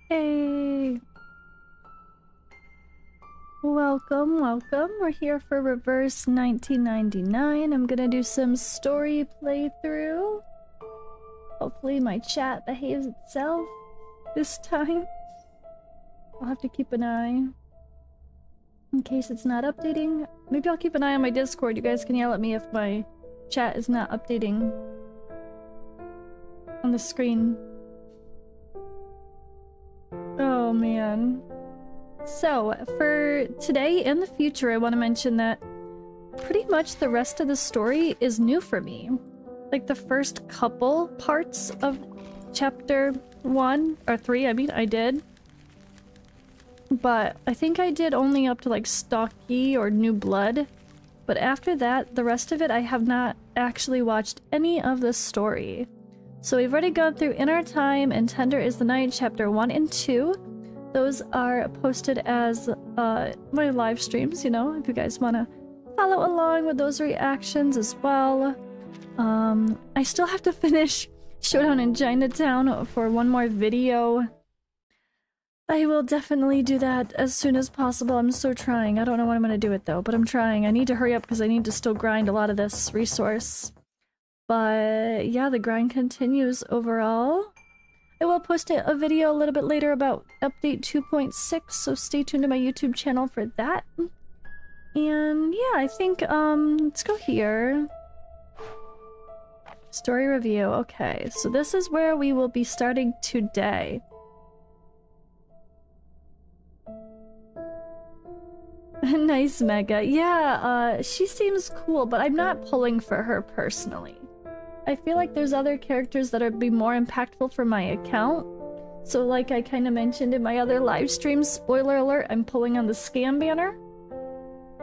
Hey! Welcome, welcome. We're here for Reverse 1999. I'm gonna do some story playthrough. Hopefully my chat behaves itself this time. I'll have to keep an eye in case it's not updating. Maybe I'll keep an eye on my Discord. You guys can yell at me if my chat is not updating on the screen. Oh man. So, for today and the future, I want to mention that pretty much the rest of the story is new for me. Like the first couple parts of chapter 1 or 3, I mean, I did. But I think I did only up to like Stalkee or New Blood. But after that, the rest of it, I have not actually watched any of the story. So we've already gone through In Our Time and Tender is the Night, chapter 1 and 2. Those are posted as my live streams, you know, if you guys want to follow along with those reactions as well. I still have to finish Showdown in Chinatown for one more video. I will definitely do that as soon as possible. I'm so trying. I don't know when I'm going to do it though, but I'm trying. I need to hurry up because I need to still grind a lot of this resource. But yeah, the grind continues overall. I will post a video a little bit later about update 2.6, so stay tuned to my YouTube channel for that. And yeah, I think, let's go here. Story review, okay. So this is where we will be starting today. Nice, Mega. Yeah, she seems cool, but I'm not pulling for her personally. I feel like there's other characters that would be more impactful for my account. So like I kind of mentioned in my other live stream, spoiler alert, I'm pulling on the scam banner.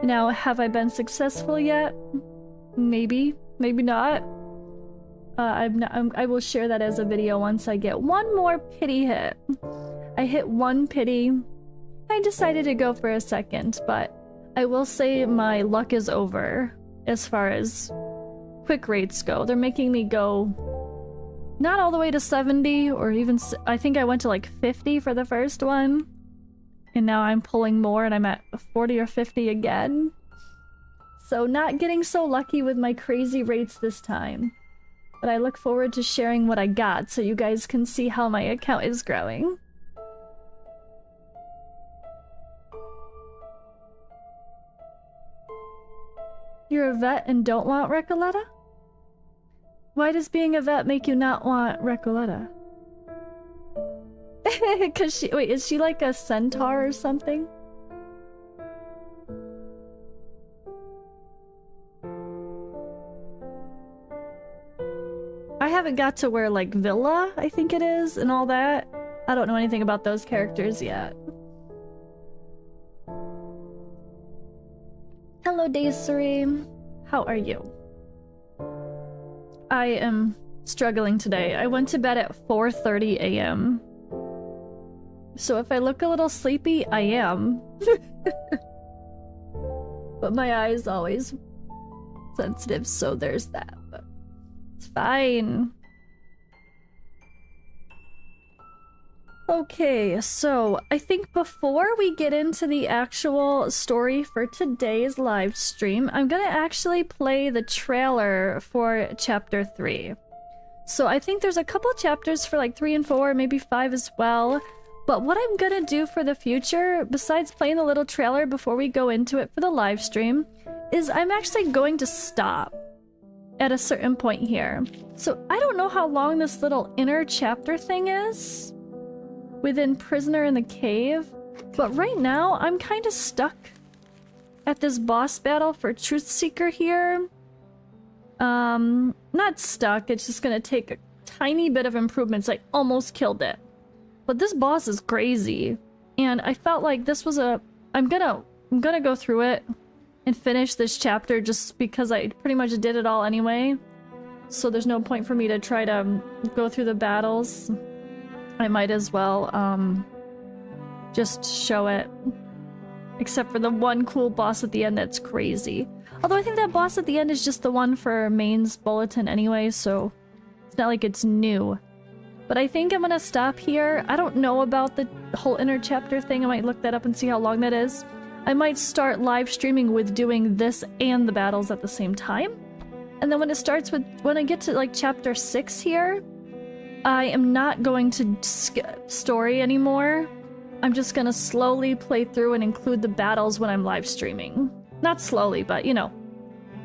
Now, have I been successful yet? Maybe, maybe not. I will share that as a video once I get one more pity hit. I hit one pity. I decided to go for a second, but I will say my luck is over as far as quick rates go. They're making me go not all the way to 70 or even I think I went to like 50 for the first one, and now I'm pulling more and I'm at 40 or 50 again. So not getting so lucky with my crazy rates this time, but I look forward to sharing what I got so you guys can see how my account is growing. You're a vet and don't want Recoleta? Why does being a vet make you not want Recoleta? Cause she- wait, is she like a centaur or something? I haven't got to where like Villa, I think it is, and all that. I don't know anything about those characters yet. Hello, Daysere. How are you? I am struggling today. I went to bed at 4:30 a.m. So if I look a little sleepy, I am. But my eye is always sensitive, so there's that. But it's fine. Okay, so I think before we get into the actual story for today's live stream, I'm gonna actually play the trailer for chapter 3. So I think there's a couple chapters for like 3 and 4, maybe 5 as well. But what I'm gonna do for the future, besides playing the little trailer before we go into it for the live stream, is I'm actually going to stop at a certain point here. So I don't know how long this little inner chapter thing is within Prisoner in the Cave, but right now I'm kind of stuck at this boss battle for Truth Seeker here. Not stuck, it's just gonna take a tiny bit of improvements. I almost killed it. But this boss is crazy, and I felt like this was a... I'm gonna go through it and finish this chapter just because I pretty much did it all anyway. So there's no point for me to try to go through the battles. I might as well, just show it. Except for the one cool boss at the end that's crazy. Although I think that boss at the end is just the one for Main's Bulletin anyway, so it's not like it's new. But I think I'm gonna stop here. I don't know about the whole inner chapter thing. I might look that up and see how long that is. I might start live streaming with doing this and the battles at the same time. And then when it starts with, when I get to like chapter 6 here, I am not going to skip story anymore. I'm just gonna slowly play through and include the battles when I'm live streaming. Not slowly, but you know,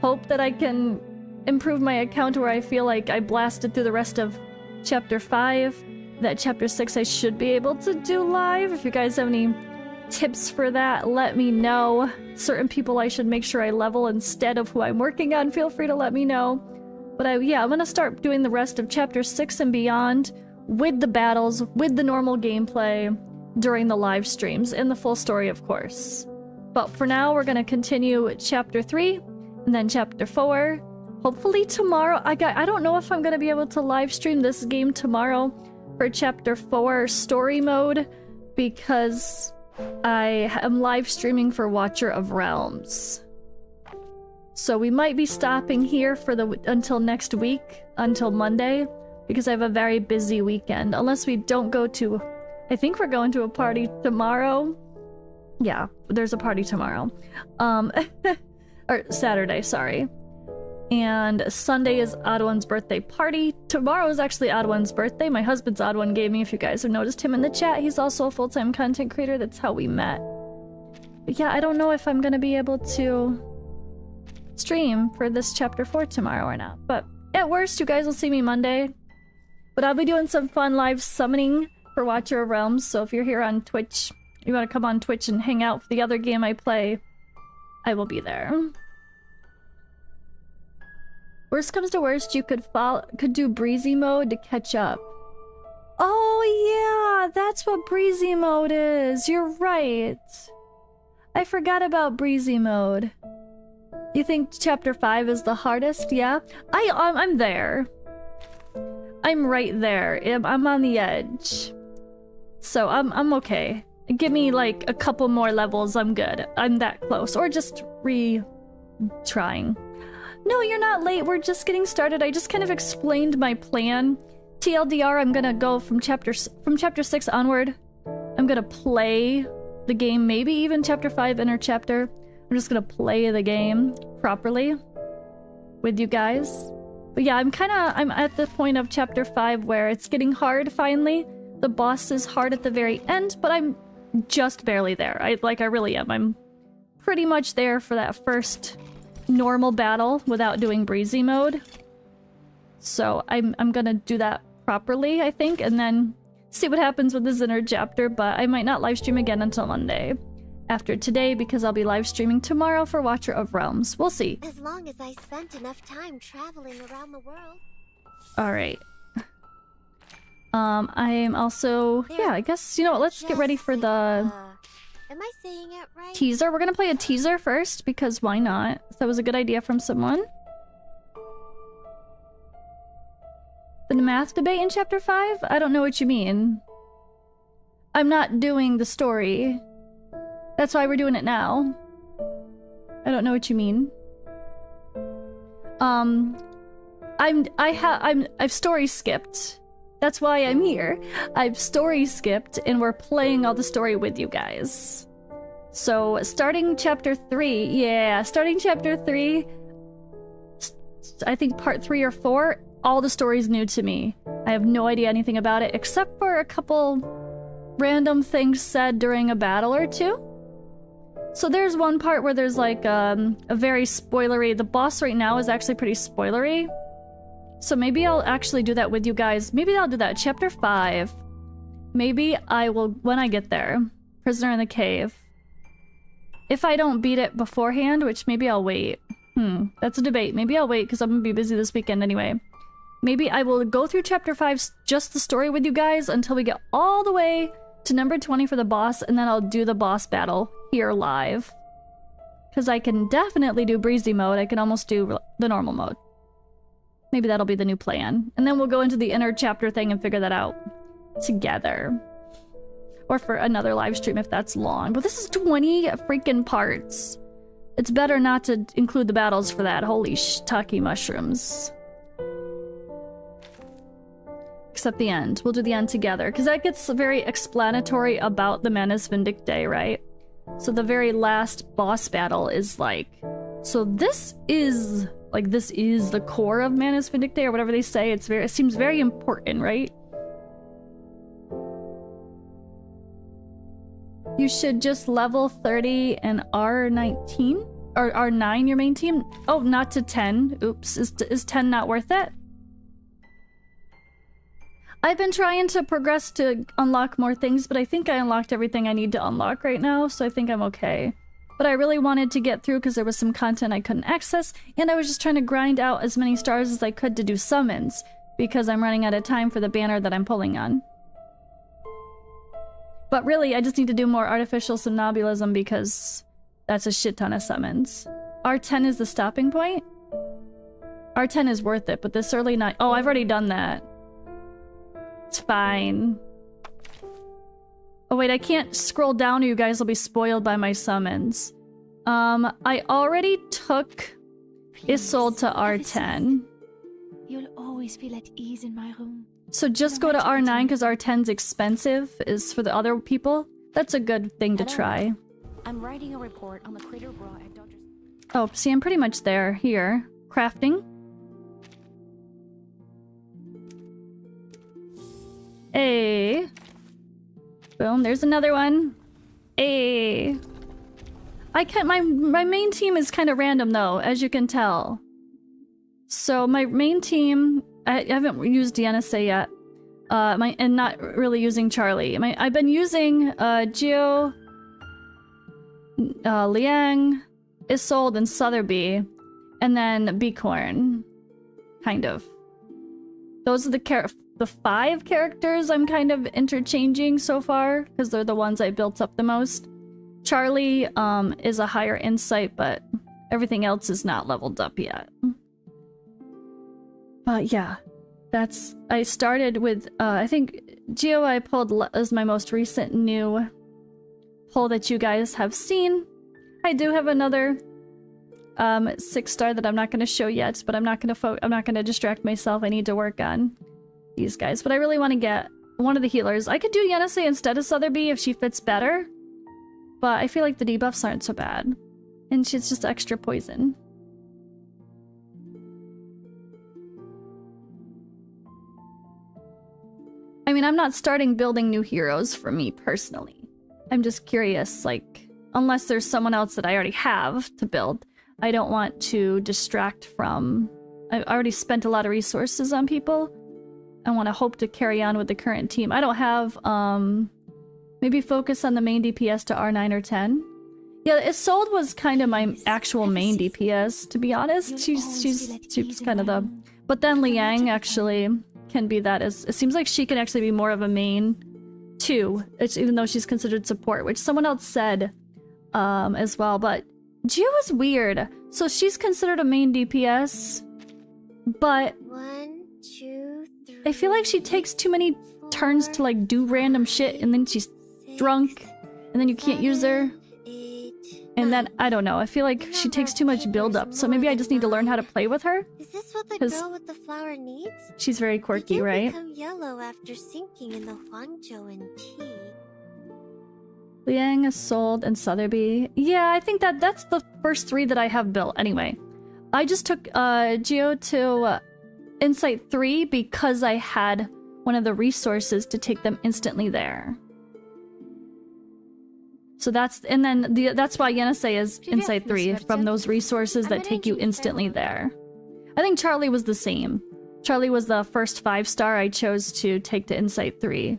hope that I can improve my account where I feel like I blasted through the rest of Chapter 5, that Chapter 6 I should be able to do live. If you guys have any tips for that, let me know. Certain people I should make sure I level instead of who I'm working on, feel free to let me know. But yeah, I'm gonna start doing the rest of Chapter 6 and beyond with the battles, with the normal gameplay during the live streams, and the full story, of course. But for now, we're gonna continue Chapter 3, and then Chapter 4. Hopefully tomorrow, I don't know if I'm gonna be able to live stream this game tomorrow for Chapter 4 story mode, because I am live streaming for Watcher of Realms. So we might be stopping here for until next week, until Monday, because I have a very busy weekend. Unless we don't go to, I think we're going to a party tomorrow. Yeah, there's a party tomorrow. Or Saturday, sorry. And Sunday is Oddone's birthday party. Tomorrow is actually Oddone's birthday. My husband's Oddone gave me, if you guys have noticed him in the chat. He's also a full-time content creator. That's how we met. But yeah, I don't know if I'm gonna be able to stream for this Chapter 4 tomorrow or not. But at worst, you guys will see me Monday. But I'll be doing some fun live summoning for Watcher of Realms. So if you're here on Twitch, you want to come on Twitch and hang out for the other game I play, I will be there. Worst comes to worst, you could do breezy mode to catch up. Oh yeah, that's what breezy mode is. You're right. I forgot about breezy mode. You think Chapter 5 is the hardest? Yeah, I'm there. I'm right there. I'm on the edge. So I'm okay. Give me like a couple more levels, I'm good. I'm that close. Or just trying. No, you're not late. We're just getting started. I just kind of explained my plan. TLDR, I'm gonna go from chapter 6 onward. I'm gonna play the game, maybe even Chapter 5 inner chapter. I'm just gonna play the game properly with you guys. But yeah, I'm at the point of Chapter 5 where it's getting hard finally. The boss is hard at the very end, but I'm just barely there. I really am. I'm pretty much there for that first normal battle without doing breezy mode. So I'm gonna do that properly, I think, and then see what happens with this inner chapter, but I might not live stream again until Monday after today, because I'll be live streaming tomorrow for Watcher of Realms. We'll see. As long as I spent enough time traveling around the world. Alright. I am also... Yeah, I guess, you know what, let's get ready for the... Am I saying it right? Teaser. We're gonna play a teaser first, because why not? That was a good idea from someone. The math debate in Chapter 5? I don't know what you mean. I'm not doing the story. That's why we're doing it now. I don't know what you mean. I've story skipped. That's why I'm here. I've story skipped, and we're playing all the story with you guys. So, starting Chapter 3, yeah, starting Chapter 3, I think Part 3 or 4, all the story's new to me. I have no idea anything about it, except for a couple random things said during a battle or two. So there's one part where there's like a very spoilery, the boss right now is actually pretty spoilery. So maybe I'll actually do that with you guys. Maybe I'll do that. Chapter 5. Maybe I will, when I get there. Prisoner in the Cave. If I don't beat it beforehand, which maybe I'll wait. That's a debate. Maybe I'll wait because I'm gonna be busy this weekend anyway. Maybe I will go through Chapter 5, just the story with you guys, until we get all the way to number 20 for the boss, and then I'll do the boss battle here live. Because I can definitely do breezy mode. I can almost do the normal mode. Maybe that'll be the new plan. And then we'll go into the inner chapter thing and figure that out together. Or for another live stream if that's long. But this is 20 freaking parts. It's better not to include the battles for that. Holy shiitake mushrooms. Except the end. We'll do the end together, because that gets very explanatory about the Manus Vindictae, right? So the very last boss battle is like... So this is... Like, this is the core of Manus Vindictae, or whatever they say. It seems very important, right? You should just level 30 and R19? Or R9, your main team? Oh, not to 10. Oops. Is 10 not worth it? I've been trying to progress to unlock more things, but I think I unlocked everything I need to unlock right now, so I think I'm okay. But I really wanted to get through because there was some content I couldn't access, and I was just trying to grind out as many stars as I could to do summons, because I'm running out of time for the banner that I'm pulling on. But really, I just need to do more artificial somnambulism because that's a shit ton of summons. R10 is the stopping point? R10 is worth it, but this early night... Oh, I've already done that. It's fine. Oh wait, I can't scroll down or you guys will be spoiled by my summons. I already took Isolde to R10. You'll always feel at ease in my room. So just go to R9 because R10's expensive, is for the other people. That's a good thing to try. I'm writing a report on the crater bra at Dr. Oh, see, I'm pretty much there. Here. Crafting. Hey. Boom, there's another one. Hey. I can't, my main team is kind of random though, as you can tell. So my main team, I haven't used Yenisei yet. And not really using Charlie. I've been using Geo, Liang, Isolde, and Sotheby, and then Beacorn. Kind of. Those are the 5 characters I'm kind of interchanging so far, because they're the ones I built up the most. Charlie is a higher insight, but everything else is not leveled up yet. But yeah, I started with, I think Geo I pulled as my most recent new pull that you guys have seen. I do have another 6-star that I'm not going to show yet, but I'm not going to distract myself. I need to work on these guys, but I really want to get one of the healers. I could do Yenisei instead of Sotheby if she fits better, but I feel like the debuffs aren't so bad, and she's just extra poison. I mean, I'm not starting building new heroes for me personally. I'm just curious, like, unless there's someone else that I already have to build, I don't want to distract from... I already spent a lot of resources on people. I want to hope to carry on with the current team. I don't have, maybe focus on the main DPS to R9 or 10. Yeah, Isolde was kind of my actual main DPS, to be honest. She's kind of the... But then Liang actually can be that as... It seems like she can actually be more of a main, too. Even though she's considered support, which someone else said as well. But Geo is weird. So she's considered a main DPS, but... 1, 2, 3, I feel like she takes too many turns to like do random shit, and then she's drunk, and then you can't use her. 8, And then, I don't know, I feel like she takes too much build-up, so maybe I just need to learn how to play with her. Is this what the 'Cause girl with the flower needs? She's very quirky, You right? become yellow after sinking in the Huangzhou tea. Liang, Isolde, and Sotheby. Yeah, I think that's the first 3 that I have built. Anyway, I just took Geo to Insight 3 because I had one of the resources to take them instantly there. So that's why Yenisei is Insight 3, from those resources that take you instantly there. I think Charlie was the same. Charlie was the first 5-star I chose to take to Insight 3.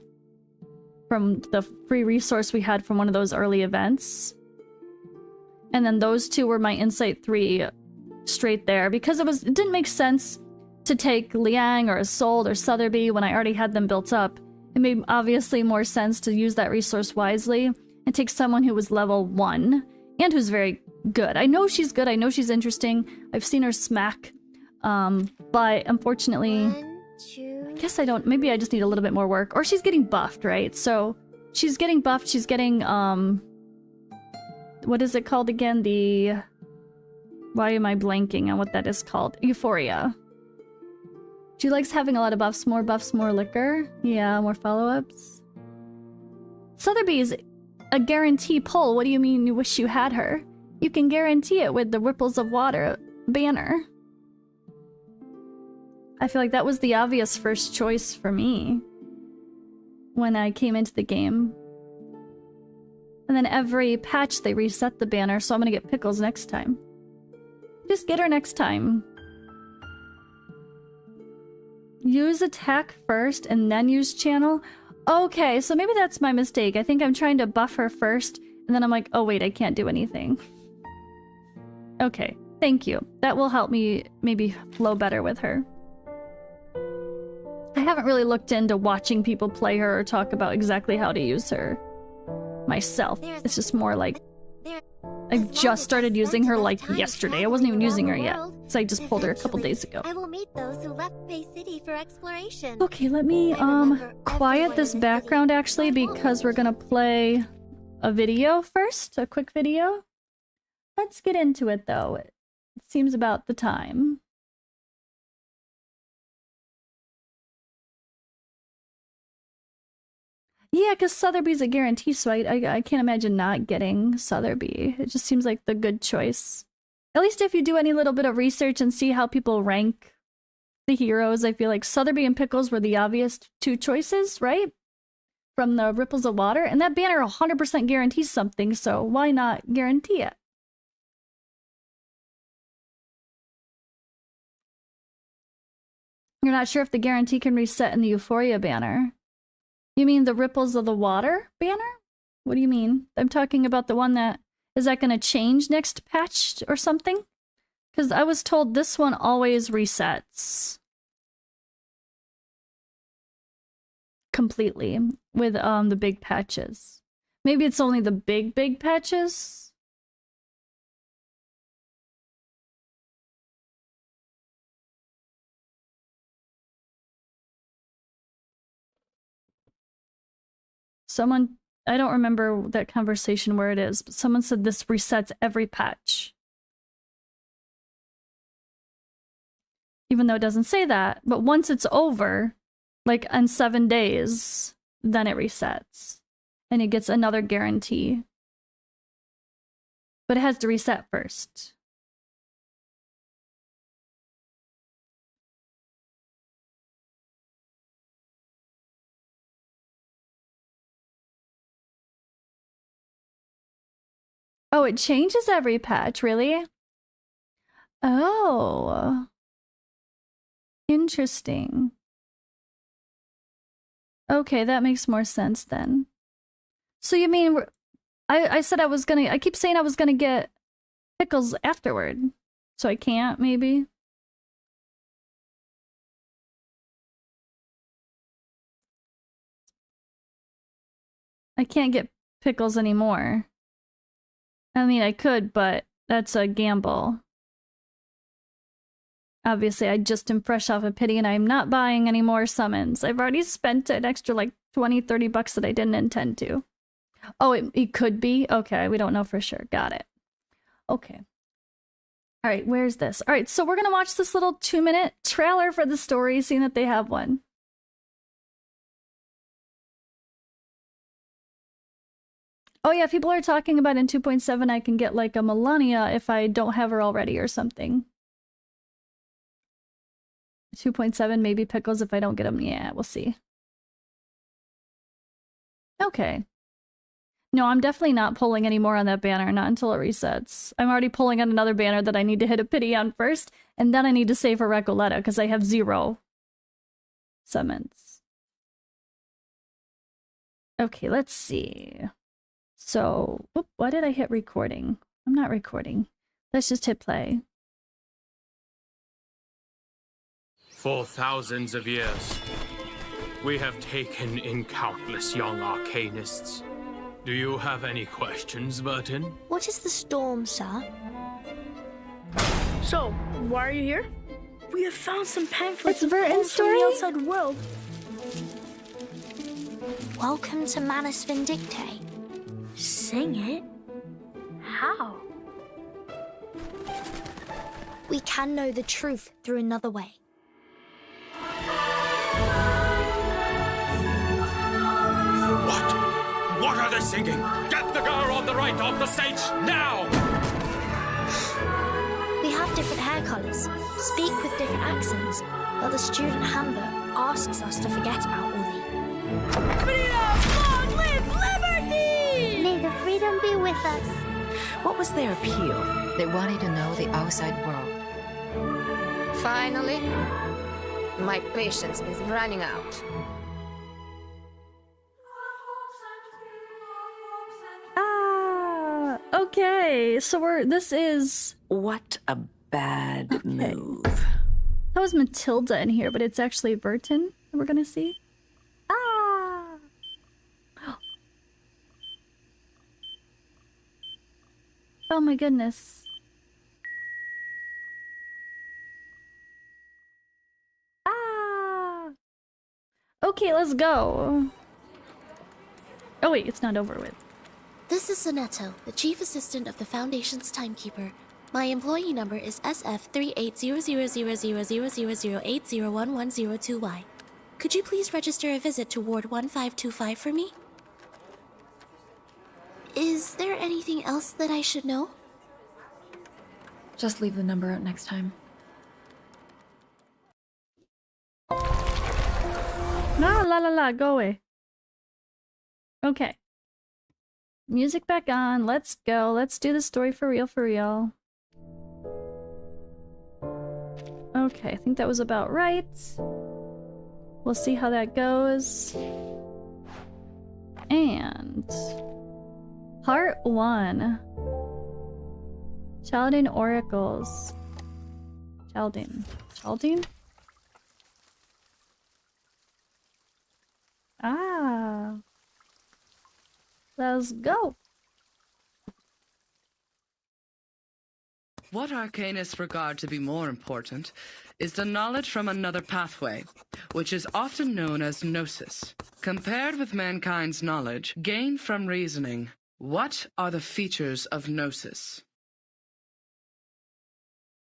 From the free resource we had from one of those early events. And then those 2 were my Insight 3 straight there, because it didn't make sense to take Liang or Isolde or Sotheby when I already had them built up. It made obviously more sense to use that resource wisely and take someone who was level 1 and who's very good. I know she's good, I know she's interesting, I've seen her smack, but unfortunately... 1, 2, I guess I don't... Maybe I just need a little bit more work. Or she's getting buffed, right? So, she's getting buffed, she's getting, what is it called again? Why am I blanking on what that is called? Euphoria. She likes having a lot of buffs, more liquor. Yeah, more follow-ups. Sotheby's a guarantee pull. What do you mean you wish you had her? You can guarantee it with the Ripples of Water banner. I feel like that was the obvious first choice for me when I came into the game. And then every patch they reset the banner, so I'm gonna get Pickles next time. Just get her next time. Use attack first and then use channel? Okay, so maybe that's my mistake. I think I'm trying to buff her first, and then I'm like, oh wait, I can't do anything. Okay, thank you. That will help me maybe flow better with her. I haven't really looked into watching people play her or talk about exactly how to use her myself. It's just more like I just started using her like yesterday. I wasn't even using her yet, so I just pulled her a couple days ago. I will meet those who left Bay City for exploration. Okay, let me quiet this background actually, because we're gonna play a video first, a quick video. Let's get into it though. It seems about the time. Yeah, because Sotheby's a guarantee, so I can't imagine not getting Sotheby. It just seems like the good choice. At least if you do any little bit of research and see how people rank the heroes, I feel like Sotheby and Pickles were the obvious two choices, right? From the Ripples of Water. And that banner 100% guarantees something, so why not guarantee it? You're not sure if the guarantee can reset in the Euphoria banner. You mean the Ripples of the Water banner? What do you mean? I'm talking about the one that... Is that going to change next patch or something? Because I was told this one always resets. Completely. With the big patches. Maybe it's only the big patches? Someone, I don't remember that conversation where it is, but someone said this resets every patch. Even though it doesn't say that, but once it's over, like in 7 days, then it resets. And it gets another guarantee. But it has to reset first. Oh, it changes every patch, really? Oh. Interesting. Okay, that makes more sense then. So you mean I said I was gonna... I keep saying I was gonna get Pickles afterward. So I can't, maybe? I can't get Pickles anymore. I mean, I could, but that's a gamble. Obviously, I just am fresh off of pity and I'm not buying any more summons. I've already spent an extra like 20-30 bucks that I didn't intend to. Oh, it could be? Okay, we don't know for sure. Got it. Okay. All right, where's this? All right, so we're going to watch this little 2-minute trailer for the story, seeing that they have one. Oh yeah, people are talking about in 2.7 I can get like a Melania if I don't have her already or something. 2.7 maybe Pickles if I don't get them. Yeah, we'll see. Okay. No, I'm definitely not pulling any more on that banner, not until it resets. I'm already pulling on another banner that I need to hit a pity on first, and then I need to save for Recoleta because I have 0 summons. Okay, let's see. So, why did I hit recording? I'm not recording. Let's just hit play. For thousands of years, we have taken in countless young arcanists. Do you have any questions, Burton? What is the storm, sir? So, why are you here? We have found some pamphlets It's Burton's from the story? outside world. Welcome to Manus Vindicte. Sing it? How? We can know the truth through another way. they singing? Get the girl on the right off the stage now! We have different hair colors, speak with different accents, but the student handbook asks us to forget about all the... Freedom! Long live liberty! May the freedom be with us. What was their appeal? They wanted to know the outside world. Finally, my patience is running out. Ah, okay. So this is... What a bad move. That was Matilda in here, but it's actually Burton that we're gonna see. Ah! Oh my goodness. Ah! Okay, let's go. Oh wait, it's not over with. This is Sonetto, the chief assistant of the Foundation's timekeeper. My employee number is SF38000000801102Y. Could you please register a visit to Ward 1525 for me? Is there anything else that I should know? Just leave the number out next time. La la la la, go away. Okay. Music back on. Let's go. Let's do the story for real, for real. Okay, I think that was about right. We'll see how that goes. And... Part 1. Chaldean Oracles. Chaldean. Chaldean? Ah. Let's go. What arcanists regard to be more important is the knowledge from another pathway, which is often known as gnosis. Compared with mankind's knowledge gained from reasoning, what are the features of gnosis?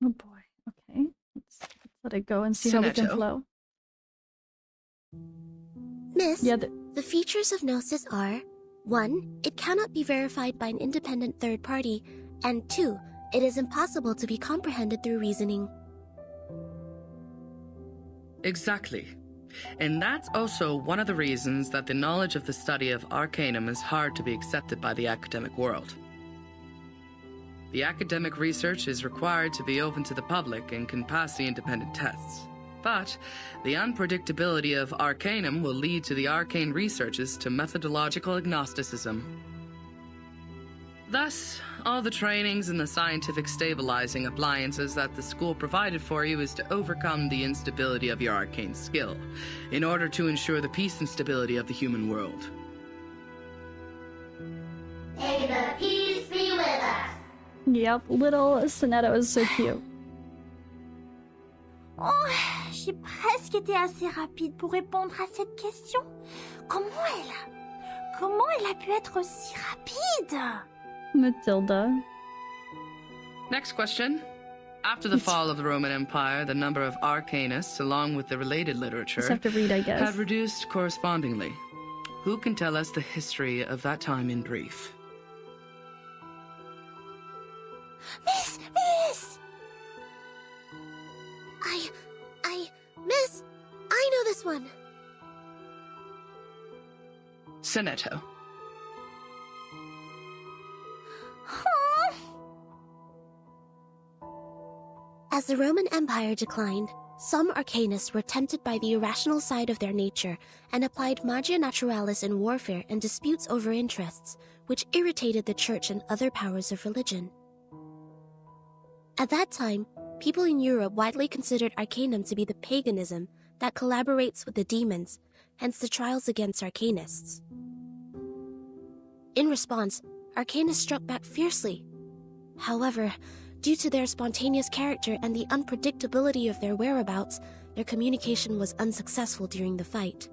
Oh boy. Okay. Let's let it go and see how we can Sonetto? flow. Miss, Yeah, the features of Gnosis are 1. It cannot be verified by an independent third party, and 2. It is impossible to be comprehended through reasoning. Exactly. And that's also one of the reasons that the knowledge of the study of Arcanum is hard to be accepted by the academic world. The academic research is required to be open to the public and can pass the independent tests. But the unpredictability of Arcanum will lead to the arcane researches to methodological agnosticism. Thus, all the trainings and the scientific stabilizing appliances that the school provided for you is to overcome the instability of your arcane skill, in order to ensure the peace and stability of the human world. May the peace be with us. Yep, little Sonetto is so cute. Oh, j'ai presque été assez rapide pour répondre à cette question. Comment elle a pu être aussi rapide? Matilda. Next question. After the fall of the Roman Empire, the number of arcanists, along with the related literature, Just have to read, I guess. had reduced correspondingly. Who can tell us the history of that time in brief? Miss! Miss, I know this one. Sonetto. As the Roman Empire declined, some arcanists were tempted by the irrational side of their nature and applied magia naturalis in warfare and disputes over interests, which irritated the church and other powers of religion. At that time, people in Europe widely considered Arcanum to be the paganism that collaborates with the demons, hence the trials against Arcanists. In response, Arcanists struck back fiercely. However, due to their spontaneous character and the unpredictability of their whereabouts, their communication was unsuccessful during the fight.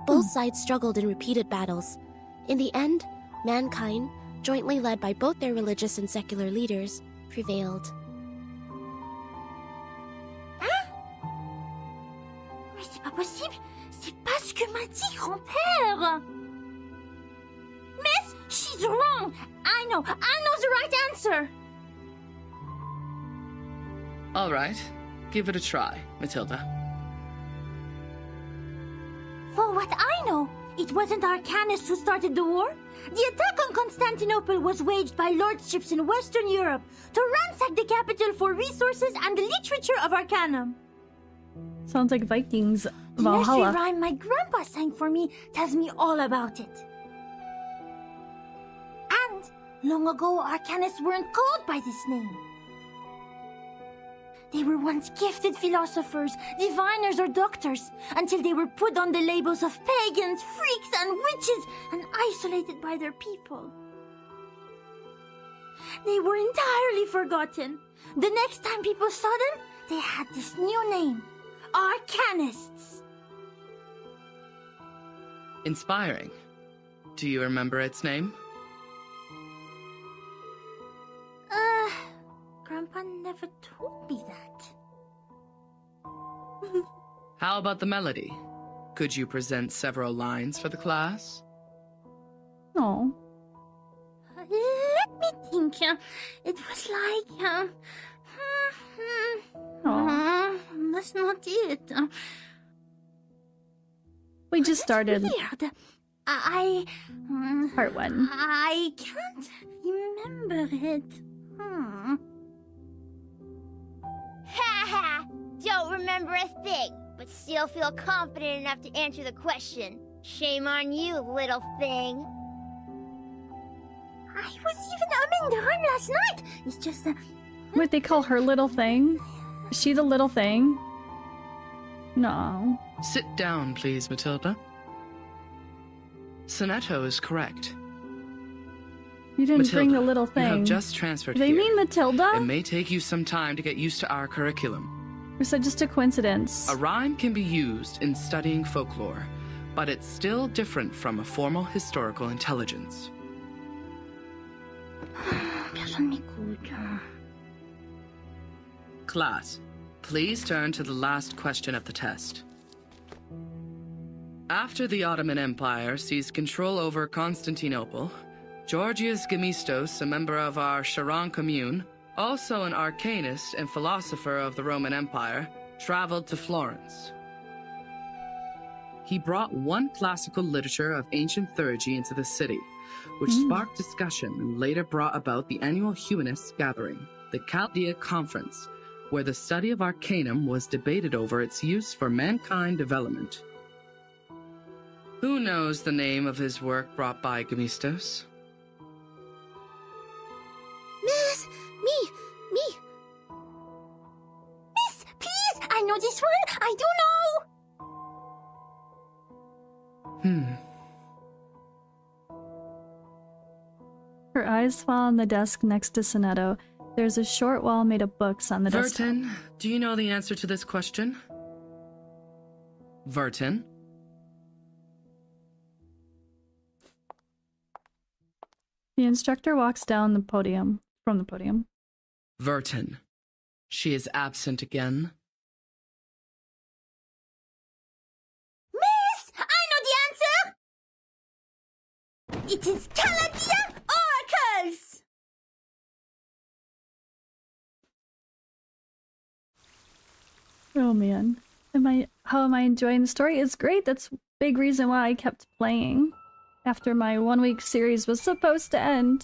Both sides struggled in repeated battles. In the end, mankind, jointly led by both their religious and secular leaders, prevailed. Mais c'est pas possible! C'est pas ce que m'a dit grand-père! She's wrong! I know the right answer! All right, give it a try, Matilda. For what I know, it wasn't Arcanists who started the war. The attack on Constantinople was waged by lordships in Western Europe to ransack the capital for resources and the literature of Arcanum. Sounds like Vikings The nursery Valhalla. rhyme my grandpa sang for me tells me all about it. And long ago, Arcanists weren't called by this name. They were once gifted philosophers, diviners, or doctors, until they were put on the labels of pagans, freaks, and witches, and isolated by their people. They were entirely forgotten. The next time people saw them, they had this new name, Arcanists. Inspiring. Do you remember its name? Grandpa never told me that. How about the melody? Could you present several lines for the class? Oh. Let me think. It was like, that's not it. We just started Weird. part 1. I can't remember it. Ha! Don't remember a thing, but still feel confident enough to answer the question. Shame on you, little thing. I was even umming the rhyme last night. It's just What they call her little thing? Is she the little thing? No. Sit down, please, Matilda. Sonetto is correct. You didn't Matilda, bring the little thing. You have just transferred Do they here. mean Matilda? It may take you some time to get used to our curriculum. Or is that just a coincidence? A rhyme can be used in studying folklore, but it's still different from a formal historical intelligence. Personne m'écoute. Class, please turn to the last question of the test. After the Ottoman Empire seized control over Constantinople, Georgius Gemistos, a member of our Charon commune, also an arcanist and philosopher of the Roman Empire, traveled to Florence. He brought one classical literature of ancient theurgy into the city, which sparked discussion and later brought about the annual humanists gathering, the Chaldean Conference, where the study of Arcanum was debated over its use for mankind development. Who knows the name of his work brought by Gemistos? Miss! Me! Miss, please! I know this one! I do know! Her eyes fall on the desk next to Sonetto. There's a short wall made of books on the desk. Vertin, do you know the answer to this question? Vertin? The instructor walks down the podium, from the podium. Vertin. She is absent again. Miss! I know the answer! It is Chaldean Oracles! Oh man. How am I enjoying the story? It's great. That's a big reason why I kept playing after my 1-week series was supposed to end.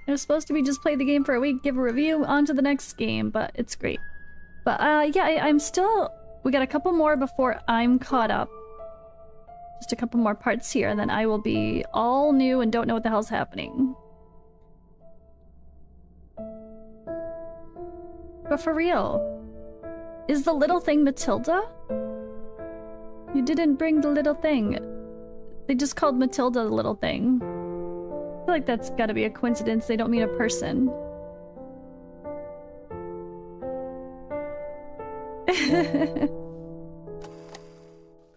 It was supposed to be just play the game for a week, give a review, on to the next game, but it's great. But yeah, I'm still... We got a couple more before I'm caught up. Just a couple more parts here, and then I will be all new and don't know what the hell's happening. But for real, is the little thing Matilda? You didn't bring the little thing. They just called Matilda the little thing. I feel like that's gotta be a coincidence. They don't mean a person.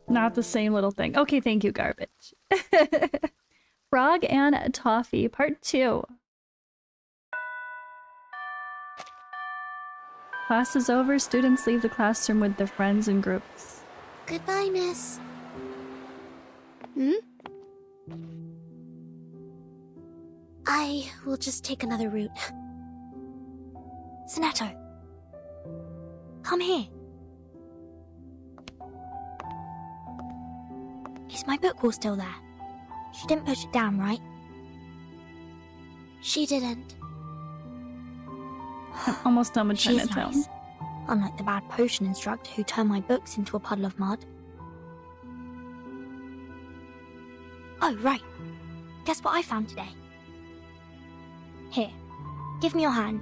Not the same little thing. Okay, thank you, garbage. Frog and Toffee, part 2. Class is over. Students leave the classroom with their friends and groups. Goodbye, miss. I will just take another route. Sonetto, come here. Is my book all still there? She didn't push it down, right? She didn't. I'm almost done with She's Chinatown. nice. Unlike the bad potion instructor who turned my books into a puddle of mud. Oh, right. Guess what I found today? Here, give me your hand.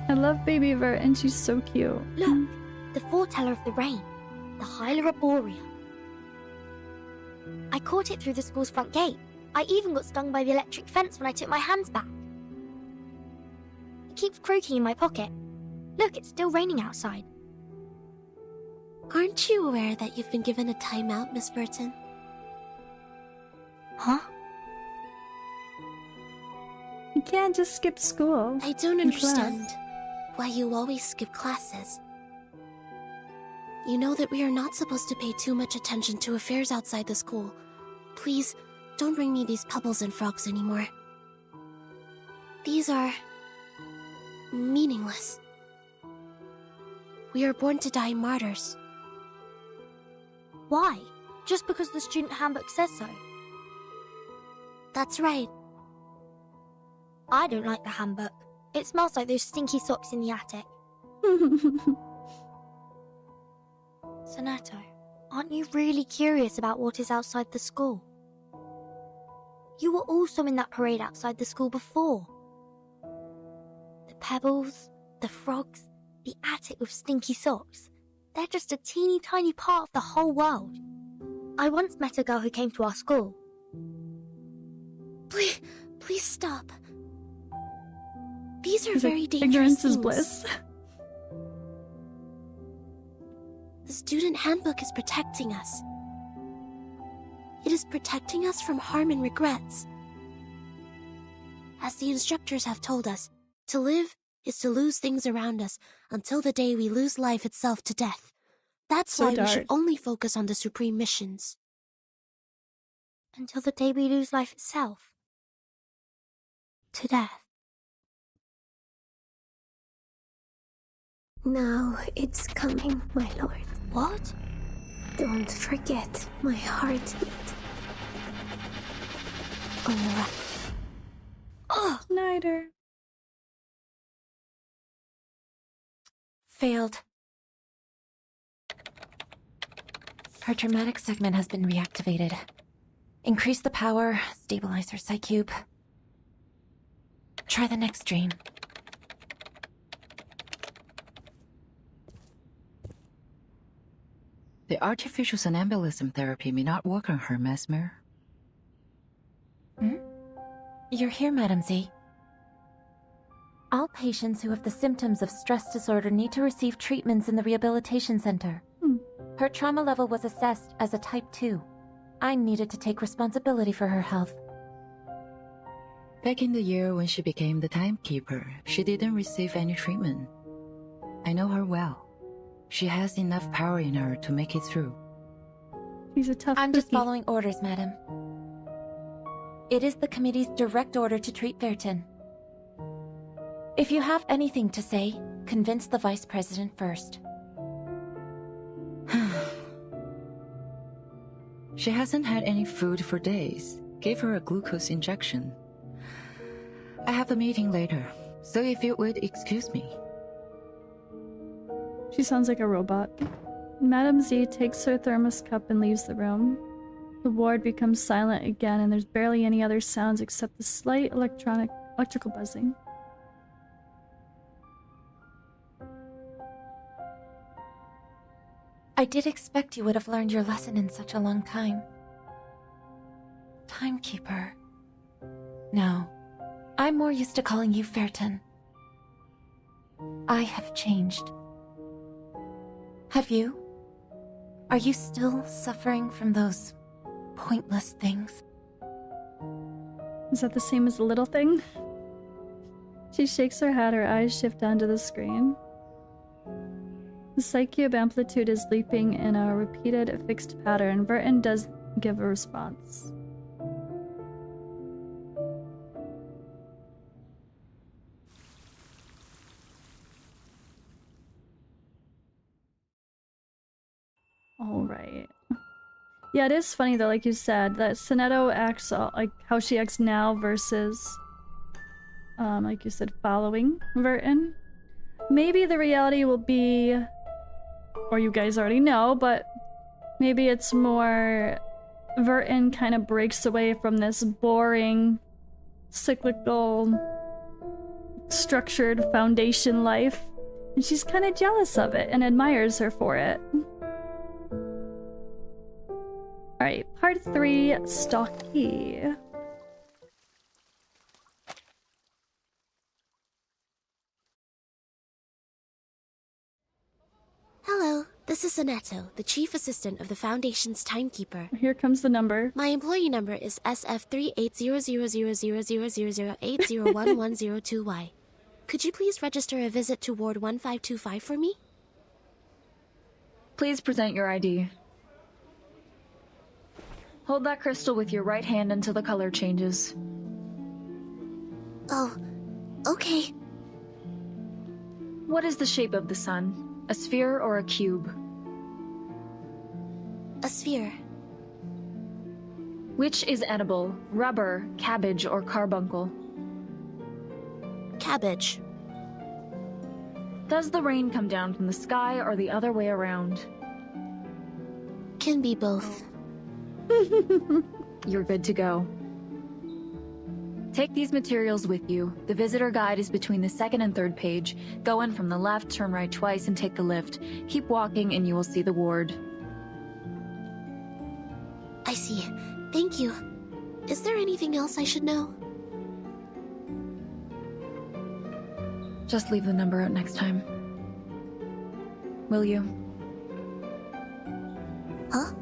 I love Baby Vert and she's so cute. Look, the foreteller of the rain, the Hyla Arborea. I caught it through the school's front gate. I even got stung by the electric fence when I took my hands back. It keeps croaking in my pocket. Look, it's still raining outside. Aren't you aware that you've been given a timeout, Miss Burton? Huh? You can't just skip school. I don't in understand class. why you always skip classes. You know that we are not supposed to pay too much attention to affairs outside the school. Please, don't bring me these pebbles and frogs anymore. These are meaningless. We are born to die martyrs. Why? Just because the student handbook says so? That's right. I don't like the handbook. It smells like those stinky socks in the attic. Sonetto, aren't you really curious about what is outside the school? You were also in that parade outside the school before. The pebbles, the frogs, the attic with stinky socks. They're just a teeny tiny part of the whole world. I once met a girl who came to our school. Please stop. These are He's like, very dangerous ignorance is things. bliss. The student handbook is protecting us. It is protecting us from harm and regrets. As the instructors have told us, to live is to lose things around us until the day we lose life itself to death. That's So why dark. we should only focus on the supreme missions. Until the day we lose life itself. To death. Now it's coming, my lord. What? Don't forget my heartbeat. Alright. Ugh! Snyder. Failed. Her traumatic segment has been reactivated. Increase the power, stabilize her psych cube. Try the next dream. The artificial somnambulism therapy may not work on her, Mesmer. You're here, Madam Z. All patients who have the symptoms of stress disorder need to receive treatments in the rehabilitation center. Her trauma level was assessed as a type 2. I needed to take responsibility for her health. Back in the year when she became the timekeeper, she didn't receive any treatment. I know her well. She has enough power in her to make it through. She's a tough I'm cookie. just following orders, madam. It is the committee's direct order to treat Verton. If you have anything to say, convince the vice president first. She hasn't had any food for days. Gave her a glucose injection. I have a meeting later, so if you would excuse me. She sounds like a robot. Madam Z takes her thermos cup and leaves the room. The ward becomes silent again and there's barely any other sounds except the slight electrical buzzing. I did expect you would have learned your lesson in such a long time. Timekeeper. No, I'm more used to calling you Verton. I have changed. Have you? Are you still suffering from those pointless things? Is that the same as the little thing? She shakes her head, her eyes shift onto the screen. The psych cube amplitude is leaping in a repeated fixed pattern. Verton does give a response. Alright. Yeah, it is funny though, like you said, that Sonetto acts like how she acts now versus, like you said, following Vertin. Maybe the reality will be, or you guys already know, but maybe it's more Vertin kind of breaks away from this boring, cyclical, structured foundation life, and she's kind of jealous of it and admires her for it. Alright, part 3, Stalkee. Hello, this is Sonetto, the chief assistant of the Foundation's timekeeper. Here comes the number. My employee number is SF38000000801102Y. Could you please register a visit to Ward 1525 for me? Please present your ID. Hold that crystal with your right hand until the color changes. Oh, okay. What is the shape of the sun? A sphere or a cube? A sphere. Which is edible? Rubber, cabbage, or carbuncle? Cabbage. Does the rain come down from the sky or the other way around? Can be both. You're good to go. Take these materials with you. The visitor guide is between the second and third page. Go in from the left, turn right twice, and take the lift. Keep walking and you will see the ward. I see. Thank you. Is there anything else I should know? Just leave the number out next time. Will you? Huh?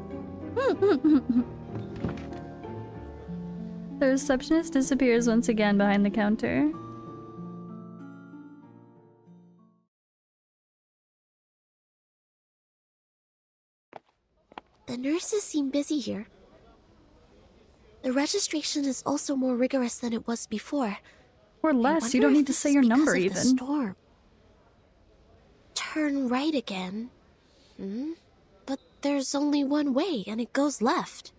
The receptionist disappears once again behind the counter. The nurses seem busy here. The registration is also more rigorous than it was before. Or less, you don't need to say your number even. Storm. Turn right again. But there's only one way, and it goes left.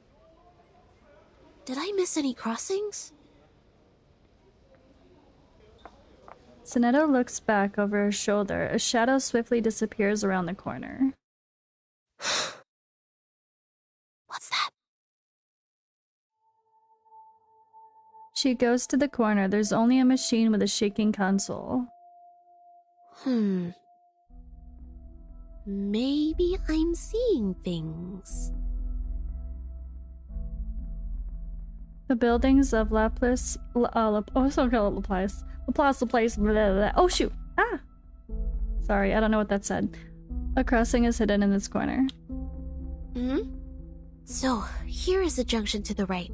Did I miss any crossings? Sonetto looks back over her shoulder. A shadow swiftly disappears around the corner. What's that? She goes to the corner. There's only a machine with a shaking console. Maybe I'm seeing things. The buildings of Laplace, Laplace, blah, blah, blah. Oh shoot! Ah! Sorry, I don't know what that said. A crossing is hidden in this corner. So, here is the junction to the right.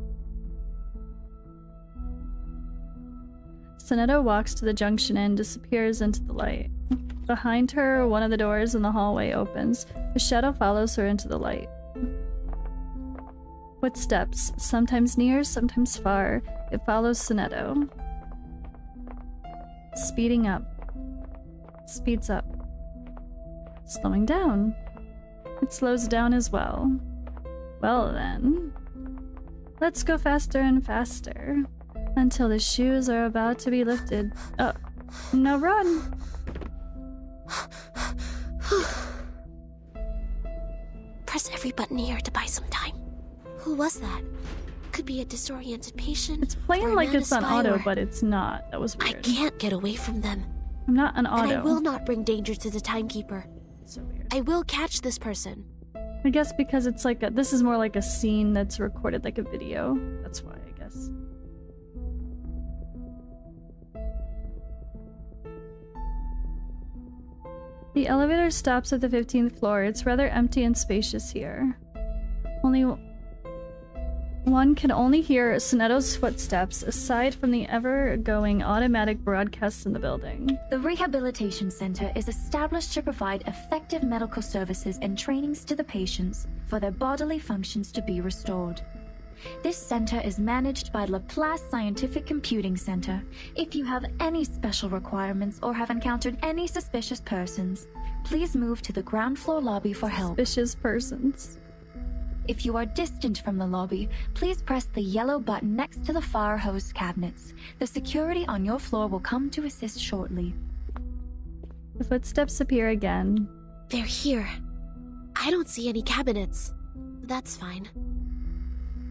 Sonetto walks to the junction and disappears into the light. Behind her, one of the doors in the hallway opens. A shadow follows her into the light. Footsteps, sometimes near, sometimes far. It follows Sonetto. Speeding up. Speeds up. Slowing down. It slows down as well. Well then. Let's go faster and faster. Until the shoes are about to be lifted. Oh, now run! Press every button here to buy some time. Who was that? Could be a disoriented patient. It's playing like it's on auto, but it's not. That was weird. I can't get away from them. I'm not on auto. And I will not bring danger to the timekeeper. So weird. I will catch this person. I guess because it's like this is more like a scene that's recorded like a video. That's why, I guess. The elevator stops at the 15th floor. It's rather empty and spacious here. One can only hear Sonetto's footsteps, aside from the ever-going automatic broadcasts in the building. The Rehabilitation Center is established to provide effective medical services and trainings to the patients for their bodily functions to be restored. This center is managed by Laplace Scientific Computing Center. If you have any special requirements or have encountered any suspicious persons, please move to the ground floor lobby for help. Suspicious persons. If you are distant from the lobby, please press the yellow button next to the fire hose cabinets. The security on your floor will come to assist shortly. The footsteps appear again. They're here. I don't see any cabinets. That's fine.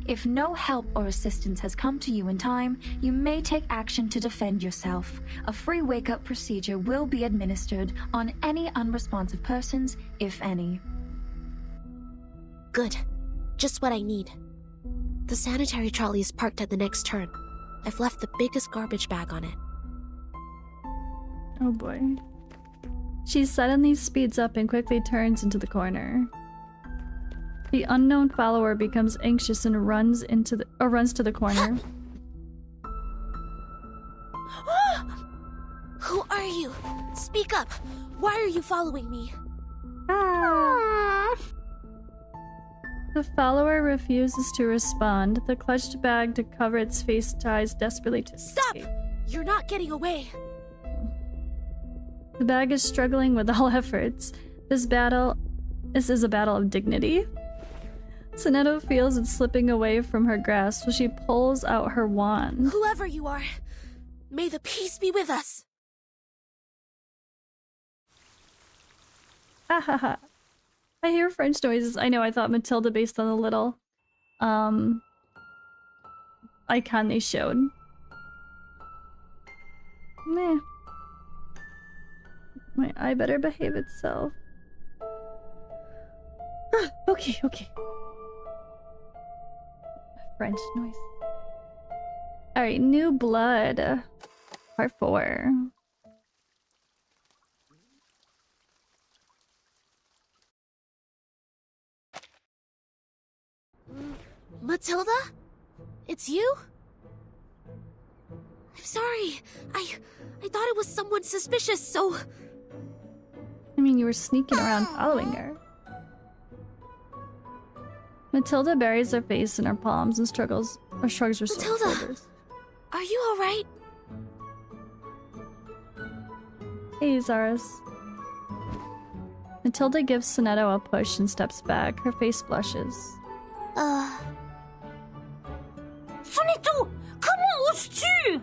If no help or assistance has come to you in time, you may take action to defend yourself. A free wake-up procedure will be administered on any unresponsive persons, if any. Good. Just what I need. The sanitary trolley is parked at the next turn. I've left the biggest garbage bag on it. Oh boy. She suddenly speeds up and quickly turns into the corner. The unknown follower becomes anxious and runs to the corner. Who are you? Speak up. Why are you following me? The follower refuses to respond. The clutched bag to cover its face tries desperately to Stop! escape. You're not getting away. The bag is struggling with all efforts. This is a battle of dignity. Sonetto feels it slipping away from her grasp, so she pulls out her wand. Whoever you are, may the peace be with us. Hahaha. I hear French noises. I know, I thought Matilda based on the little icon they showed. Meh. My eye better behave itself. Okay. French noise. Alright, New Blood. Part 4. Matilda? It's you? I'm sorry. I thought it was someone suspicious, so... I mean, you were sneaking around following her. Matilda buries her face in her palms and shrugs her shoulders. Matilda! Are you alright? Hey, Zaris. Matilda gives Sonetto a push and steps back. Her face blushes. Sonetto! Comment oses-tu?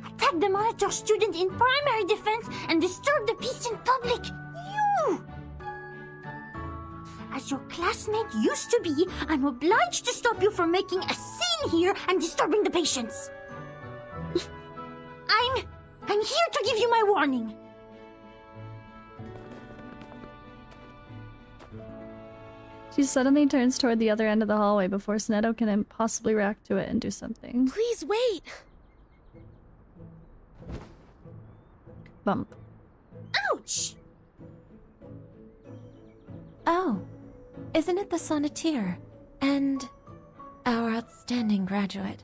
Attack the monitor student in primary defense and disturb the peace in public. You! As your classmate used to be, I'm obliged to stop you from making a scene here and disturbing the patients. I'm here to give you my warning. She suddenly turns toward the other end of the hallway before Sonetto can possibly react to it and do something. Please wait. Bump. Ouch! Oh, isn't it the sonneteer? And our outstanding graduate.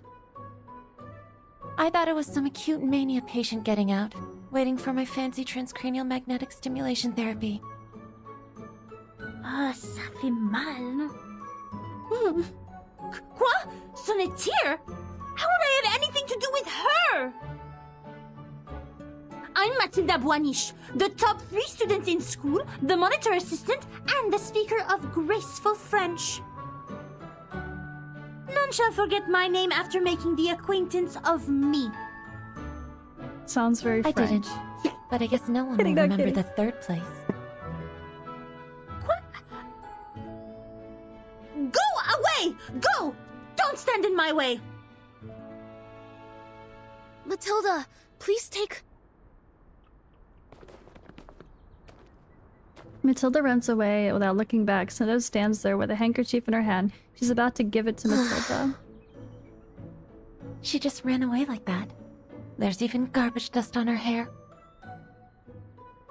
I thought it was some acute mania patient getting out, waiting for my fancy transcranial magnetic stimulation therapy. Ah, ça fait mal, non? Quoi? Sonneteer? How would I have anything to do with her? I'm Mathilda Boiniche, the top 3 students in school, the monitor assistant, and the speaker of graceful French. None shall forget my name after making the acquaintance of me. Sounds very French. I didn't, but I guess no one will remember the 3rd place. Go away! Go! Don't stand in my way! Matilda, please take... Matilda runs away without looking back. Sonetto stands there with a handkerchief in her hand. She's about to give it to Matilda. She just ran away like that. There's even garbage dust on her hair.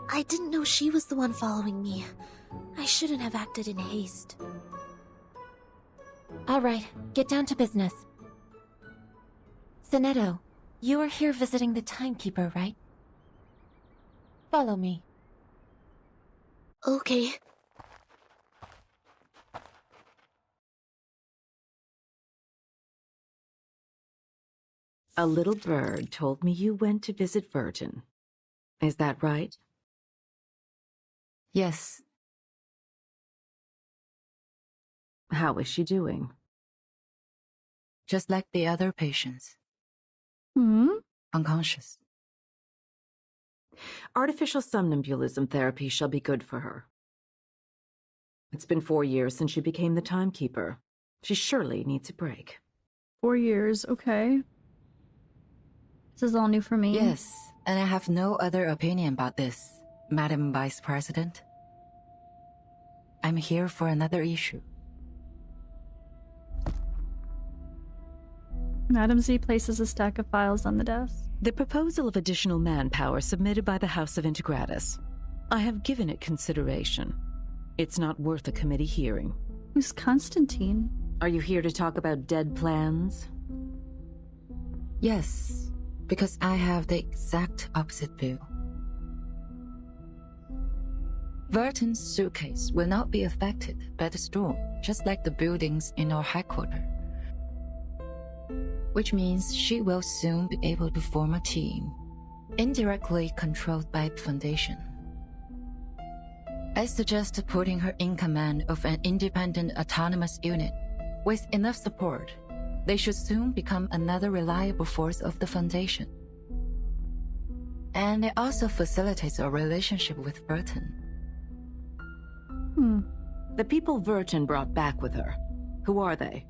I didn't know she was the one following me. I shouldn't have acted in haste. All right, get down to business. Sonetto, you are here visiting the timekeeper, right? Follow me. Okay. A little bird told me you went to visit Verton. Is that right? Yes. How is she doing? Just like the other patients. Unconscious. Artificial somnambulism therapy shall be good for her. It's been 4 years since she became the timekeeper. She surely needs a break. 4 years, okay. This is all new for me. Yes, and I have no other opinion about this, Madam Vice President. I'm here for another issue. Madam Z places a stack of files on the desk. The proposal of additional manpower submitted by the House of Integratus. I have given it consideration. It's not worth a committee hearing. Who's Constantine? Are you here to talk about dead plans? Yes, because I have the exact opposite view. Verton's suitcase will not be affected by the storm, just like the buildings in our headquarters. Which means she will soon be able to form a team, indirectly controlled by the Foundation. I suggest putting her in command of an independent autonomous unit. With enough support, they should soon become another reliable force of the Foundation. And it also facilitates our relationship with Verton. The people Verton brought back with her, who are they?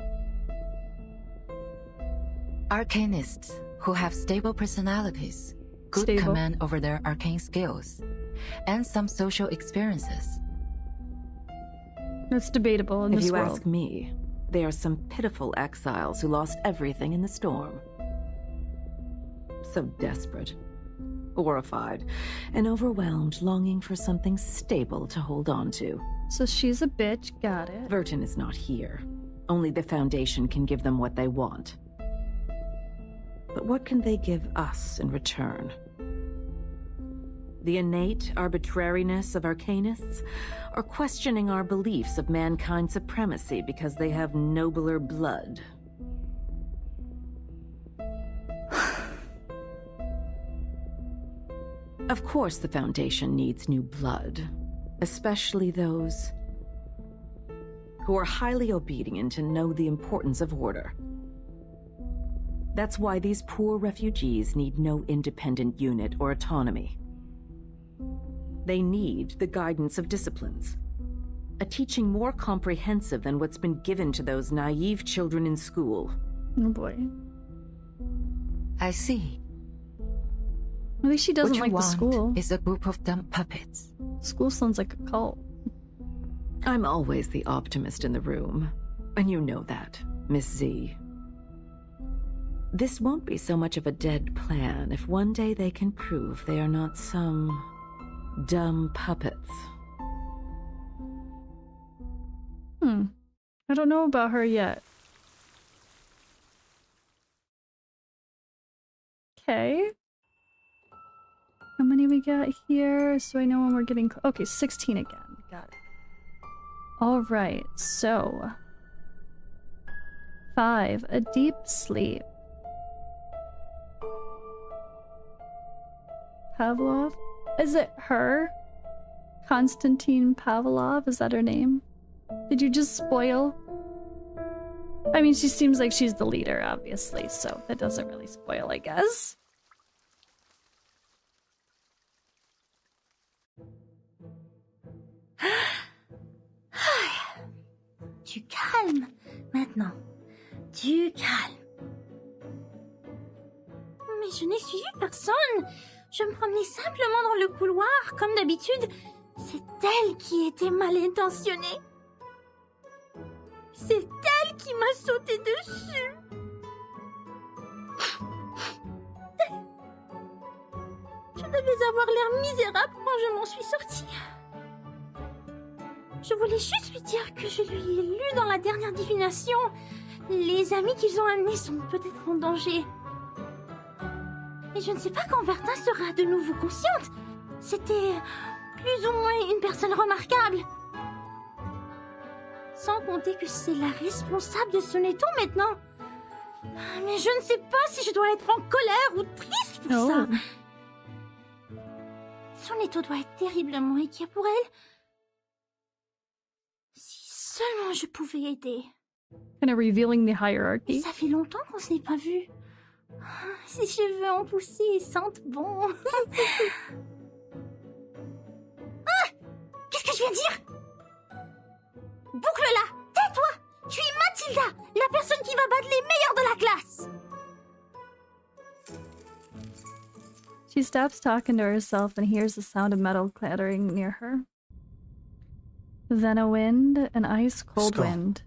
Arcanists who have stable personalities, good command over their arcane skills, and some social experiences. That's debatable in this world. If you ask me, they are some pitiful exiles who lost everything in the storm. So desperate, horrified, and overwhelmed, longing for something stable to hold on to. So she's a bitch, got it. Verton is not here. Only the Foundation can give them what they want. But what can they give us in return? The innate arbitrariness of Arcanists, or questioning our beliefs of mankind's supremacy because they have nobler blood? Of course the Foundation needs new blood, especially those who are highly obedient and know the importance of order. That's why these poor refugees need no independent unit or autonomy. They need the guidance of disciplines, a teaching more comprehensive than what's been given to those naive children in school. Oh boy. I see. At least she doesn't like the school. Is a group of dumb puppets. School sounds like a cult. I'm always the optimist in the room, and you know that, Miss Z. This won't be so much of a dead plan if one day they can prove they are not some dumb puppets. I don't know about her yet. Okay. How many we got here? So I know when we're getting... Okay, 16 again. Got it. Alright, so... 5. A deep sleep. Pavlov? Is it her? Konstantin Pavlov? Is that her name? Did you just spoil? I mean, she seems like she's the leader, obviously, so that doesn't really spoil, I guess. Du calme, maintenant. Du calme. Mais je n'ai suivi personne. Je me promenais simplement dans le couloir, comme d'habitude. C'est elle qui était mal intentionnée. C'est elle qui m'a sauté dessus. Je devais avoir l'air misérable quand je m'en suis sortie. Je voulais juste lui dire que je lui ai lu dans la dernière divination. Les amis qu'ils ont amenés sont peut-être en danger. Et je ne sais pas quand Vertin sera de nouveau consciente. C'était plus ou moins une personne remarquable. Sans compter que c'est la responsable de son étau maintenant. Mais je ne sais pas si je dois être en colère ou triste pour ça. Son étau doit être terriblement inquiet pour elle. Si seulement je pouvais aider. Kind of revealing the hierarchy. Mais ça fait longtemps qu'on se n'est pas vu. Ses cheveux ont poussé et sentent bon. Ah! Qu'est-ce que je viens de dire? Boucle-la! Tais-toi! Tu es Mathilda, la personne qui va battre les meilleurs de la classe! She stops talking to herself and hears the sound of metal clattering near her. Then a wind, an ice-cold wind.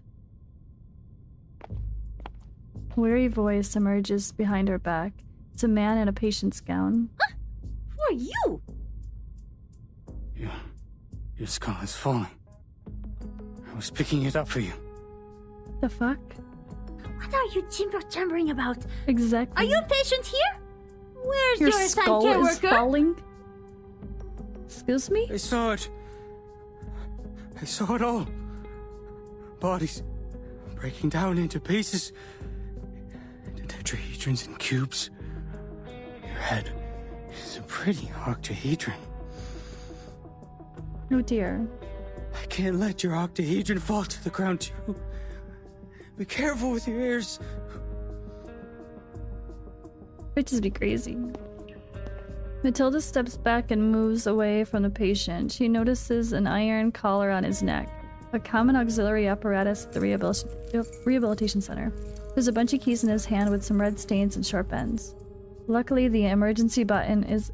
A weary voice emerges behind her back. It's a man in a patient's gown. Huh? Who are you? Your skull is falling. I was picking it up for you. The fuck? What are you timber-chambering about? Exactly. Are you a patient here? Where's your assigned skull care is worker? falling? Excuse me? I saw it. I saw it all. Bodies breaking down into pieces. Tetrahedrons and cubes. Your head is a pretty octahedron. Oh dear. I can't let your octahedron fall to the ground too. Be careful with your ears. Bitches be crazy. Matilda steps back and moves away from the patient. She notices an iron collar on his neck, a common auxiliary apparatus at the rehabilitation center. There's a bunch of keys in his hand with some red stains and sharp ends. Luckily, the emergency button is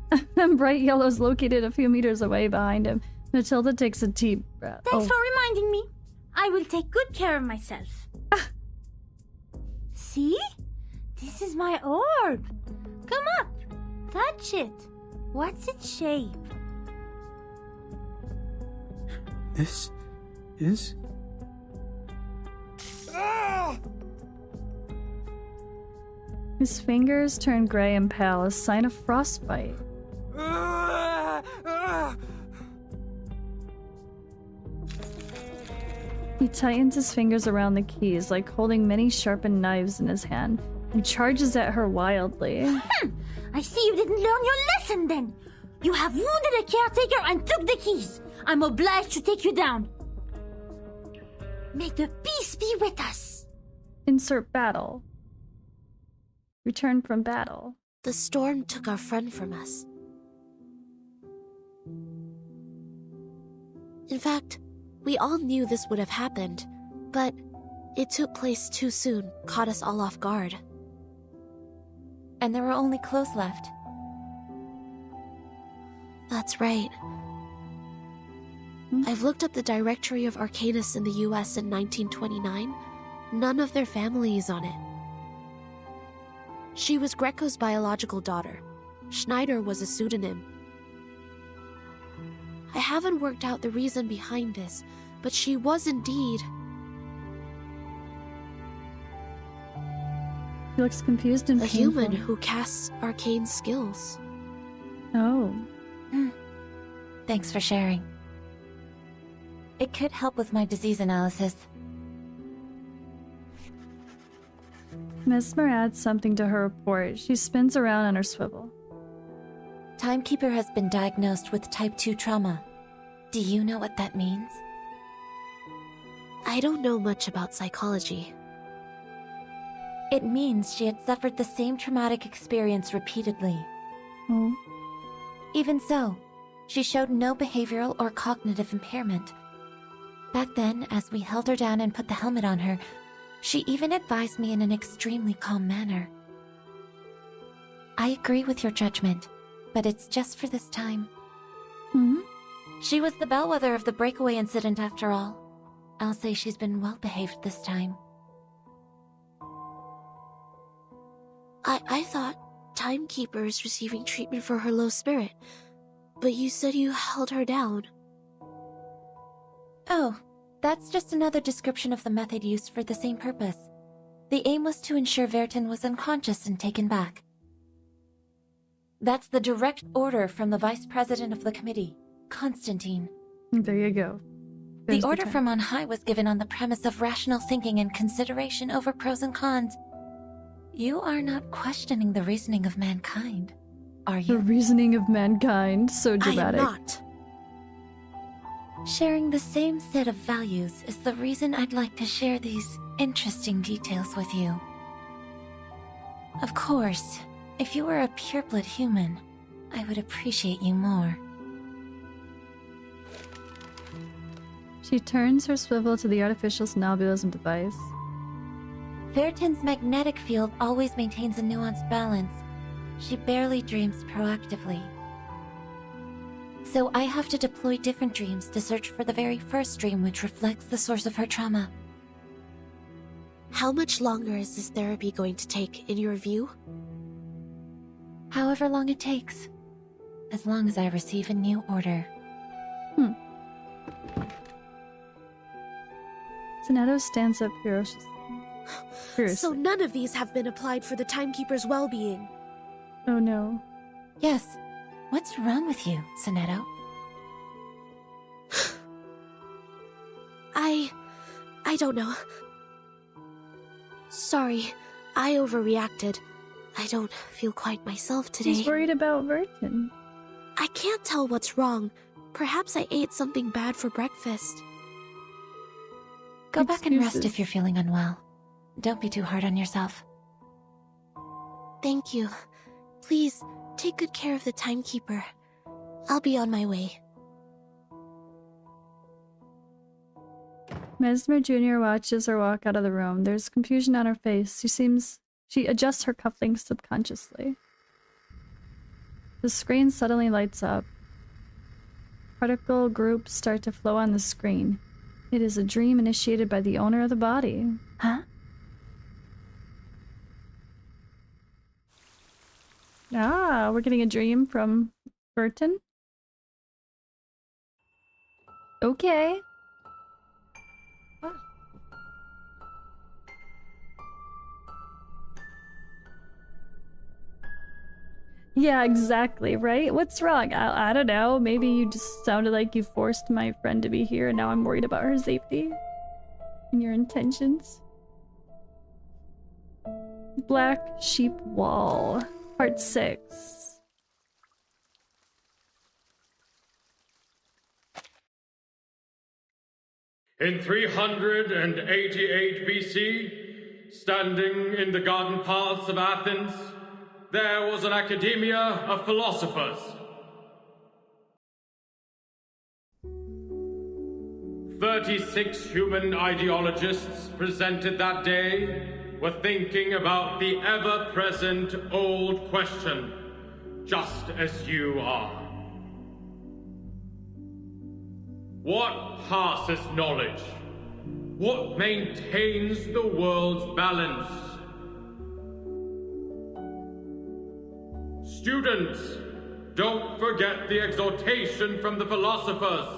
bright yellow is located a few meters away behind him. Matilda takes a deep breath. Thanks for reminding me. I will take good care of myself. See? This is my orb. Come up. Touch it. What's its shape? This is... Ah! His fingers turn gray and pale, a sign of frostbite. Ah! Ah! He tightens his fingers around the keys, like holding many sharpened knives in his hand, and charges at her wildly. I see you didn't learn your lesson then. You have wounded a caretaker and took the keys. I'm obliged to take you down. May the peace be with us. Insert battle. Return from battle. The storm took our friend from us. In fact, we all knew this would have happened, but it took place too soon, caught us all off guard. And there were only clothes left. That's right. I've looked up the directory of Arcanists in the US in 1929. None of their family is on it. She was Greco's biological daughter. Schneider was a pseudonym. I haven't worked out the reason behind this, but she was indeed... He looks confused and a painful. human who casts arcane skills. Oh. Thanks for sharing. It could help with my disease analysis. Mesmer adds something to her report. She spins around on her swivel. Timekeeper has been diagnosed with type 2 trauma. Do you know what that means? I don't know much about psychology. It means she had suffered the same traumatic experience repeatedly. Oh. Even so, she showed no behavioral or cognitive impairment. Back then, as we held her down and put the helmet on her, she even advised me in an extremely calm manner. I agree with your judgment, but it's just for this time. She was the bellwether of the breakaway incident after all. I'll say she's been well behaved this time. I thought Timekeeper is receiving treatment for her low spirit, but you said you held her down. Oh, that's just another description of the method used for the same purpose. The aim was to ensure Vertin was unconscious and taken back. That's the direct order from the Vice President of the Committee, Constantine. There you go. The order from on high was given on the premise of rational thinking and consideration over pros and cons. You are not questioning the reasoning of mankind, are The you? reasoning of mankind. So dramatic. I am not. Sharing the same set of values is the reason I'd like to share these interesting details with you. Of course, if you were a pureblood human, I would appreciate you more. She turns her swivel to the artificial somnambulism device. Fairton's magnetic field always maintains a nuanced balance. She barely dreams proactively. So I have to deploy different dreams to search for the very first dream which reflects the source of her trauma. How much longer is this therapy going to take, in your view? However long it takes. As long as I receive a new order. Sonato stands up ferociously. So none of these have been applied for the Timekeeper's well-being. Oh no. Yes. What's wrong with you, Sonato? I don't know. Sorry, I overreacted. I don't feel quite myself today. She's worried about Verton. I can't tell what's wrong. Perhaps I ate something bad for breakfast. Go back and rest if you're feeling unwell. Don't be too hard on yourself. Thank you. Please, take good care of the Timekeeper. I'll be on my way. Mesmer Jr. watches her walk out of the room. There's confusion on her face. She adjusts her cufflinks subconsciously. The screen suddenly lights up. Particle groups start to flow on the screen. It is a dream initiated by the owner of the body. Huh? Ah, we're getting a dream from Verton. Okay. Yeah, exactly, right? What's wrong? I don't know. Maybe you just sounded like you forced my friend to be here and now I'm worried about her safety. And your intentions. Black Sheep Wall. Part 6. In 388 BC, standing in the garden paths of Athens, there was an academia of philosophers. 36 human ideologists presented that day were thinking about the ever-present old question, just as you are. What passes knowledge? What maintains the world's balance? Students, don't forget the exhortation from the philosophers.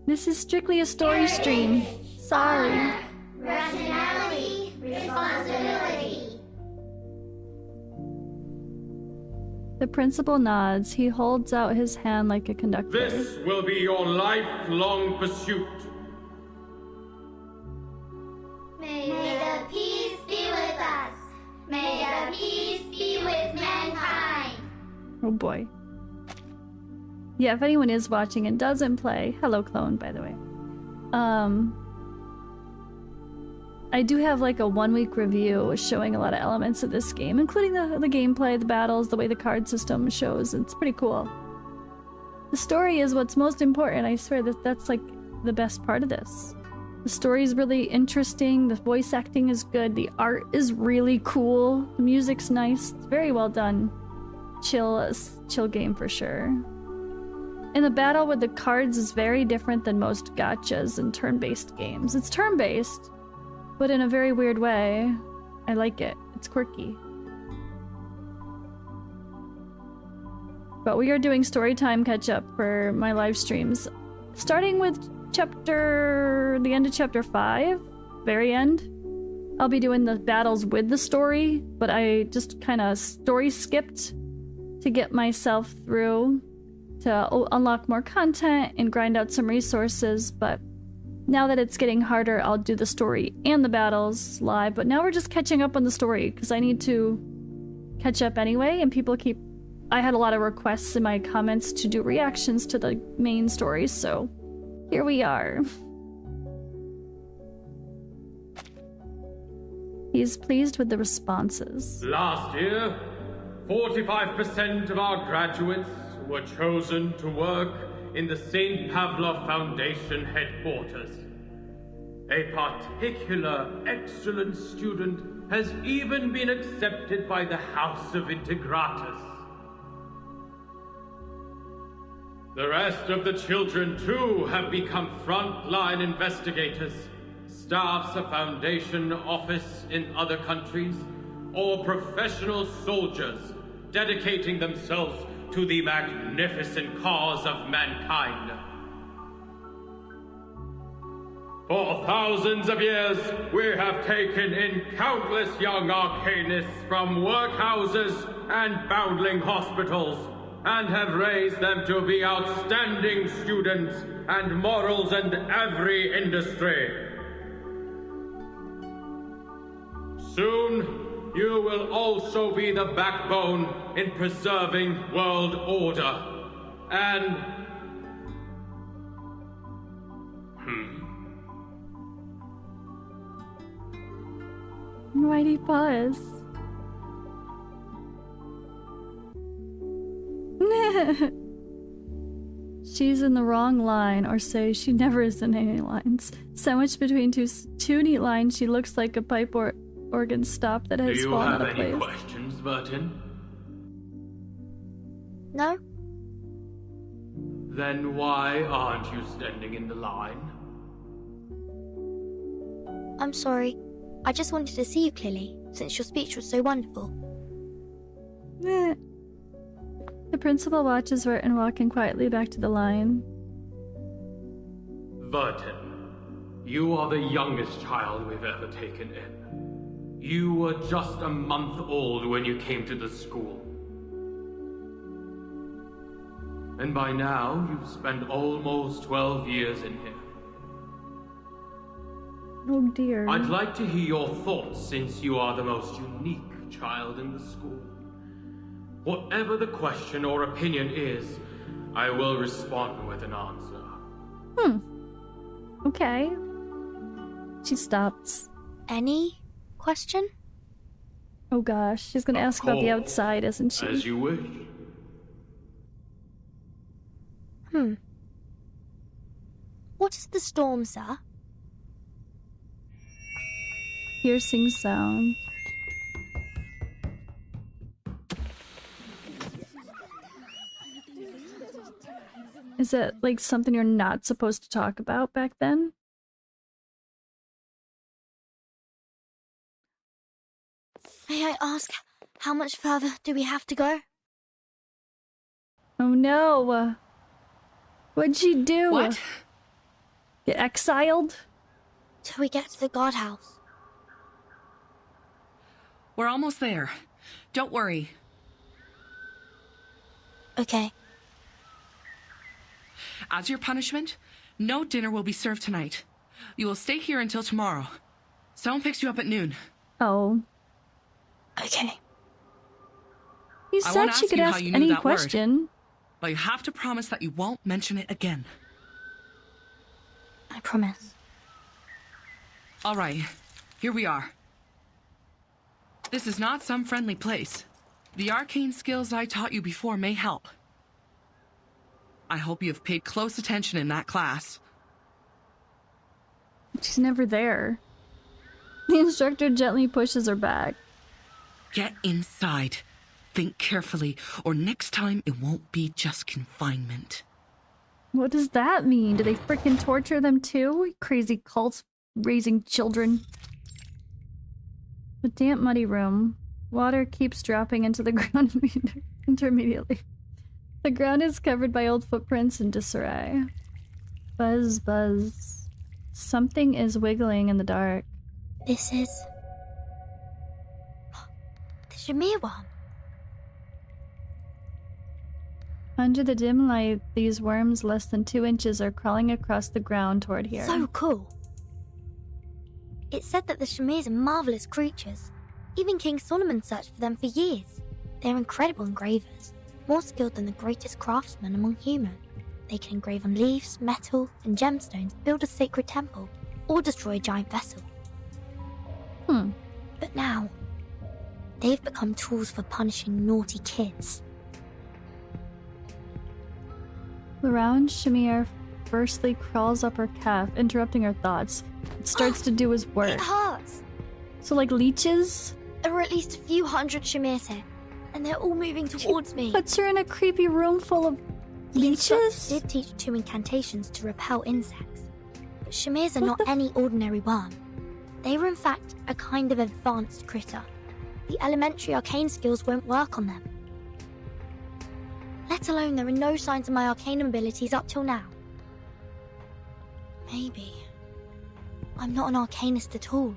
This is strictly a story stream. Sorry. Rationality, responsibility. The principal nods. He holds out his hand like a conductor. This will be your lifelong pursuit. May the peace be with us. May the peace be with mankind. Oh boy. Yeah, if anyone is watching and doesn't play, hello clone, by the way. I do have like a 1-week review showing a lot of elements of this game, including the gameplay, the battles, the way the card system shows. It's pretty cool. The story is what's most important. I swear that's like the best part of this. The story is really interesting. The voice acting is good. The art is really cool. The music's nice. It's very well done. Chill game for sure. And the battle with the cards is very different than most gachas and turn-based games. It's turn-based, but in a very weird way. I like it. It's quirky. But we are doing storytime catch-up for my live streams. Starting with the end of chapter 5, very end. I'll be doing the battles with the story, but I just kind of story skipped to get myself through to unlock more content and grind out some resources. But now that it's getting harder, I'll do the story and the battles live. But now we're just catching up on the story because I need to catch up anyway, and I had a lot of requests in my comments to do reactions to the main stories, so here we are. He's pleased with the responses. Last year, 45% of our graduates were chosen to work in the St. Pavlov Foundation headquarters. A particular excellent student has even been accepted by the House of Integratus. The rest of the children, too, have become frontline investigators, staffs a Foundation office in other countries, or professional soldiers dedicating themselves to the magnificent cause of mankind. For thousands of years, we have taken in countless young arcanists from workhouses and foundling hospitals, and have raised them to be outstanding students and models in every industry. Soon, you will also be the backbone in preserving world order, and... Why'd he pause? She's in the wrong line, or say she never is in any lines. Sandwiched between two neat lines, she looks like a pipe organ stop that has fallen out of place. Do you have any questions, Burton? No. Then why aren't you standing in the line? I'm sorry. I just wanted to see you clearly, since your speech was so wonderful. The principal watches Verton walking quietly back to the line. Verton, you are the youngest child we've ever taken in. You were just a month old when you came to the school. And by now, you've spent almost 12 years in here. Oh dear. I'd like to hear your thoughts, since you are the most unique child in the school. Whatever the question or opinion is, I will respond with an answer. Okay. She stops. Any question? Oh gosh, she's gonna ask about the outside, isn't she? As you wish. What is the storm, sir? Piercing sound. Is it like something you're not supposed to talk about back then? May I ask, how much further do we have to go? Oh no! What'd she do? What? Get exiled? Till we get to the guardhouse. We're almost there. Don't worry. Okay. As your punishment, no dinner will be served tonight. You will stay here until tomorrow. Someone picks you up at noon. Oh. Okay. You said she could ask any question. But you have to promise that you won't mention it again. I promise. All right, here we are. This is not some friendly place. The arcane skills I taught you before may help. I hope you have paid close attention in that class. She's never there. The instructor gently pushes her back. Get inside. Think carefully, or next time it won't be just confinement. What does that mean? Do they frickin' torture them too? Crazy cults raising children. The damp, muddy room. Water keeps dropping into the ground intermediately. The ground is covered by old footprints and disarray. Buzz, buzz. Something is wiggling in the dark. This is... the Shamir worm. Under the dim light, these worms less than 2 inches are crawling across the ground toward here. So cool. It's said that the Shamirs are marvelous creatures. Even King Solomon searched for them for years. They're incredible engravers, more skilled than the greatest craftsmen among humans. They can engrave on leaves, metal, and gemstones, build a sacred temple, or destroy a giant vessel. But now, they've become tools for punishing naughty kids. The round Shamir firstly crawls up her calf, interrupting her thoughts. It starts to do his work. It hurts! So like leeches? There are at least a few hundred Shamirs here, and they're all moving towards me. Puts her in a creepy room full of leeches? Did teach 2 incantations to repel insects, but Shamirs are not any ordinary worm. They were in fact a kind of advanced critter. The elementary arcane skills won't work on them. Let alone there are no signs of my arcane abilities up till now. Maybe I'm not an arcanist at all.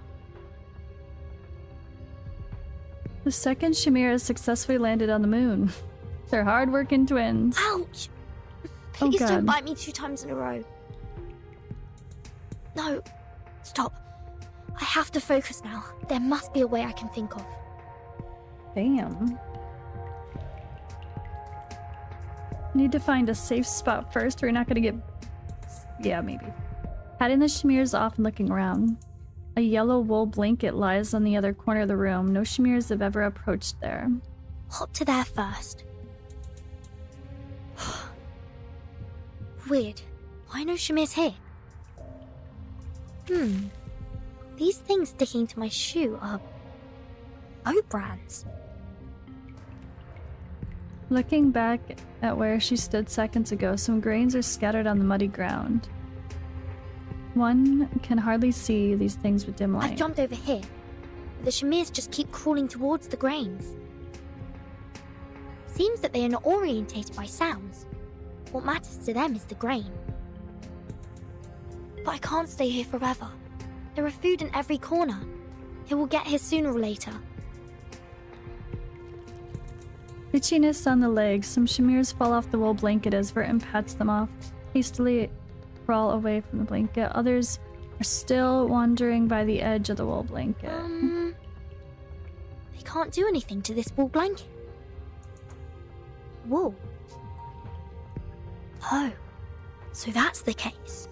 The second Shamir has successfully landed on the moon. They're hard-working twins. Ouch! Please don't bite me 2 times in a row. No, stop. I have to focus now. There must be a way I can think of. Damn. Need to find a safe spot first or you're not gonna get... Yeah, maybe. Patting the Shamirs off and looking around. A yellow wool blanket lies on the other corner of the room. No Shamirs have ever approached there. Hop to there first. Weird. Why no Shamirs here? These things sticking to my shoe are... oat brands. Looking back at where she stood seconds ago, some grains are scattered on the muddy ground. One can hardly see these things with dim light. I've jumped over here. The Shamirs just keep crawling towards the grains. Seems that they are not orientated by sounds. What matters to them is the grain. But I can't stay here forever. There are food in every corner. He will get here sooner or later. Itchiness on the legs. Some Shamirs fall off the wool blanket as Vertin pats them off. Hastily crawl away from the blanket. Others are still wandering by the edge of the wool blanket. They can't do anything to this wool blanket. Wool? Oh, so that's the case.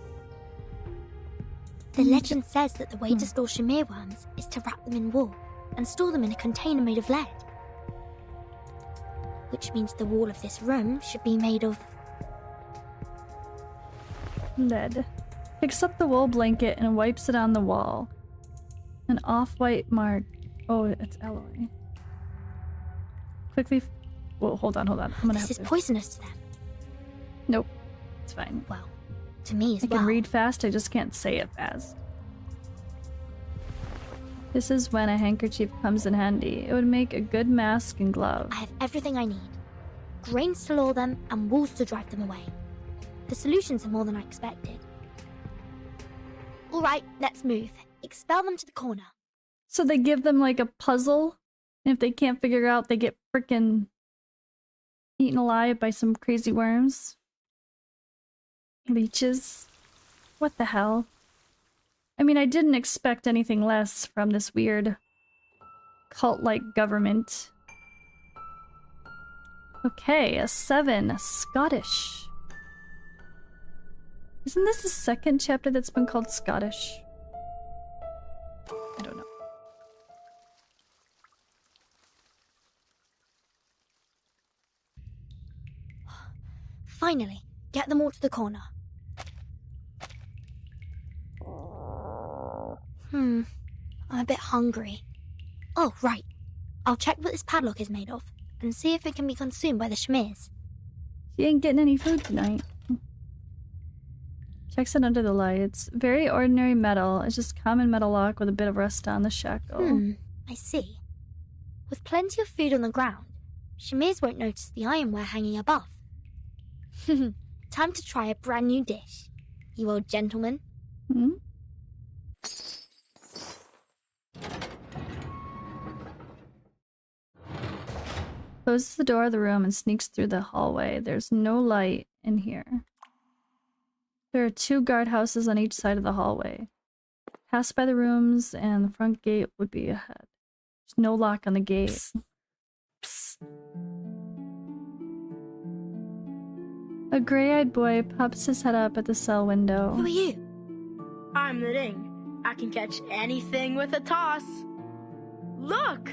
The legend says that the way to store Shamir worms is to wrap them in wool and store them in a container made of lead. Which means the wall of this room should be made of... lead. Picks up the wool blanket and wipes it on the wall. An off-white mark. Oh, it's alloy. Quickly... Whoa, hold on. I'm gonna This is poisonous to them. Nope. It's fine. Well, to me as I well. can read fast, I just can't say it fast. This is when a handkerchief comes in handy. It would make a good mask and glove. I have everything I need. Grains to lure them and walls to drive them away. The solutions are more than I expected. Alright, let's move. Expel them to the corner. So they give them like a puzzle, and if they can't figure it out, they get frickin' eaten alive by some crazy worms. Leeches. What the hell? I mean, I didn't expect anything less from this weird cult-like government. Okay, a 7. Scottish. Isn't this the second chapter that's been called Scottish? I don't know. Finally, get them all to the corner. I'm a bit hungry. Oh, right. I'll check what this padlock is made of and see if it can be consumed by the Shamirs. She ain't getting any food tonight. Checks it under the lights. Very ordinary metal. It's just common metal lock with a bit of rust on the shackle. I see. With plenty of food on the ground, Shamirs won't notice the ironware hanging above. Time to try a brand new dish, you old gentleman. Closes the door of the room and sneaks through the hallway. There's no light in here. There are 2 guardhouses on each side of the hallway. Pass by the rooms and the front gate would be ahead. There's no lock on the gate. Psst. A gray-eyed boy pops his head up at the cell window. Who are you? I'm the ring. I can catch anything with a toss. Look!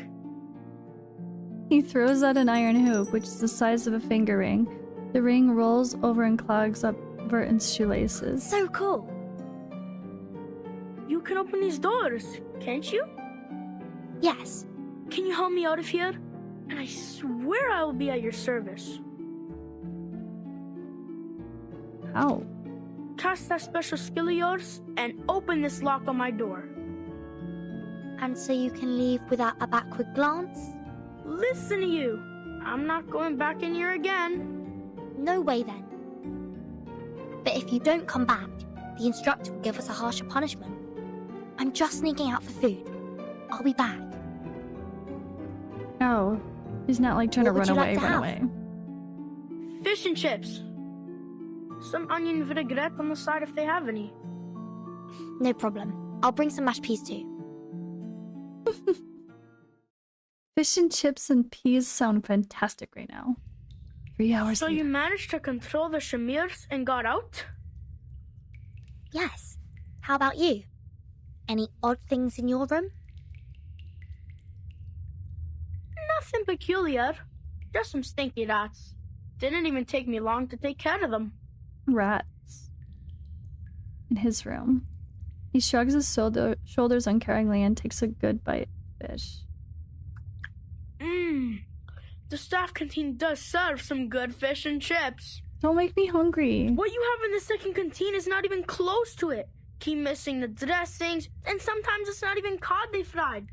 He throws out an iron hoop, which is the size of a finger ring. The ring rolls over and clogs up Burton's shoelaces. So cool. You can open these doors, can't you? Yes. Can you help me out of here? And I swear I will be at your service. How? Cast that special skill of yours and open this lock on my door. And so you can leave without a backward glance? Listen to you. I'm not going back in here again. No way then. But if you don't come back, the instructor will give us a harsher punishment. I'm just sneaking out for food. I'll be back. Oh, he's not like trying to run away, run away. Fish and chips. Some onion vinaigrette on the side if they have any. No problem. I'll bring some mashed peas too. Fish and chips and peas sound fantastic right now. 3 hours So later. you managed to control the Shamirs and got out? Yes. How about you? Any odd things in your room? Nothing peculiar. Just some stinky rats. Didn't even take me long to take care of them. Rats. In his room. He shrugs his shoulders uncaringly and takes a good bite of fish. The staff canteen does serve some good fish and chips. Don't make me hungry. What you have in the second canteen is not even close to it. Keep missing the dressings, and sometimes it's not even cod they fried.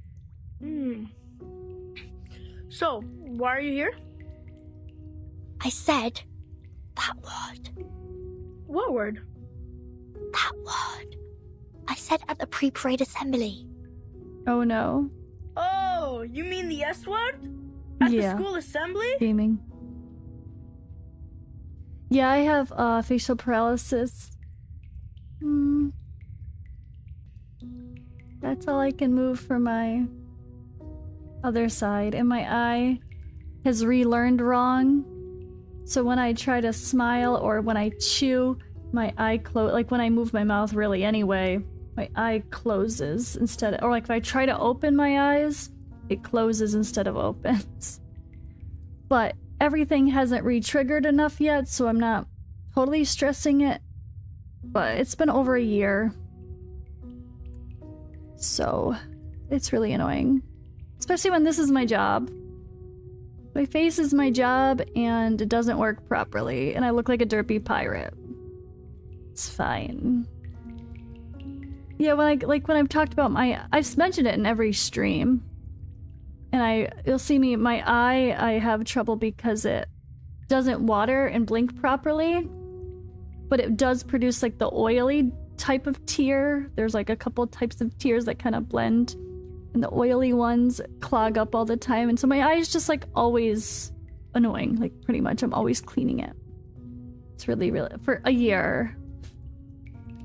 So, why are you here? I said that word. What word? That word. I said at the pre-parade assembly. Oh no. Oh, you mean the S word? At the school assembly? Gaming. Yeah, I have facial paralysis. That's all I can move for my other side. And my eye has relearned wrong. So when I try to smile or when I chew, my eye like when I move my mouth really anyway, my eye closes instead or like if I try to open my eyes, it closes instead of opens. But everything hasn't re-triggered enough yet, so I'm not totally stressing it. But it's been over a year. So it's really annoying. Especially when this is my job. My face is my job and it doesn't work properly and I look like a derpy pirate. It's fine. Yeah, when I've talked about I've mentioned it in every stream. And you'll see me, my eye, I have trouble because it doesn't water and blink properly. But it does produce like the oily type of tear. There's like a couple types of tears that kind of blend. And the oily ones clog up all the time. And so my eye is just like always annoying. Like pretty much I'm always cleaning it. It's really, for a year.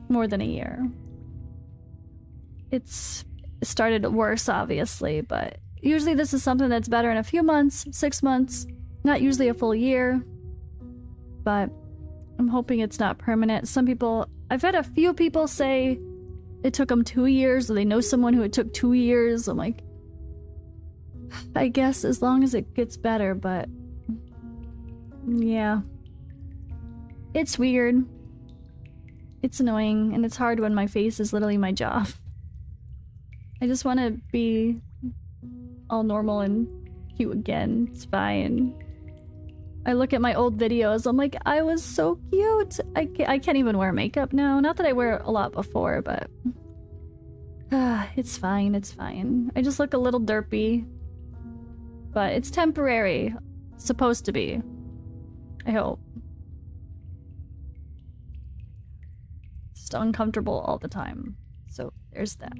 More than a year. It started worse, obviously, but usually this is something that's better in a few months, 6 months, not usually a full year, but I'm hoping it's not permanent. Some people, I've had a few people say it took them 2 years, or they know someone who it took 2 years. I'm like, I guess as long as it gets better, but yeah. It's weird. It's annoying, and it's hard when my face is literally my job. I just want to be all normal and cute again. It's fine. I look at my old videos, I'm like, I was so cute. I can't even wear makeup now. Not that I wear a lot before, but it's fine, it's fine. I just look a little derpy. But it's temporary. It's supposed to be. I hope. It's just uncomfortable all the time. So there's that.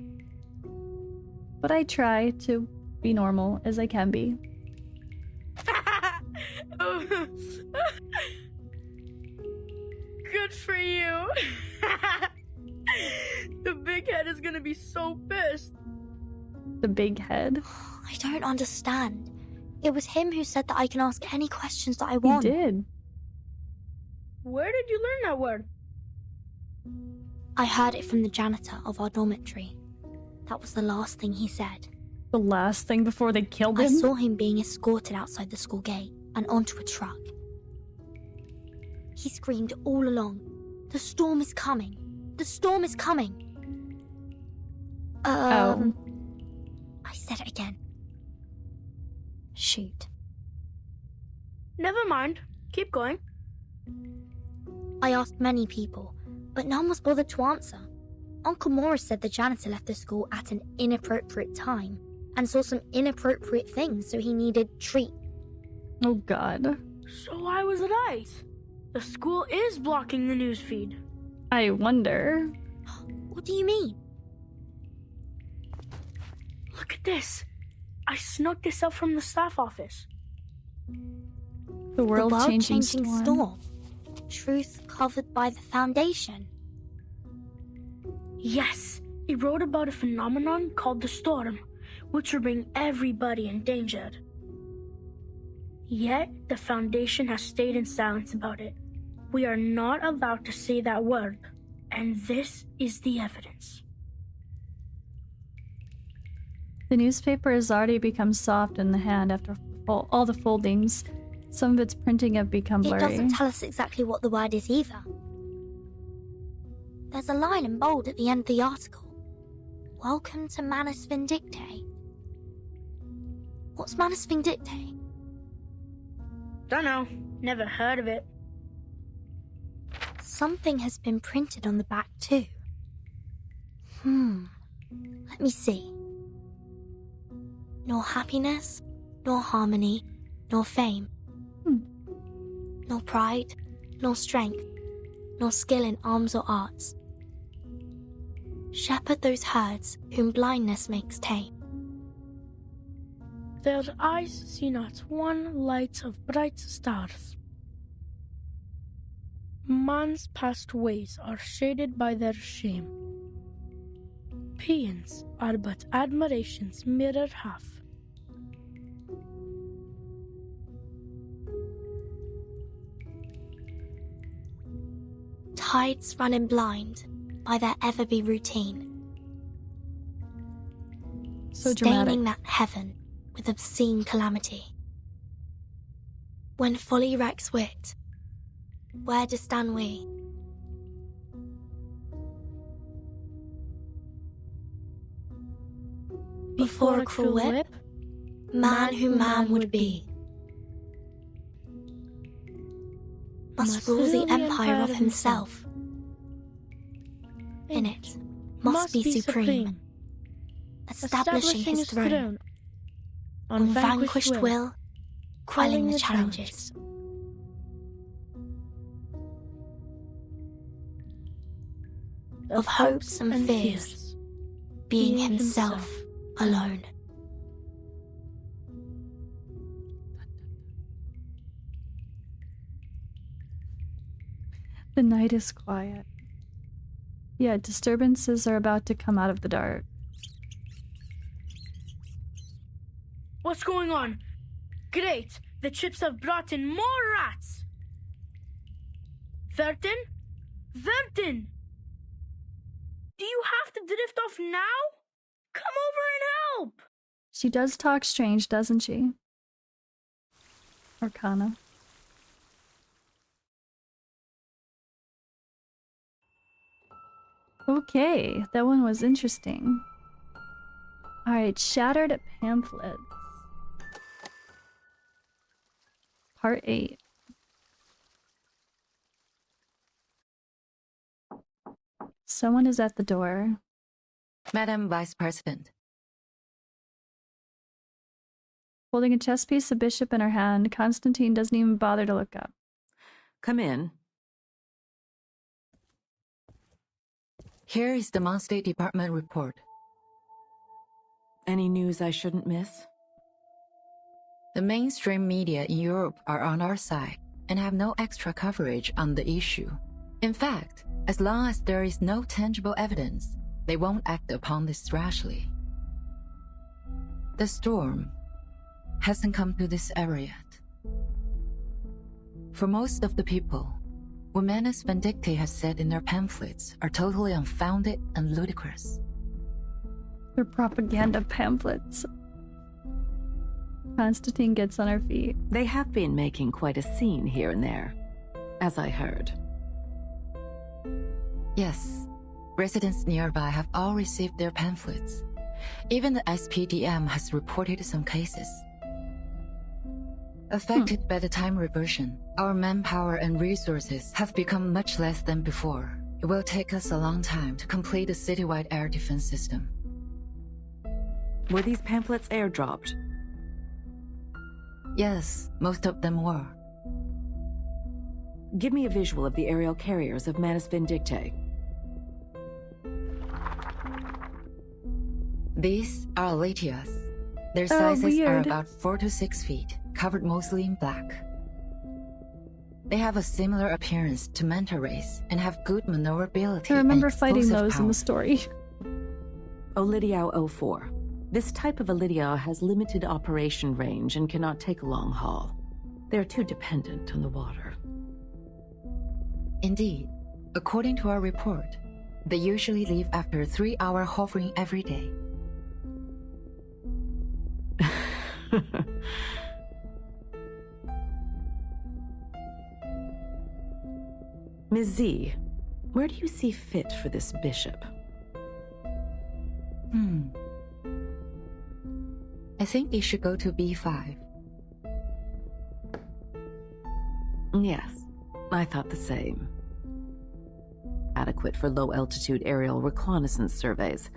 But I try to be normal as I can be. Good for you. The big head is gonna be so pissed. The big head? I don't understand. It was him who said that I can ask any questions that I want. He did. Where did you learn that word? I heard it from the janitor of our dormitory. That was the last thing he said. The last thing before they killed him? I saw him being escorted outside the school gate and onto a truck. He screamed all along, "The storm is coming! The storm is coming!" Oh. I said it again. Shoot. Never mind. Keep going. I asked many people, but none was bothered to answer. Uncle Morris said the janitor left the school at an inappropriate time and saw some inappropriate things, so he needed treat. Oh God. So I was right. The school is blocking the newsfeed. I wonder. What do you mean? Look at this. I snuck this up from the staff office. The world-changing storm. Truth covered by the Foundation. Yes, it wrote about a phenomenon called the storm, which will bring everybody endangered. Yet, the Foundation has stayed in silence about it. We are not allowed to say that word, and this is the evidence. The newspaper has already become soft in the hand after all the foldings. Some of its printing have become blurry. It doesn't tell us exactly what the word is either. There's a line in bold at the end of the article. Welcome to Manus Vindictae. What's Manus Vindictae? Dunno. Never heard of it. Something has been printed on the back too. Let me see. Nor happiness, nor harmony, nor fame. Nor pride, nor strength, nor skill in arms or arts. Shepherd those herds whom blindness makes tame. Their eyes see not one light of bright stars. Man's past ways are shaded by their shame. Paeans are but admiration's mirror half. Tides running blind by their ever-be routine. So staining dramatic. that heaven with obscene calamity. When folly wrecks wit, where do stand we? Before a cruel whip, man who man would be must rule the empire of himself. In it, must be supreme, establishing his throne, on vanquished will, quelling the challenges. Of hopes and fears, being himself alone. The night is quiet. Yet disturbances are about to come out of the dark. What's going on? Great! The chips have brought in more rats! Vertin? Vertin! Do you have to drift off now? Come over and help! She does talk strange, doesn't she? Arcana. Okay, that one was interesting. Alright, Shattered Pamphlets. Part 8. Someone is at the door. Madam Vice President. Holding a chess piece, a bishop in her hand, Constantine doesn't even bother to look up. Come in. Here is the Mon State Department report. Any news I shouldn't miss? The mainstream media in Europe are on our side and have no extra coverage on the issue. In fact, as long as there is no tangible evidence, they won't act upon this rashly. The storm. hasn't come to this era yet. For most of the people, what Manus Vindictae has said in their pamphlets are totally unfounded and ludicrous. They're propaganda pamphlets. Constantine gets on her feet. They have been making quite a scene here and there, as I heard. Yes, residents nearby have all received their pamphlets. Even the SPDM has reported some cases. Affected by the time reversion, our manpower and resources have become much less than before. It will take us a long time to complete a citywide air defense system. Were these pamphlets airdropped? Yes, most of them were. Give me a visual of the aerial carriers of Manus Vindictae. These are Aletias. Their sizes are about 4 to 6 feet, covered mostly in black. They have a similar appearance to manta rays and have good maneuverability. I remember and fighting those power. in the story. Olidiao 04. This type of Olidiao has limited operation range and cannot take a long haul. They are too dependent on the water. Indeed. According to our report, they usually leave after a 3-hour hovering every day. Ms. Z, where do you see fit for this bishop? I think you should go to B5. Yes, I thought the same. Adequate for low-altitude aerial reconnaissance surveys,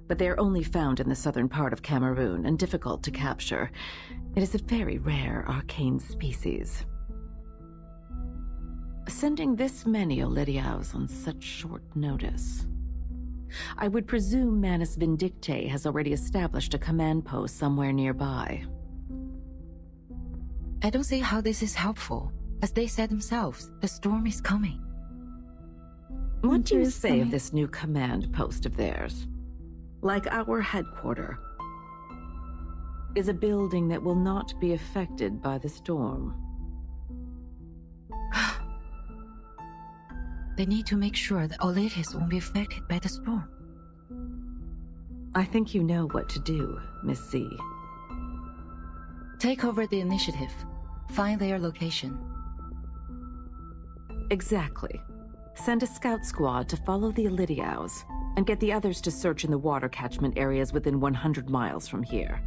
but they are only found in the southern part of Cameroon and difficult to capture. It is a very rare arcane species. Sending this many Olidiaos on such short notice. I would presume Manus Vindictae has already established a command post somewhere nearby. I don't see how this is helpful. As they said themselves, the storm is coming. What do you say of this new command post of theirs? Like our headquarters, is a building that will not be affected by the storm. They need to make sure that Oletis won't be affected by the storm. I think you know what to do, Miss C. Take over the initiative. Find their location. Exactly. Send a scout squad to follow the Olidiaos, and get the others to search in the water catchment areas within 100 miles from here.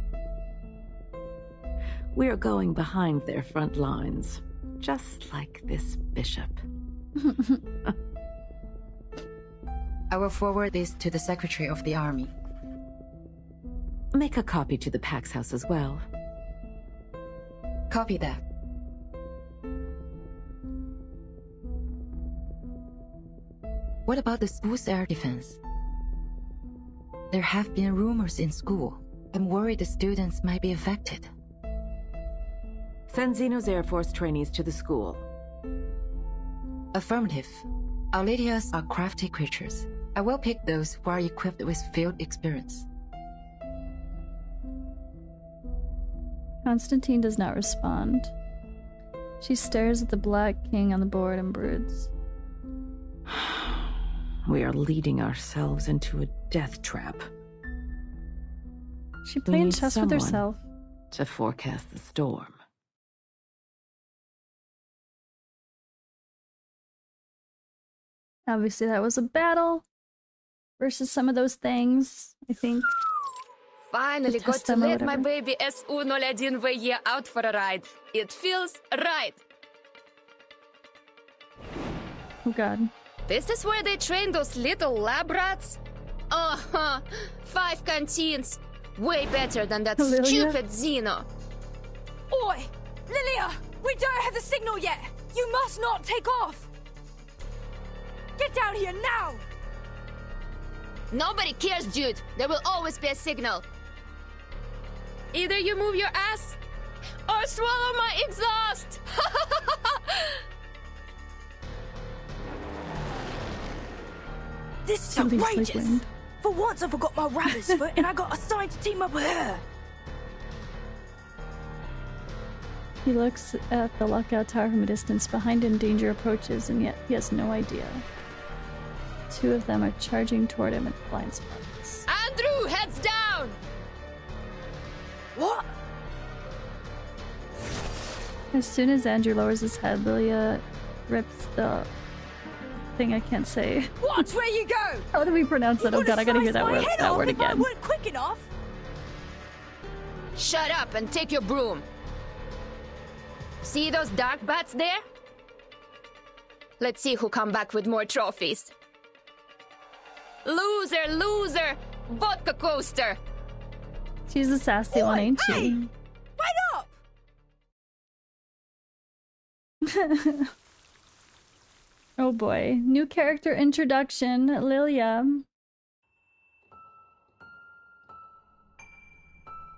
We are going behind their front lines, just like this bishop. I will forward this to the Secretary of the Army. Make a copy to the Pax House as well. Copy that. What about the school's air defense? There have been rumors in school. I'm worried the students might be affected. Send Xeno's Air Force trainees to the school. Affirmative. Aletias are crafty creatures. I will pick those who are equipped with field experience. Constantine does not respond. She stares at the Black King on the board and broods. We are leading ourselves into a death trap. She playing chess with herself. To forecast the storm. Obviously that was a battle versus some of those things, I think. Finally got to let my baby SU-01VE out for a ride. It feels right. Oh god. This is where they train those little lab rats? 5 canteens. Way better than that stupid Xeno. Oi! Lilia! We don't have the signal yet! You must not take off! Get down here now! Nobody cares, dude. There will always be a signal. Either you move your ass or swallow my exhaust! This is outrageous! For once I forgot my rabbit's foot and I got assigned to team up with her! He looks at the lookout tower from a distance. Behind him, danger approaches, and yet he has no idea. Two of them are charging toward him at blind spots. Andrew, heads down! What? As soon as Andrew lowers his head, Lilia rips the thing I can't say. Watch where you go! How do we pronounce that? Oh god, I gotta hear that word again. I weren't quick enough. Shut up and take your broom. See those dark bats there? Let's see who come back with more trophies. Loser, loser! Vodka coaster! She's a sassy one, ain't she? Hey! Wait up! Oh boy. New character introduction, Lilia.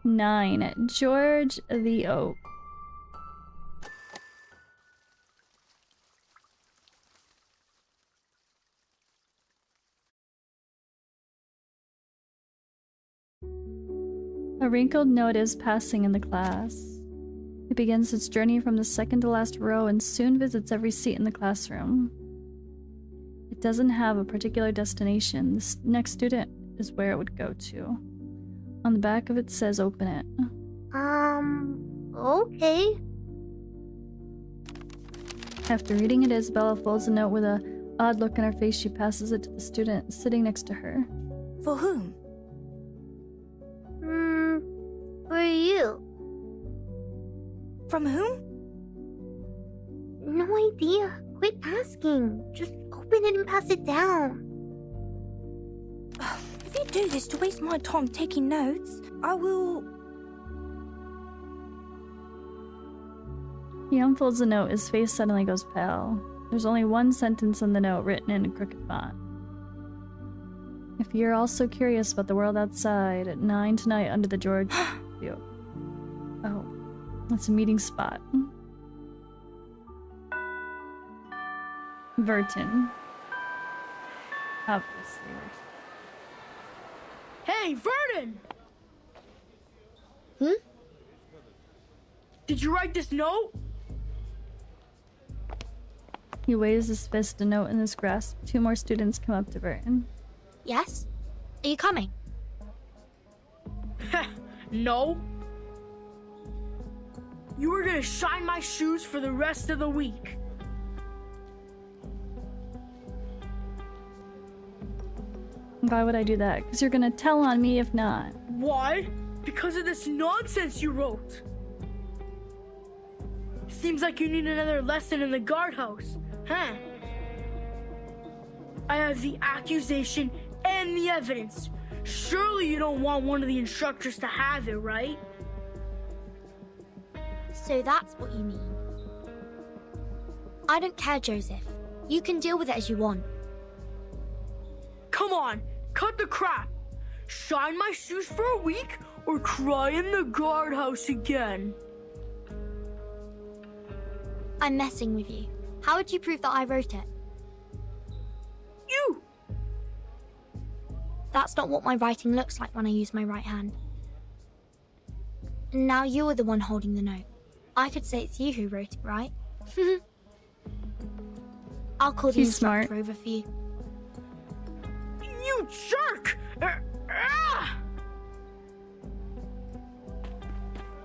9. George the Oak. A wrinkled note is passing in the class. It begins its journey from the second to last row and soon visits every seat in the classroom. It doesn't have a particular destination. This next student is where it would go to. On the back of it says open it. Okay. After reading it, Isabella folds a note with an odd look on her face. She passes it to the student sitting next to her. For whom? For you. From whom? No idea. Quit asking. Just open it and pass it down. If you do this to waste my time taking notes, I will... He unfolds the note. His face suddenly goes pale. There's only one sentence on the note written in a crooked font. If you're also curious about the world outside, at 9 tonight under the George view. Oh, that's a meeting spot. Verton. Obviously. Hey, Vernon! Did you write this note? He waves his fist, a note in his grasp. 2 more students come up to Verton. Yes? Are you coming? No. You were gonna shine my shoes for the rest of the week. Why would I do that? Because you're gonna tell on me if not. Why? Because of this nonsense you wrote. Seems like you need another lesson in the guardhouse, huh? I have the accusation and the evidence. Surely you don't want one of the instructors to have it, right? So that's what you mean. I don't care, Joseph. You can deal with it as you want. Come on, cut the crap. Shine my shoes for a week or cry in the guardhouse again. I'm messing with you. How would you prove that I wrote it? You! That's not what my writing looks like when I use my right hand. And now you're the one holding the note. I could say it's you who wrote it, right? I'll call the instructor over for you. You jerk!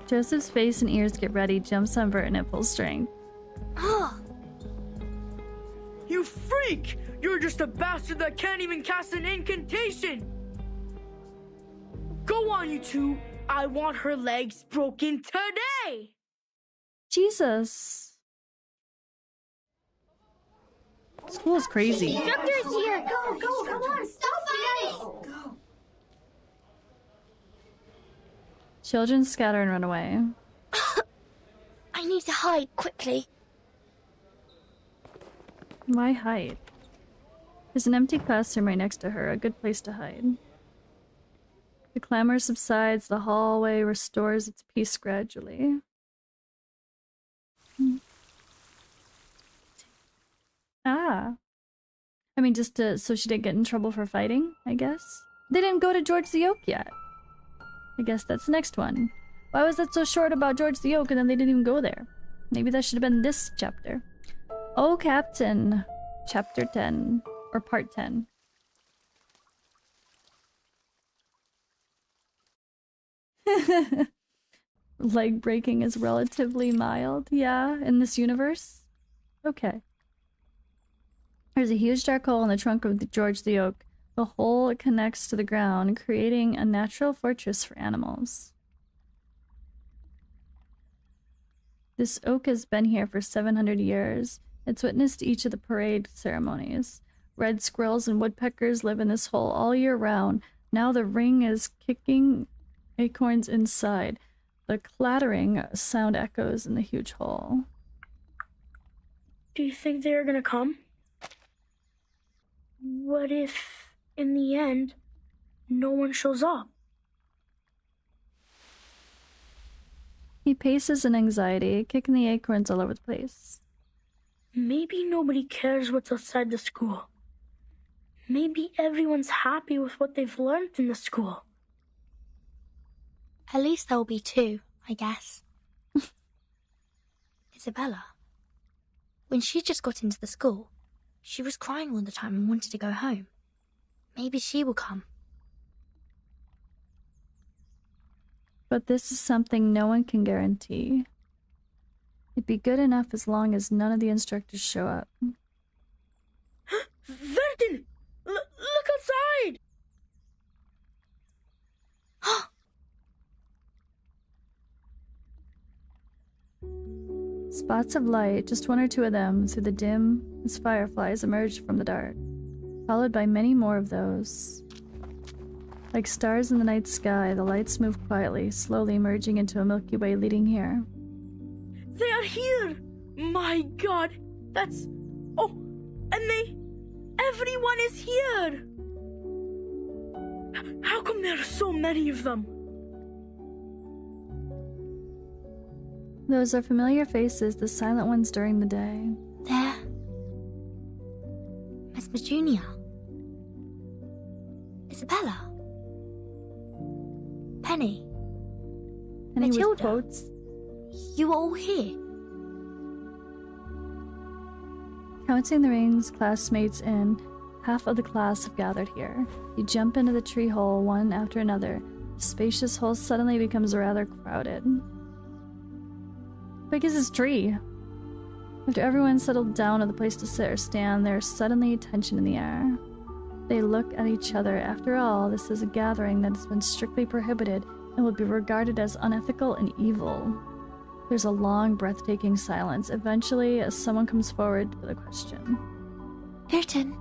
Joseph's face and ears get ready, jumps on Verton at full strength. You freak! You're just a bastard that can't even cast an incantation! Go on, you two! I want her legs broken today! Jesus. School is crazy. Instructor's here! Go, come on, stop fighting! Go. Children scatter and run away. I need to hide quickly. Why hide? There's an empty classroom right next to her, a good place to hide. The clamor subsides, the hallway restores its peace gradually. Ah. I mean, just so she didn't get in trouble for fighting, I guess? They didn't go to George the Oak yet. I guess that's the next one. Why was that so short about George the Oak and then they didn't even go there? Maybe that should have been this chapter. Oh, Captain. Chapter 10. Or Part 10. Leg breaking is relatively mild. Yeah, in this universe? Okay. There's a huge dark hole in the trunk of George the Oak. The hole connects to the ground, creating a natural fortress for animals. This oak has been here for 700 years. It's witnessed each of the parade ceremonies. Red squirrels and woodpeckers live in this hole all year round. Now the ring is kicking acorns inside. The clattering sound echoes in the huge hole. Do you think they're gonna come? What if, in the end, no one shows up? He paces in anxiety, kicking the acorns all over the place. Maybe nobody cares what's outside the school. Maybe everyone's happy with what they've learned in the school. At least there will be two, I guess. Isabella. When she just got into the school, she was crying all the time and wanted to go home. Maybe she will come. But this is something no one can guarantee. It'd be good enough as long as none of the instructors show up. Verden! Look outside! Spots of light, just one or two of them, through the dim as fireflies emerged from the dark, followed by many more of those. Like stars in the night sky, the lights move quietly, slowly merging into a Milky Way leading here. They are here! My God! That's... Oh! And they... Everyone is here! How come there are so many of them? Those are familiar faces, the silent ones during the day. There. Miss Petunia. Isabella. Penny. Penny Matilda. with quotes. You are all here. Counting the rings classmates in, half of the class have gathered here. You jump into the tree hole one after another. The spacious hole suddenly becomes rather crowded. How big is this tree? After everyone settled down at the place to sit or stand, there's suddenly tension in the air. They look at each other. After all, this is a gathering that has been strictly prohibited and would be regarded as unethical and evil. There's a long, breathtaking silence. Eventually, someone comes forward with a question. Burton,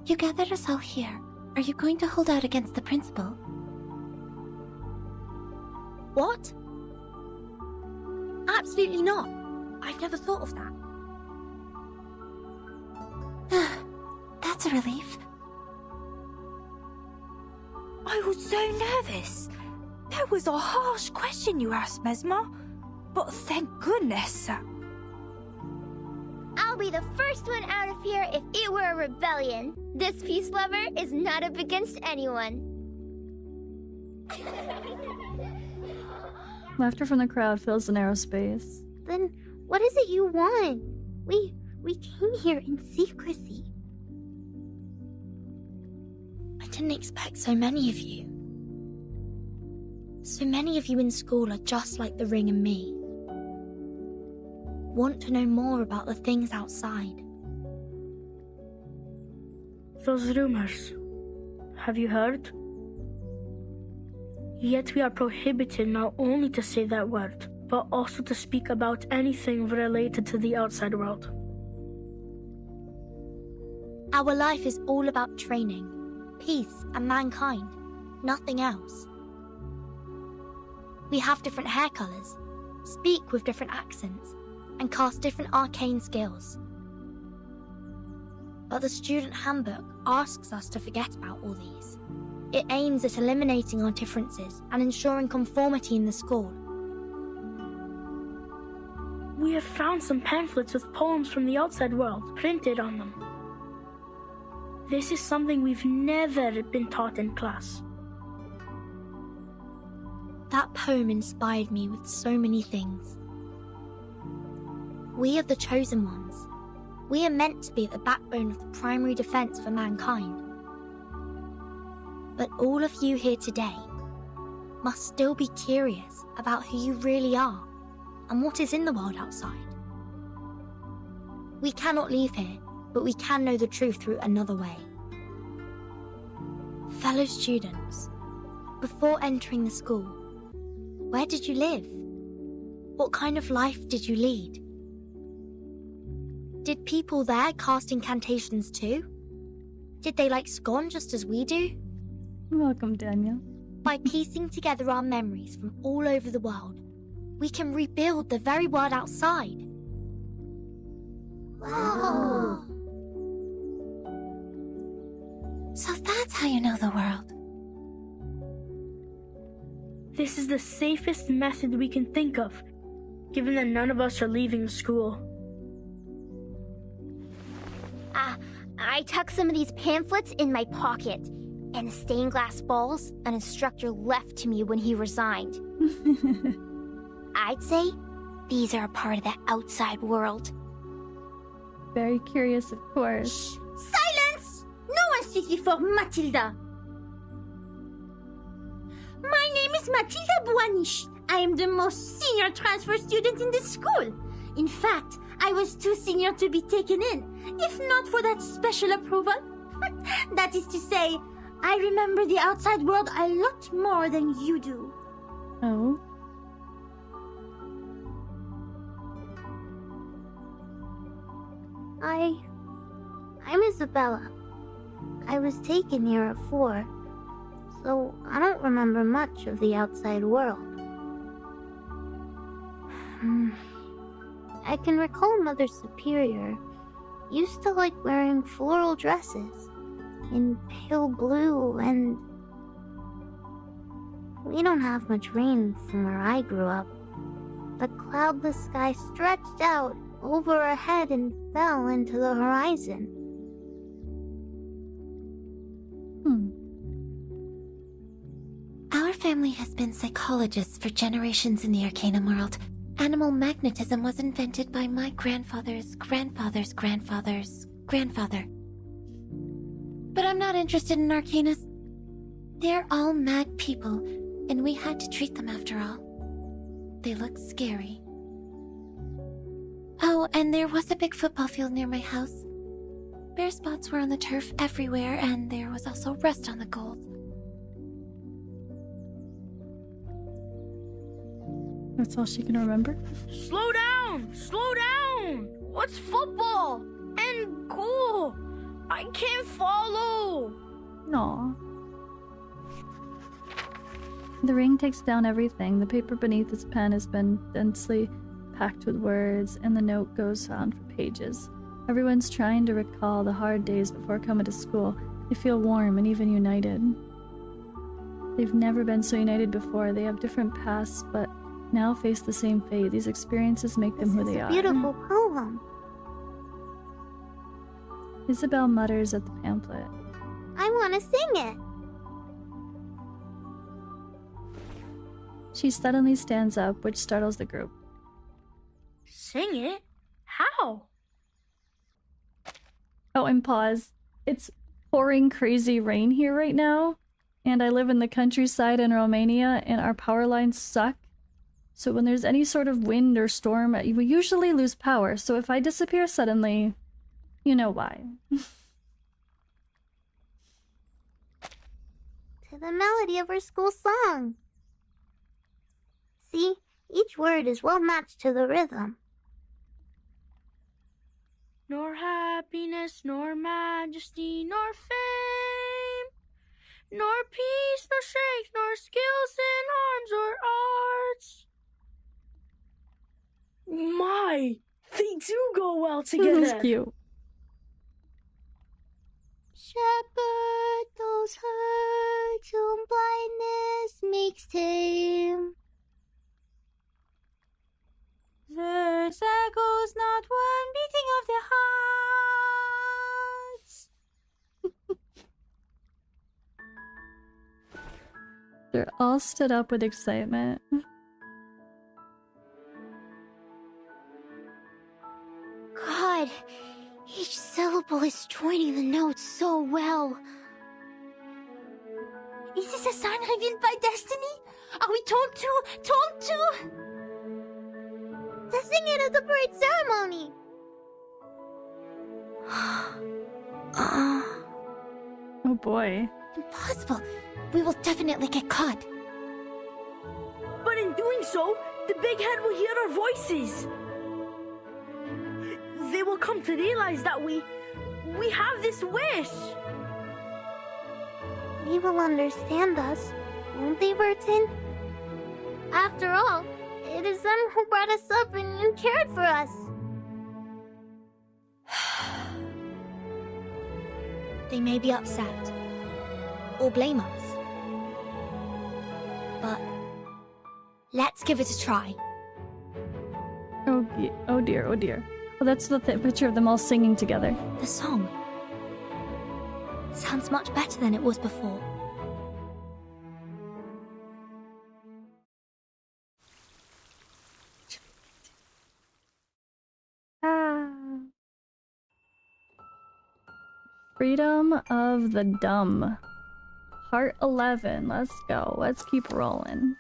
you gathered us all here. Are you going to hold out against the principal? What? Absolutely not. I've never thought of that. That's a relief. I was so nervous. That was a harsh question you asked, Mesmer. But thank goodness. I'll be the first one out of here if it were a rebellion. This peace lover is not up against anyone. Laughter from the crowd fills the narrow space. Then what is it you want? We came here in secrecy. I didn't expect so many of you. So many of you in school are just like the Ring and me. Want to know more about the things outside. Those rumors. Have you heard? Yet we are prohibited not only to say that word, but also to speak about anything related to the outside world. Our life is all about training, peace, and mankind. Nothing else. We have different hair colours, speak with different accents, and cast different arcane skills. But the student handbook asks us to forget about all these. It aims at eliminating our differences and ensuring conformity in the school. We have found some pamphlets with poems from the outside world printed on them. This is something we've never been taught in class. That poem inspired me with so many things. We are the chosen ones. We are meant to be at the backbone of the primary defense for mankind. But all of you here today must still be curious about who you really are and what is in the world outside. We cannot leave here, but we can know the truth through another way. Fellow students, before entering the school, where did you live? What kind of life did you lead? Did people there cast incantations too? Did they like scone just as we do? Welcome, Daniel. By piecing together our memories from all over the world, we can rebuild the very world outside. Wow! So that's how you know the world. This is the safest method we can think of, given that none of us are leaving school. I tucked some of these pamphlets in my pocket, and the stained glass balls an instructor left to me when he resigned. I'd say these are a part of the outside world. Very curious, of course. Silence! No one speaks before Matilda. My name is Matilda Boanish. I am the most senior transfer student in this school. In fact, I was too senior to be taken in, if not for that special approval. That is to say, I remember the outside world a lot more than you do. Oh? I'm Isabella. I was taken here at 4, so I don't remember much of the outside world. I can recall Mother Superior used to like wearing floral dresses in pale blue, and we don't have much rain from where I grew up. The cloudless sky stretched out over our head and fell into the horizon. Our family has been psychologists for generations in the Arcanum world. Animal magnetism was invented by my grandfather's grandfather's grandfather's grandfather. But I'm not interested in Arcanus. They're all mag people, and we had to treat them after all. They look scary. Oh, and there was a big football field near my house. Bare spots were on the turf everywhere, and there was also rust on the gold. That's all she can remember? Slow down! Slow down! What's football? And goal? I can't follow! Aw. The ring takes down everything. The paper beneath its pen has been densely packed with words, and the note goes on for pages. Everyone's trying to recall the hard days before coming to school. They feel warm and even united. They've never been so united before. They have different pasts, but now face the same fate. These experiences make them who they are. Beautiful poem. Isabel mutters at the pamphlet. I want to sing it. She suddenly stands up, which startles the group. Sing it? How? Oh, and pause. It's pouring crazy rain here right now, and I live in the countryside in Romania, and our power lines suck. So when there's any sort of wind or storm, we usually lose power. So if I disappear suddenly, you know why. To the melody of our school song. See, each word is well matched to the rhythm. Nor happiness, nor majesty, nor fame, nor peace, nor strength, nor skills in arms or arts. My, they do go well together. That's cute. Shepherd those hearts whom blindness makes tame. Verse echoes not one beating of their hearts. They're all stood up with excitement. God, each syllable is joining the notes so well. Is this a sign revealed by destiny? Are we told to? The singing of the parade ceremony! Oh boy. Impossible. We will definitely get caught. But in doing so, the big head will hear our voices. They will come to realize that we have this wish. They will understand us, won't they, Burton? After all, it is them who brought us up and cared for us. They may be upset, or blame us. But let's give it a try. Oh dear, oh dear. Well, that's the picture of them all singing together. The song sounds much better than it was before. Freedom of the Dumb. Part 11. Let's go. Let's keep rolling.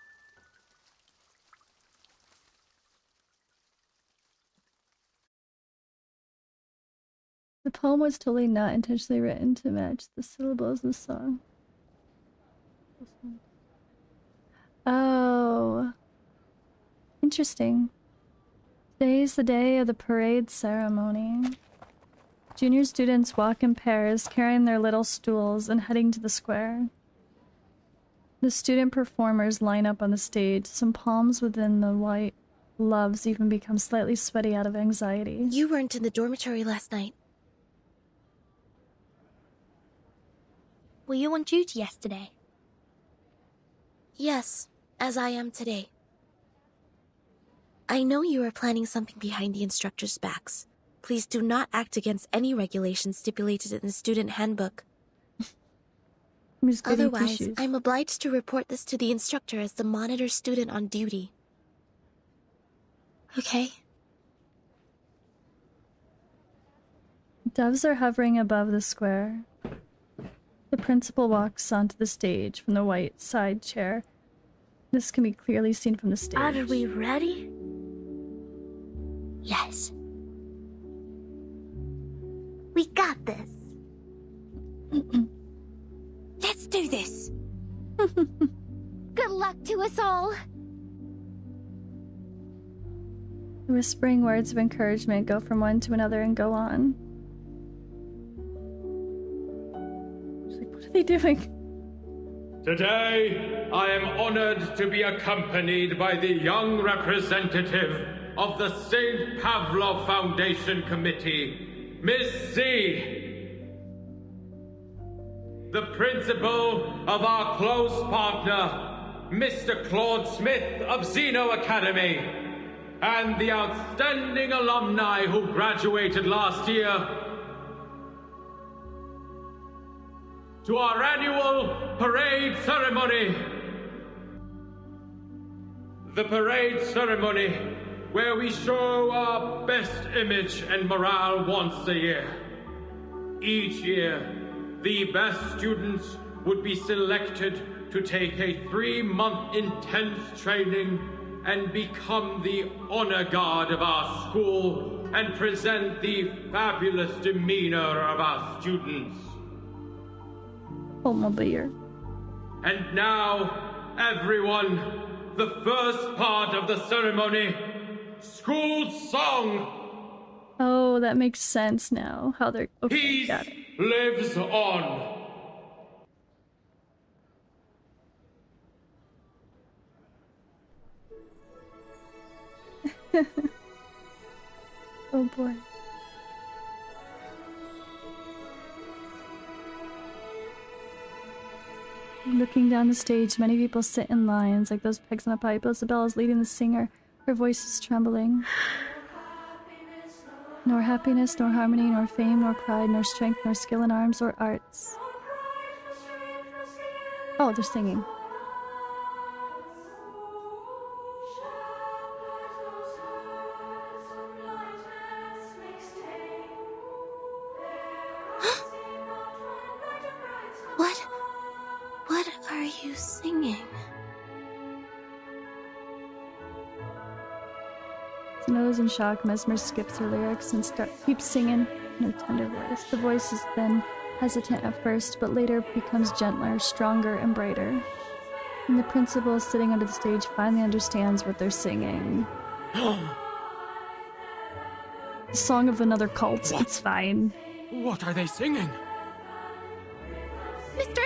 The poem was totally not intentionally written to match the syllables of the song. Oh. Interesting. Today is the day of the parade ceremony. Junior students walk in pairs, carrying their little stools and heading to the square. The student performers line up on the stage. Some palms within the white gloves even become slightly sweaty out of anxiety. You weren't in the dormitory last night. Were you on duty yesterday? Yes, as I am today. I know you are planning something behind the instructor's backs. Please do not act against any regulations stipulated in the student handbook. Otherwise, I'm obliged to report this to the instructor as the monitor student on duty. Okay? Doves are hovering above the square. The principal walks onto the stage from the white side chair. This can be clearly seen from the stage. Are we ready? Yes. We got this. Let's do this. Good luck to us all. Whispering words of encouragement go from one to another and go on. She's like, what are they doing? Today, I am honored to be accompanied by the young representative of the St. Pavlov Foundation Committee, Miss Z. The principal of our close partner, Mr. Claude Smith of Xeno Academy, and the outstanding alumni who graduated last year. To our annual parade ceremony. The parade ceremony, where we show our best image and morale once a year. Each year, the best students would be selected to take a 3-month intense training and become the honor guard of our school and present the fabulous demeanor of our students. And now, everyone, the first part of the ceremony, school song. Oh, that makes sense now. How they're Peace got it. Lives on. Oh boy. Looking down the stage, many people sit in lines like those pegs on a pipe. Isabel is leading the singer. Her voice is trembling. Nor happiness, nor harmony, nor fame, nor pride, nor strength, nor skill in arms or arts. Oh, they're singing. are you singing? Nose in shock, Mesmer skips her lyrics and keeps singing in her tender voice. The voice is thin, hesitant at first, but later becomes gentler, stronger, and brighter. And the principal, sitting under the stage, finally understands what they're singing. The song of another cult. What? It's fine. What are they singing? Mister!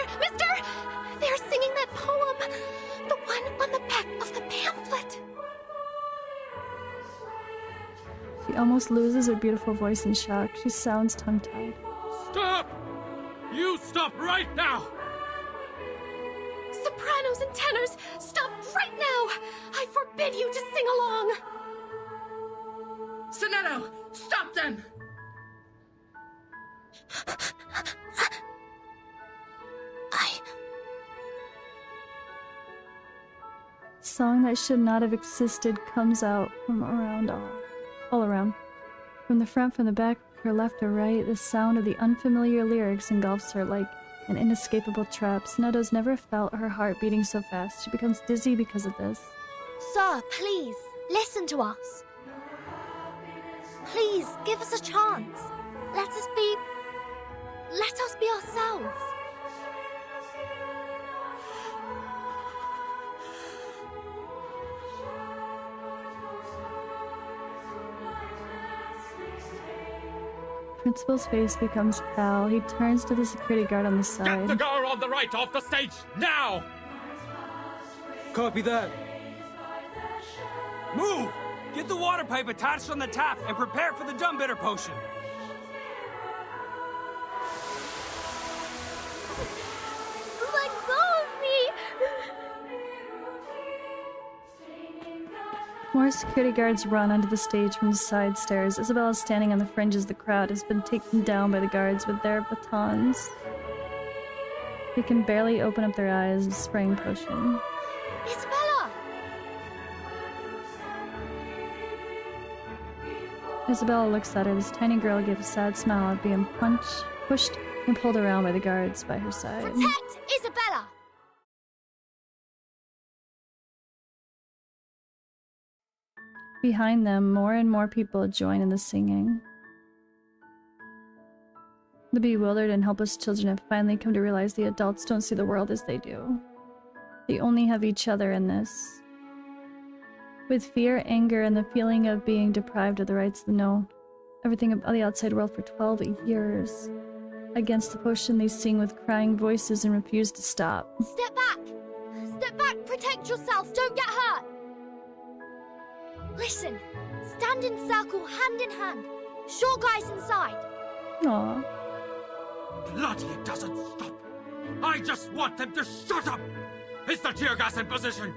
They're singing that poem! The one on the back of the pamphlet! She almost loses her beautiful voice in shock. She sounds tongue-tied. Stop! You stop right now! Sopranos and tenors, stop right now! I forbid you to sing along! Sonetto, stop them! Song that should not have existed comes out from around all around. From the front, from the back, her left or right, the sound of the unfamiliar lyrics engulfs her like an inescapable trap. Sonetto's never felt her heart beating so fast. She becomes dizzy because of this. Sir, please, listen to us. Please, give us a chance. Let us be ourselves. Principal's face becomes pale. He turns to the security guard on the side. Get the girl on the right off the stage, now! Copy that. Move! Get the water pipe attached on the tap and prepare for the dumb bitter potion. Let go of me! More security guards run onto the stage from the side stairs. Isabella, standing on the fringes of the crowd, has been taken down by the guards with their batons. They can barely open up their eyes, spraying potion. Isabella! Isabella looks at her. This tiny girl gives a sad smile at being pushed and pulled around by the guards by her side. Protect Isabella! Behind them, more and more people join in the singing. The bewildered and helpless children have finally come to realize the adults don't see the world as they do. They only have each other in this. With fear, anger, and the feeling of being deprived of the rights to know everything about the outside world for 12 years. Against the potion, they sing with crying voices and refuse to stop. Step back! Step back! Protect yourself! Don't get hurt! Listen! Stand in circle, hand in hand. Sure guys inside. Aww. Bloody, it doesn't stop! I just want them to shut up! Is the tear gas in position?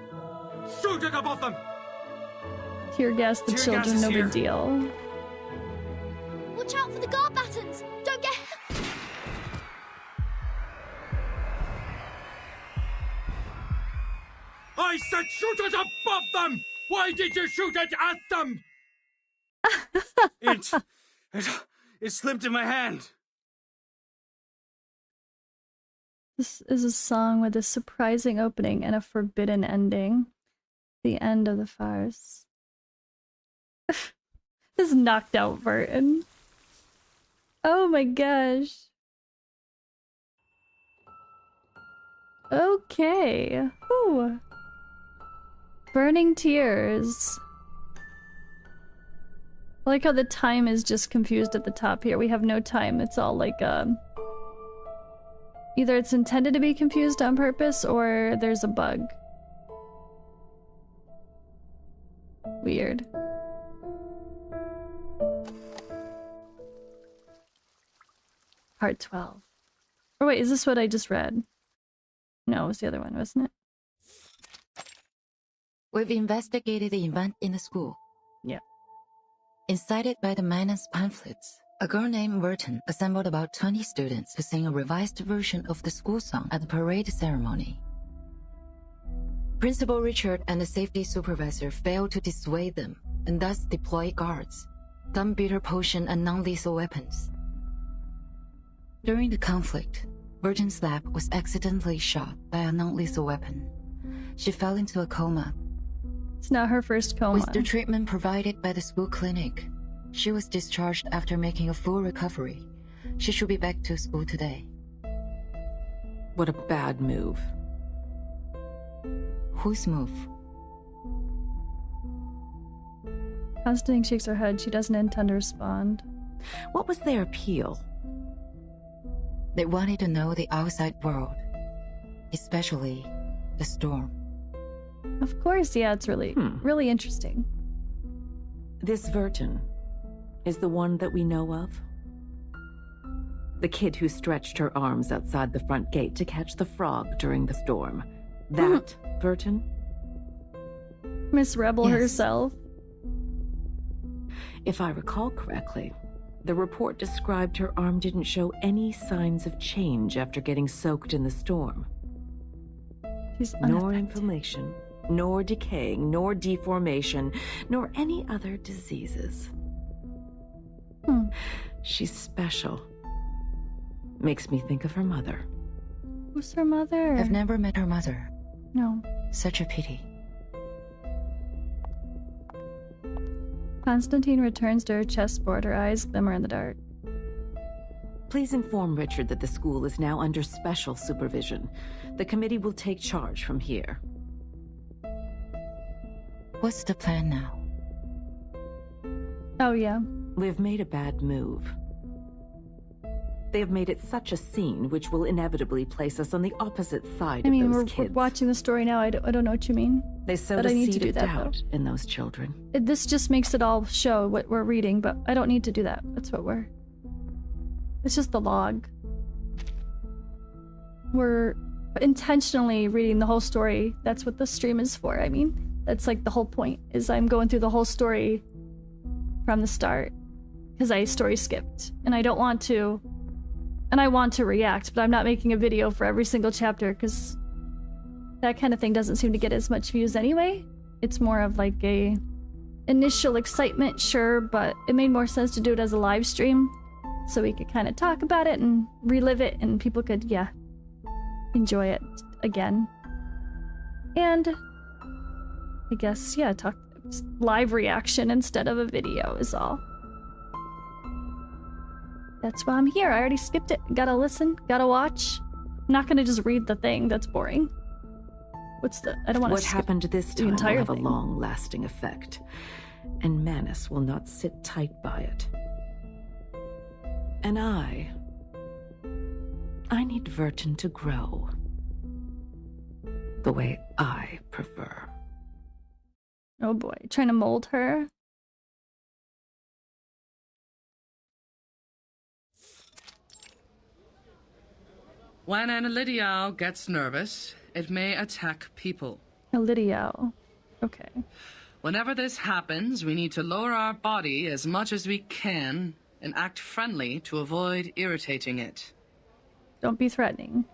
Shoot it above them! Tear gas the children, no big deal. Watch out for the guard battens! Don't get... I said shoot it above them! Why did you shoot it at them? It slipped in my hand. This is a song with a surprising opening and a forbidden ending. The end of the farce. This knocked out Burton. Oh my gosh. Okay. Ooh. Burning tears. I like how the time is just confused at the top here. We have no time. It's all like, either it's intended to be confused on purpose or there's a bug. Weird. Part 12. Or wait, is this what I just read? No, it was the other one, wasn't it? We've investigated the event in the school. Yeah. Incited by the Manus pamphlets, a girl named Verton assembled about 20 students to sing a revised version of the school song at the parade ceremony. Principal Richard and the safety supervisor failed to dissuade them, and thus deployed guards, dumb bitter potion and non-lethal weapons. During the conflict, Virgin's lab was accidentally shot by a non-lethal weapon. She fell into a coma. It's not her first coma. With the treatment provided by the school clinic, she was discharged after making a full recovery. She should be back to school today. What a bad move. Whose move? Constantine shakes her head. She doesn't intend to respond. What was their appeal? They wanted to know the outside world, especially the storm. Of course, yeah, it's really interesting. This Vertin is the one that we know of? The kid who stretched her arms outside the front gate to catch the frog during the storm. That Vertin? Miss Rebel herself. If I recall correctly, the report described her arm didn't show any signs of change after getting soaked in the storm. Nor inflammation, nor decaying, nor deformation, nor any other diseases. She's special. Makes me think of her mother. Who's her mother? I've never met her mother. No. Such a pity. Constantine returns to her chessboard. Her eyes glimmer in the dark. Please inform Richard that the school is now under special supervision. The committee will take charge from here. What's the plan now? Oh, yeah. We have made a bad move. They have made it such a scene, which will inevitably place us on the opposite side of those kids. We're watching the story now. I don't know what you mean. They sowed a seed of doubt in those children. This just makes it all show what we're reading, but I don't need to do that. That's what we're... It's just the log. We're intentionally reading the whole story. That's what the stream is for. I mean, that's like the whole point, is I'm going through the whole story from the start. Because I story skipped. And I don't want to... And I want to react, but I'm not making a video for every single chapter, because that kind of thing doesn't seem to get as much views anyway. It's more of like a initial excitement, sure, but it made more sense to do it as a live stream, so we could kind of talk about it and relive it, and people could, yeah, enjoy it again. And I guess, yeah, live reaction instead of a video is all. That's why I'm here. I already skipped it. Gotta listen, gotta watch. I'm not gonna just read the thing. That's boring. I don't want to. What happened this time will have thing. A long-lasting effect, and Manus will not sit tight by it. And I need Vertin to grow the way I prefer. Oh boy, trying to mold her. When an Elidiao gets nervous, it may attack people. Elidiao. Okay. Whenever this happens, we need to lower our body as much as we can and act friendly to avoid irritating it. Don't be threatening.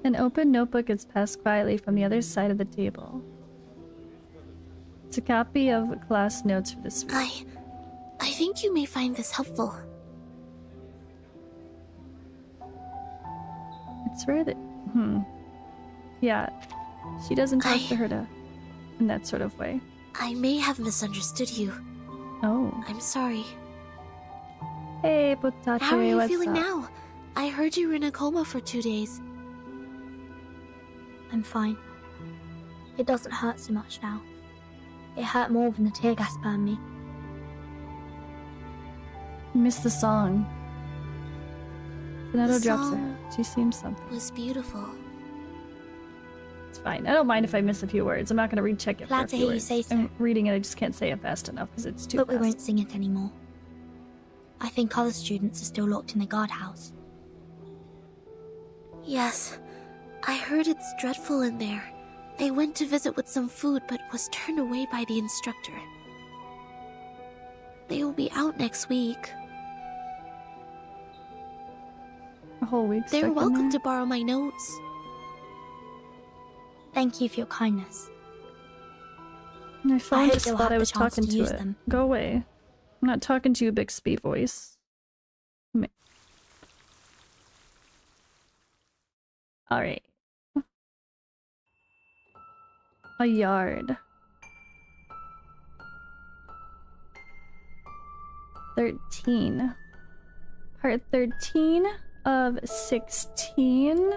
An open notebook is passed quietly from the other side of the table. It's a copy of class notes for this week. I think you may find this helpful. It's rare that... Yeah. She doesn't talk to her in that sort of way. I may have misunderstood you. Oh. I'm sorry. Hey, Potate, how are you what's feeling up? now? I heard you were in a coma for 2 days. I'm fine. It doesn't hurt so much now. It hurt more when the tear gas burned me. I missed the song. Donato The drops song her. She seems something. was beautiful. It's fine. I don't mind if I miss a few words. I'm not going to recheck it for a Glad to few hear you words. say so. I'm reading it, I just can't say it fast enough because it's too But fast. we won't sing it anymore. I think other students are still locked in the guardhouse. Yes, I heard it's dreadful in there. I went to visit with some food, but was turned away by the instructor. They will be out next week. A whole week. They're stuck in welcome there? to borrow my notes. Thank you for your kindness. My phone hope just you'll thought have I the was chance talking to to use it. them. Go away. I'm not talking to you, Bixby voice. Alright. A yard. 13. Part 13 of 16.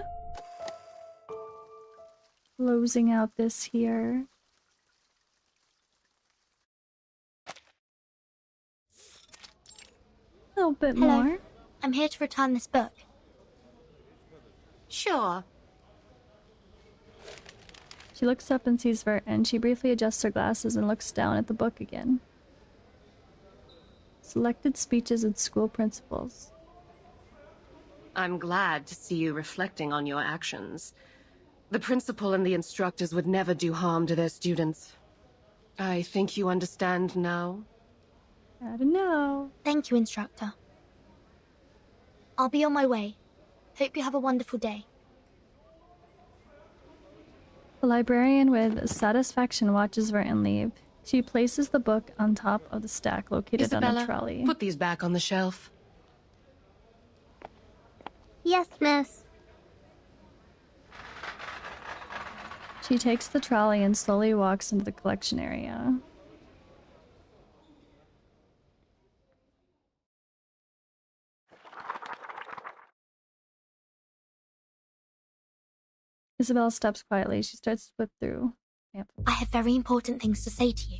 Closing out this here. A little bit Hello. more. I'm here to return this book. Sure. She looks up and sees Vert, and she briefly adjusts her glasses and looks down at the book again. Selected speeches and school principles. I'm glad to see you reflecting on your actions. The principal and the instructors would never do harm to their students. I think you understand now. I don't know. Thank you, instructor. I'll be on my way. Hope you have a wonderful day. The librarian with satisfaction watches Verton leave. She places the book on top of the stack located on a trolley. Put these back on the shelf. Yes, miss. She takes the trolley and slowly walks into the collection area. Isabel stops quietly. She starts to flip through pamphlets. I have very important things to say to you.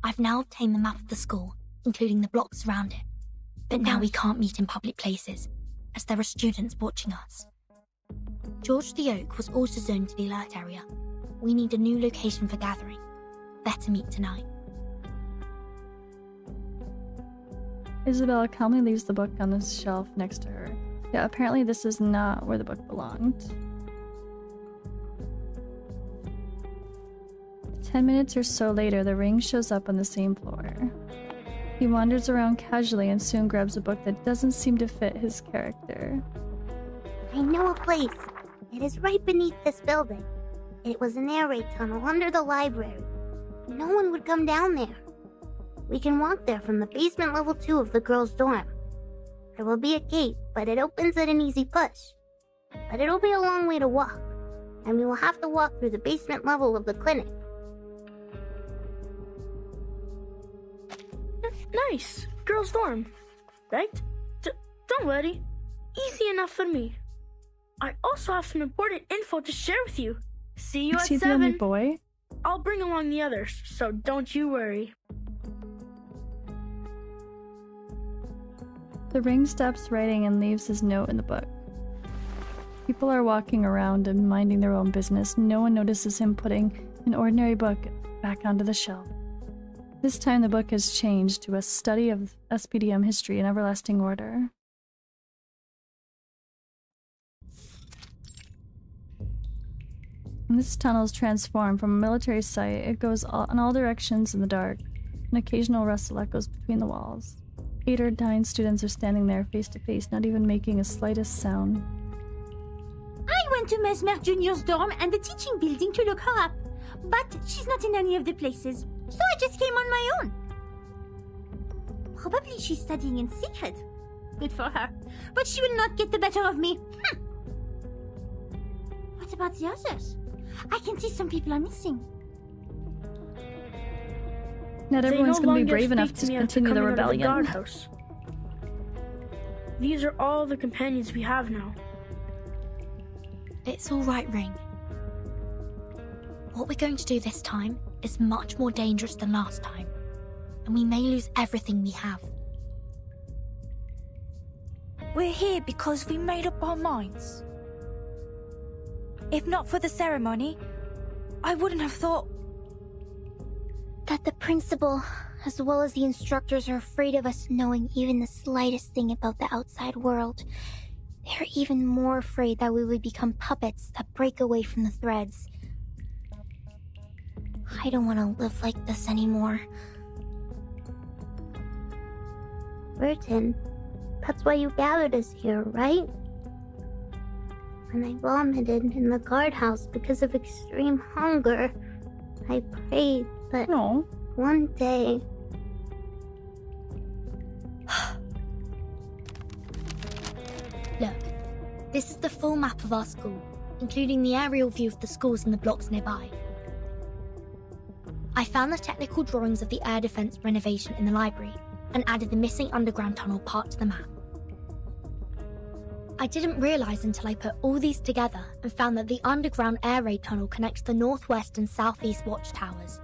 I've now obtained the map of the school, including the blocks around it. But now we can't meet in public places, as there are students watching us. George the Oak was also zoned to the alert area. We need a new location for gathering. Better meet tonight. Isabella calmly leaves the book on the shelf next to her. Yeah, apparently this is not where the book belonged. 10 minutes or so later, the ring shows up on the same floor. He wanders around casually and soon grabs a book that doesn't seem to fit his character. I know a place. It is right beneath this building. It was an air raid tunnel under the library. No one would come down there. We can walk there from the basement level 2 of the girls' dorm. There will be a gate, but it opens at an easy push. But it'll be a long way to walk, and we will have to walk through the basement level of the clinic. Nice. Girls' dorm. Right? Don't worry. Easy enough for me. I also have some important info to share with you. See you Is at he 7. the only boy? I'll bring along the others, so don't you worry. The ring stops writing and leaves his note in the book. People are walking around and minding their own business. No one notices him putting an ordinary book back onto the shelf. This time the book has changed to a study of SPDM history in everlasting order. And this tunnel is transformed from a military site. It goes in all directions in the dark. An occasional rustle echoes between the walls. 8 or 9 students are standing there face to face, not even making a slightest sound. I went to Mesmer Jr.'s dorm and the teaching building to look her up, but she's not in any of the places, so I just came on my own. Probably she's studying in secret. Good for her. But she will not get the better of me. What about the others? I can see some people are missing. Not everyone's They no going to be longer brave enough speak to me after continue the coming out of rebellion. guardhouse. These are all the companions we have now. It's all right, Ring. What we're going to do this time is much more dangerous than last time, and we may lose everything we have. We're here because we made up our minds. If not for the ceremony, I wouldn't have thought... That the principal, as well as the instructors, are afraid of us knowing even the slightest thing about the outside world. They're even more afraid that we would become puppets that break away from the threads. I don't want to live like this anymore. Burton, that's why you gathered us here, right? When I vomited in the guardhouse because of extreme hunger, I prayed that one day... Look, This is the full map of our school, including the aerial view of the schools and the blocks nearby. I found the technical drawings of the air defense renovation in the library and added the missing underground tunnel part to the map. I didn't realise until I put all these together and found that the underground air raid tunnel connects the northwest and southeast watchtowers,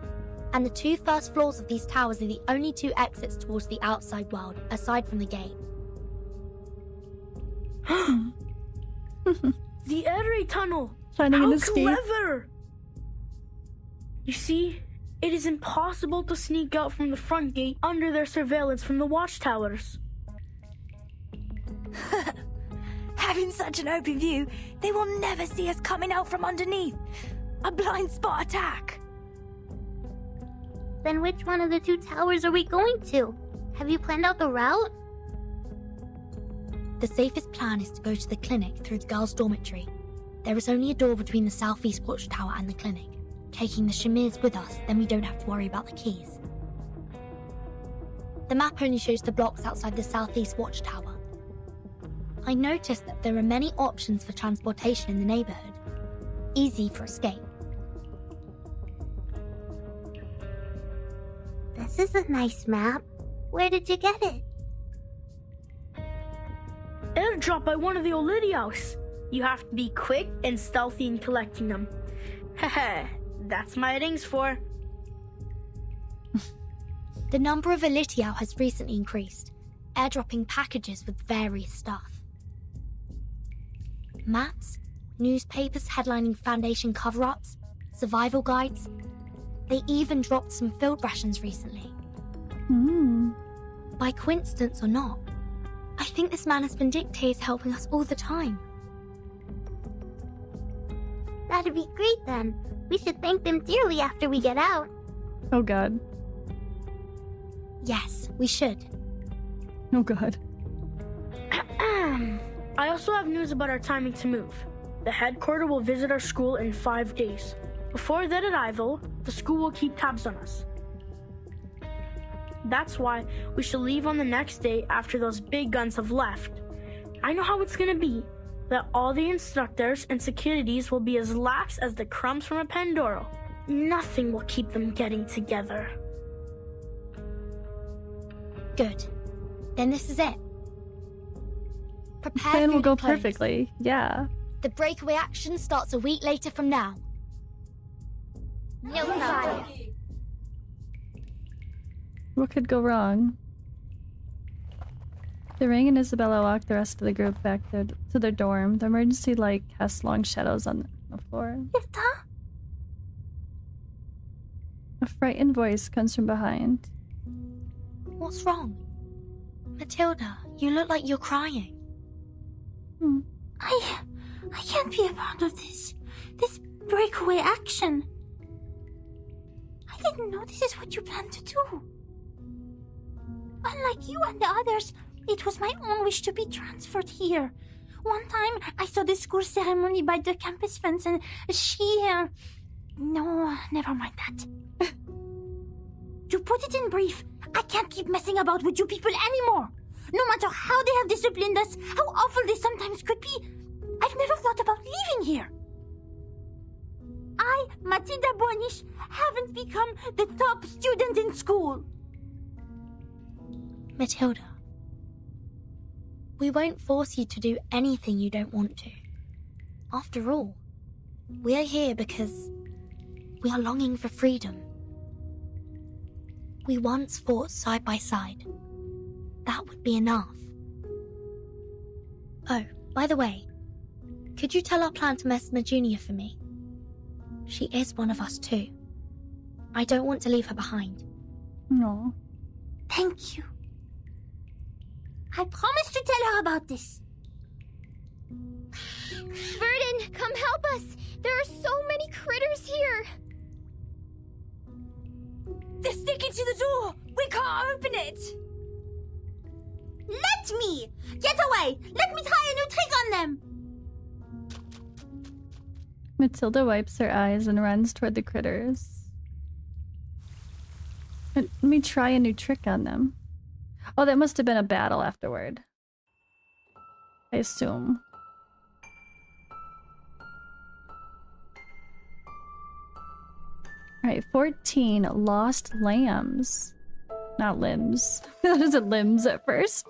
and the 2 first floors of these towers are the only 2 exits towards the outside world, aside from the gate. The air raid tunnel! Finding How an escape. clever! You see, it is impossible to sneak out from the front gate under their surveillance from the watchtowers. Having such an open view, they will never see us coming out from underneath. A blind spot attack. Then which one of the 2 towers are we going to? Have you planned out the route? The safest plan is to go to the clinic through the girls' dormitory. There is only a door between the southeast watchtower and the clinic. Taking the Shamirs with us, then we don't have to worry about the keys. The map only shows the blocks outside the southeast watchtower. I noticed that there are many options for transportation in the neighborhood. Easy for escape. This is a nice map. Where did you get it? Airdrop by one of the Olidios. You have to be quick and stealthy in collecting them. Haha, that's my rings for. The number of Elitiao has recently increased, airdropping packages with various stuff. Maps, newspapers headlining Foundation cover-ups, survival guides. They even dropped some field rations recently. By coincidence or not, I think this man has been dictators helping us all the time. That'd be great then. We should thank them dearly after we get out. Oh god. Yes, we should. Oh god. I also have news about our timing to move. The headquarters will visit our school in 5 days. Before their arrival, the school will keep tabs on us. That's why we should leave on the next day after those big guns have left. I know how it's gonna be. That all the instructors and securities will be as lax as the crumbs from a Pandoro. Nothing will keep them getting together. Good. Then this is it. Prepare Plan will for go the close. perfectly. Yeah. The breakaway action starts a week later from now. No problem. What could go wrong? The Ring and Isabella walk the rest of the group back to their dorm. The emergency light casts long shadows on the floor. A frightened voice comes from behind. What's wrong? Matilda, you look like you're crying. I can't be a part of this breakaway action. I didn't know this is what you planned to do. Unlike you and the others, it was my own wish to be transferred here. One time, I saw the school ceremony by the campus fence and No, never mind that. To put it in brief, I can't keep messing about with you people anymore. No matter how they have disciplined us, how awful they sometimes could be, I've never thought about leaving here. I, Matilda Bonish, haven't become the top student in school. Matilda, we won't force you to do anything you don't want to. After all, we are here because we are longing for freedom. We once fought side by side. That would be enough. Oh, by the way, could you tell our plan to Mesmer Jr. for me? She is one of us too. I don't want to leave her behind. No. Thank you. I promise to tell her about this. Verdun, come help us! There are so many critters here! They're sticking to the door! We can't open it! Let me! Get away! Let me try a new trick on them! Matilda wipes her eyes and runs toward the critters. Let me try a new trick on them. Oh, that must have been a battle afterward. I assume. Alright, 14 lost lambs. Not limbs. I thought it said limbs at first.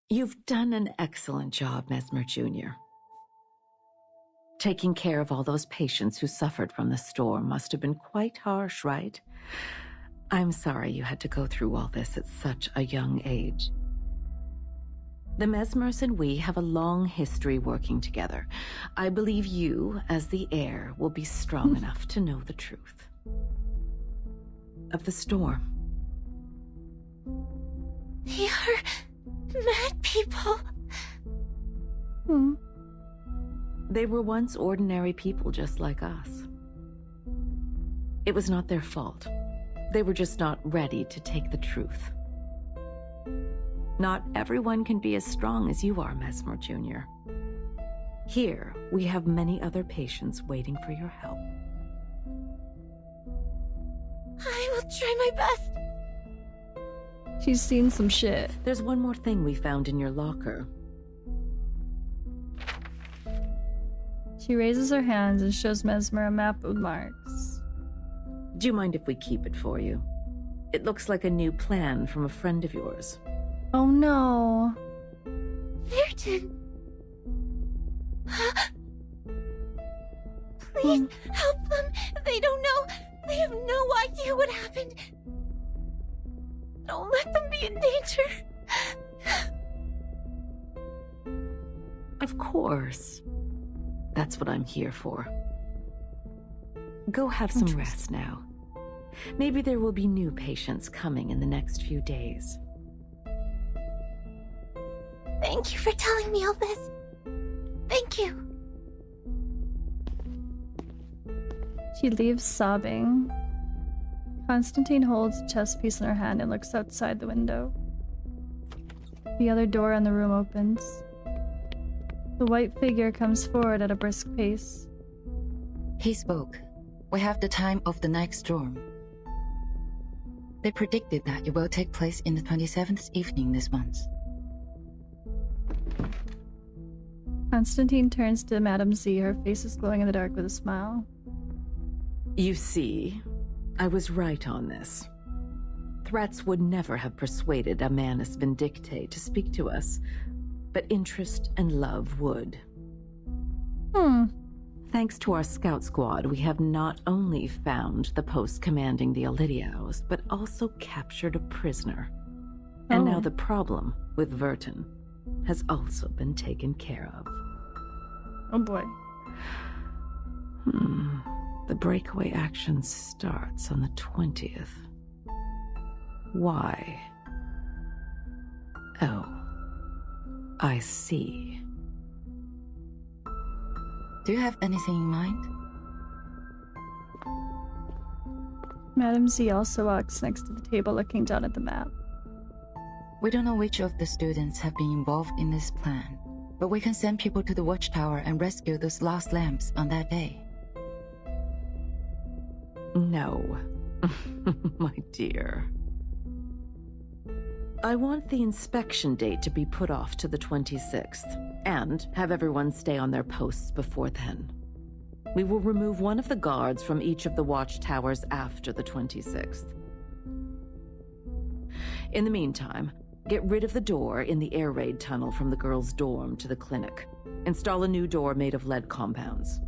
You've done an excellent job, Mesmer Jr. Taking care of all those patients who suffered from the storm must have been quite harsh, right? I'm sorry you had to go through all this at such a young age. The Mesmers and we have a long history working together. I believe you, as the heir, will be strong enough to know the truth of the storm. They are mad people. They were once ordinary people just like us. It was not their fault. They were just not ready to take the truth. Not everyone can be as strong as you are, Mesmer Jr. Here, we have many other patients waiting for your help. I will try my best. She's seen some shit. There's one more thing we found in your locker. She raises her hands and shows Mesmer a map with marks. Do you mind if we keep it for you? It looks like a new plan from a friend of yours. Oh no. Virgin. Please help them. They don't know. They have no idea what happened. Don't let them be in danger. Of course. That's what I'm here for. Go have some rest now. Maybe there will be new patients coming in the next few days. Thank you for telling me all this. Thank you. She leaves sobbing. Constantine holds a chess piece in her hand and looks outside the window. The other door in the room opens. The white figure comes forward at a brisk pace. He spoke. We have the time of the next storm. They predicted that it will take place in the 27th evening this month. Constantine turns to Madame Z. Her face is glowing in the dark with a smile. You see, I was right on this. Threats would never have persuaded a Manus Vindicte to speak to us, but interest and love would. Thanks to our scout squad, we have not only found the post commanding the Olidiaos, but also captured a prisoner. And now the problem with Verton has also been taken care of. Oh boy. The breakaway action starts on the 20th. Why? Oh, I see. Do you have anything in mind? Madame Z also walks next to the table looking down at the map. We don't know which of the students have been involved in this plan, but we can send people to the watchtower and rescue those lost lamps on that day. No, my dear. I want the inspection date to be put off to the 26th, and have everyone stay on their posts before then. We will remove one of the guards from each of the watchtowers after the 26th. In the meantime, get rid of the door in the air raid tunnel from the girls' dorm to the clinic. Install a new door made of lead compounds.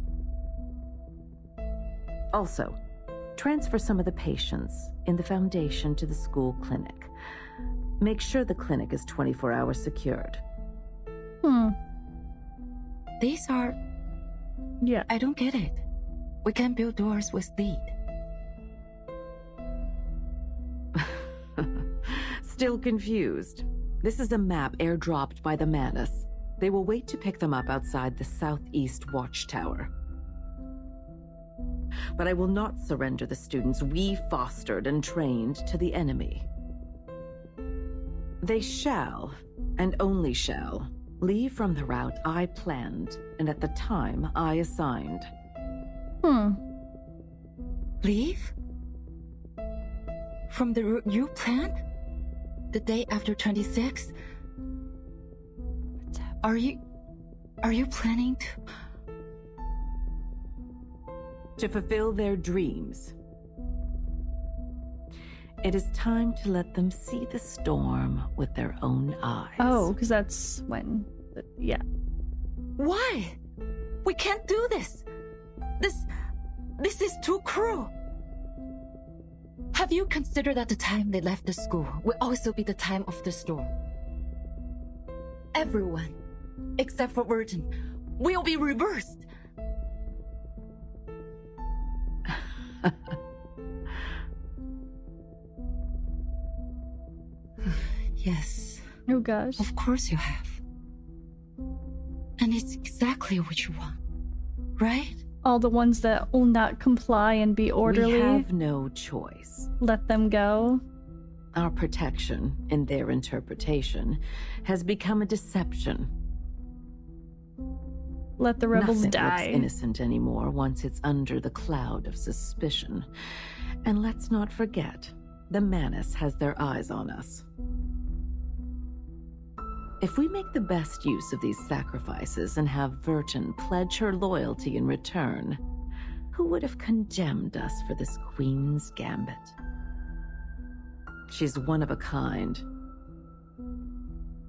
Also, transfer some of the patients in the Foundation to the school clinic. Make sure the clinic is 24 hours secured. These are... Yeah. I don't get it. We can't build doors with lead. Still confused? This is a map airdropped by the Manus. They will wait to pick them up outside the southeast watchtower. But I will not surrender the students we fostered and trained to the enemy. They shall, and only shall, leave from the route I planned and at the time I assigned. Leave? From the route you planned? The day after 26th? Are you planning to... To fulfill their dreams. It is time to let them see the storm with their own eyes. Oh, because that's when... Yeah. Why? We can't do this. This is too cruel. Have you considered that the time they left the school will also be the time of the storm? Everyone, except for Virgin, will be reversed. Yes. Oh gosh. Of course you have. And it's exactly what you want, right? All the ones that will not comply and be orderly. We have no choice. Let them go. Our protection, in their interpretation, has become a deception. Let the rebels Nothing die. looks innocent anymore once it's under the cloud of suspicion. And let's not forget, the Manus has their eyes on us. If we make the best use of these sacrifices and have Virgin pledge her loyalty in return, who would have condemned us for this Queen's Gambit? She's one of a kind.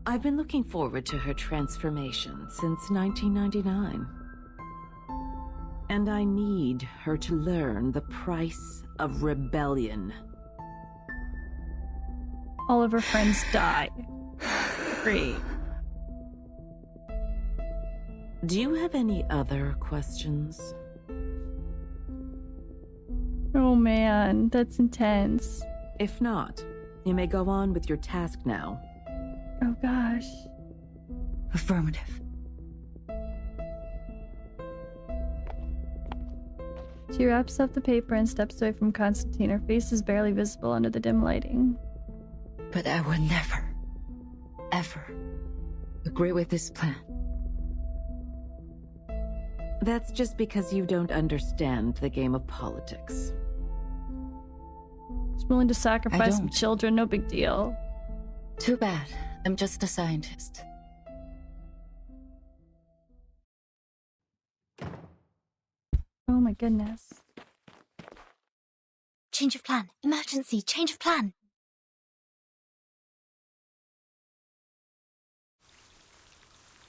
I've been looking forward to her transformation since 1999. And I need her to learn the price of rebellion. All of her friends die. Great. Do you have any other questions? Oh man, that's intense. If not, you may go on with your task now. Oh gosh. Affirmative. She wraps up the paper and steps away from Constantine. Her face is barely visible under the dim lighting. But I will never, ever agree with this plan. That's just because you don't understand the game of politics. She's willing to sacrifice some children, no big deal. Too bad. I'm just a scientist. Oh my goodness. Change of plan. Emergency. Change of plan.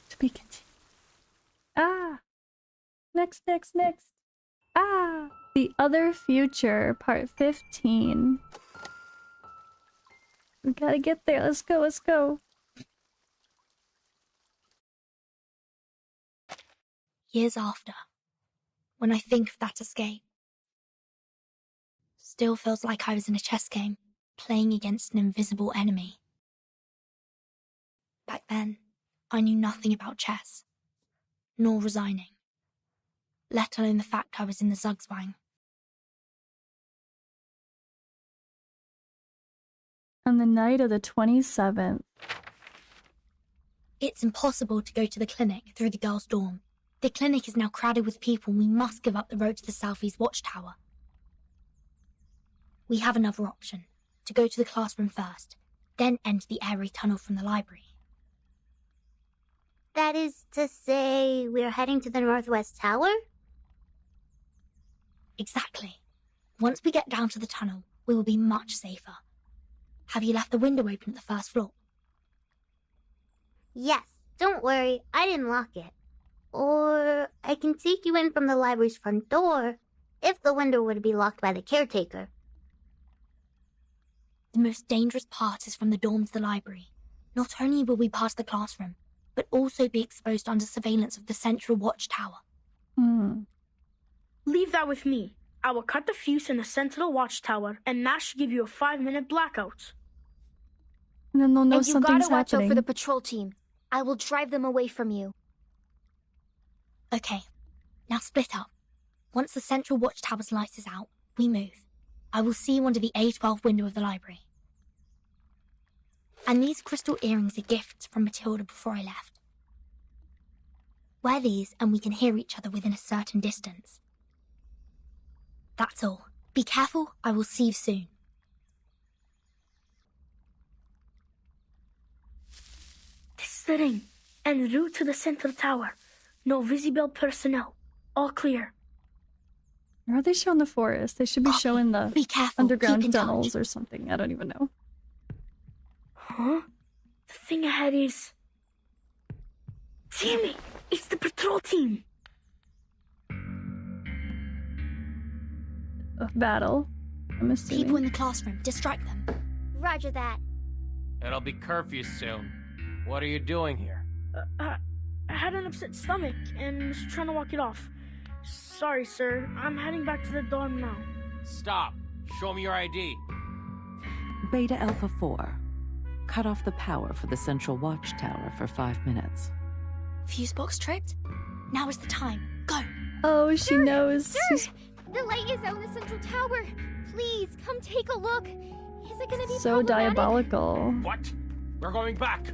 To be continued. Ah! Next. Ah! The Other Future, part 15. We gotta get there. Let's go. Years after, when I think of that escape, still feels like I was in a chess game, playing against an invisible enemy. Back then, I knew nothing about chess, nor resigning, let alone the fact I was in the Zugzwang. On the night of the 27th. It's impossible to go to the clinic through the girls' dorm. The clinic is now crowded with people and we must give up the road to the southeast watchtower. We have another option, to go to the classroom first, then enter the airy tunnel from the library. That is to say, we're heading to the northwest tower? Exactly. Once we get down to the tunnel, we will be much safer. Have you left the window open at the first floor? Yes, don't worry, I didn't lock it. Or I can take you in from the library's front door, if the window were to be locked by the caretaker. The most dangerous part is from the dorm to the library. Not only will we pass the classroom, but also be exposed under surveillance of the central watchtower. Leave that with me. I will cut the fuse in the central watchtower, and that should give you a 5-minute blackout. And then they'll know and you something's gotta watch out happening. for the patrol team. I will drive them away from you. Okay, now split up. Once the central watchtower's lights is out, we move. I will see you under the A12 window of the library. And these crystal earrings are gifts from Matilda before I left. Wear these and we can hear each other within a certain distance. That's all. Be careful, I will see you soon. This setting, En route to the center tower. No visible personnel. All clear. Or are they showing the forest? They should be showing the underground tunnels or something. I don't even know. Huh? The thing ahead is... Damn it! It's the patrol team! A battle, I'm assuming. People in the classroom. Distract them. Roger that. It'll be curfew soon. What are you doing here? I had an upset stomach and was trying to walk it off. Sorry, sir. I'm heading back to the dorm now. Stop. Show me your ID. Beta Alpha 4. Cut off the power for the central watchtower for 5 minutes. Fuse box tripped? Now is the time. Go! Oh, she knows. Sir! The light is on the central tower. Please, come take a look. Is it gonna be so diabolical. What? We're going back.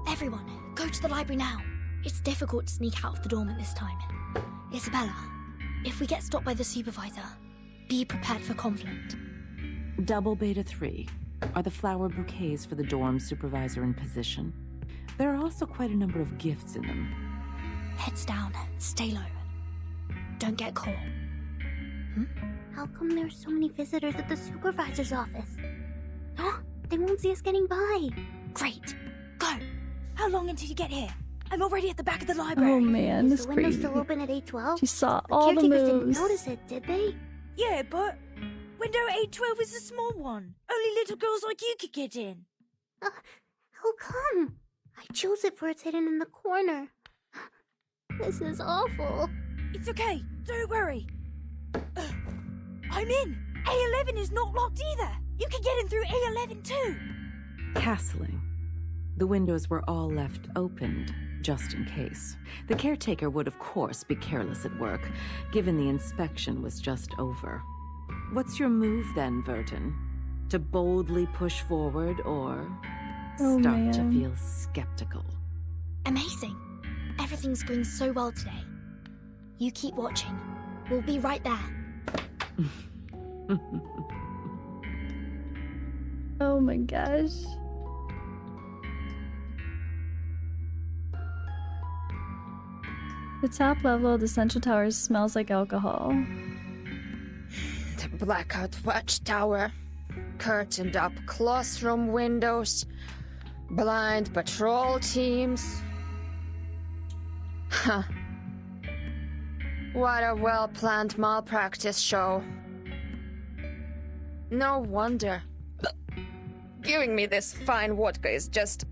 Everyone, go to the library now. It's difficult to sneak out of the dorm at this time. Isabella, if we get stopped by the supervisor, be prepared for conflict. Double Beta 3 are the flower bouquets for the dorm supervisor in position. There are also quite a number of gifts in them. Heads down, stay low. Don't get caught. How come there are so many visitors at the supervisor's office? They won't see us getting by. Great. Go. How long until you get here? I'm already at the back of the library. Oh man, this Is the window crazy. still open at 8:12? She saw all the caretakers moves. didn't notice it, did they? Yeah, but window 812 is a small one. Only little girls like you could get in. How come? I chose it for it's hidden in the corner. This is awful. It's okay. Don't worry. I'm in. A11 is not locked either. You can get in through A11 too. Castling. The windows were all left opened, just in case. The caretaker would, of course, be careless at work, given the inspection was just over. What's your move then, Verton? To boldly push forward or start to feel skeptical? Amazing. Everything's going so well today. You keep watching. We'll be right there. Oh my gosh. The top level of the central tower smells like alcohol. The blackout watchtower, curtained up classroom windows, blind patrol teams. Huh. What a well-planned malpractice show. No wonder. Giving me this fine vodka is just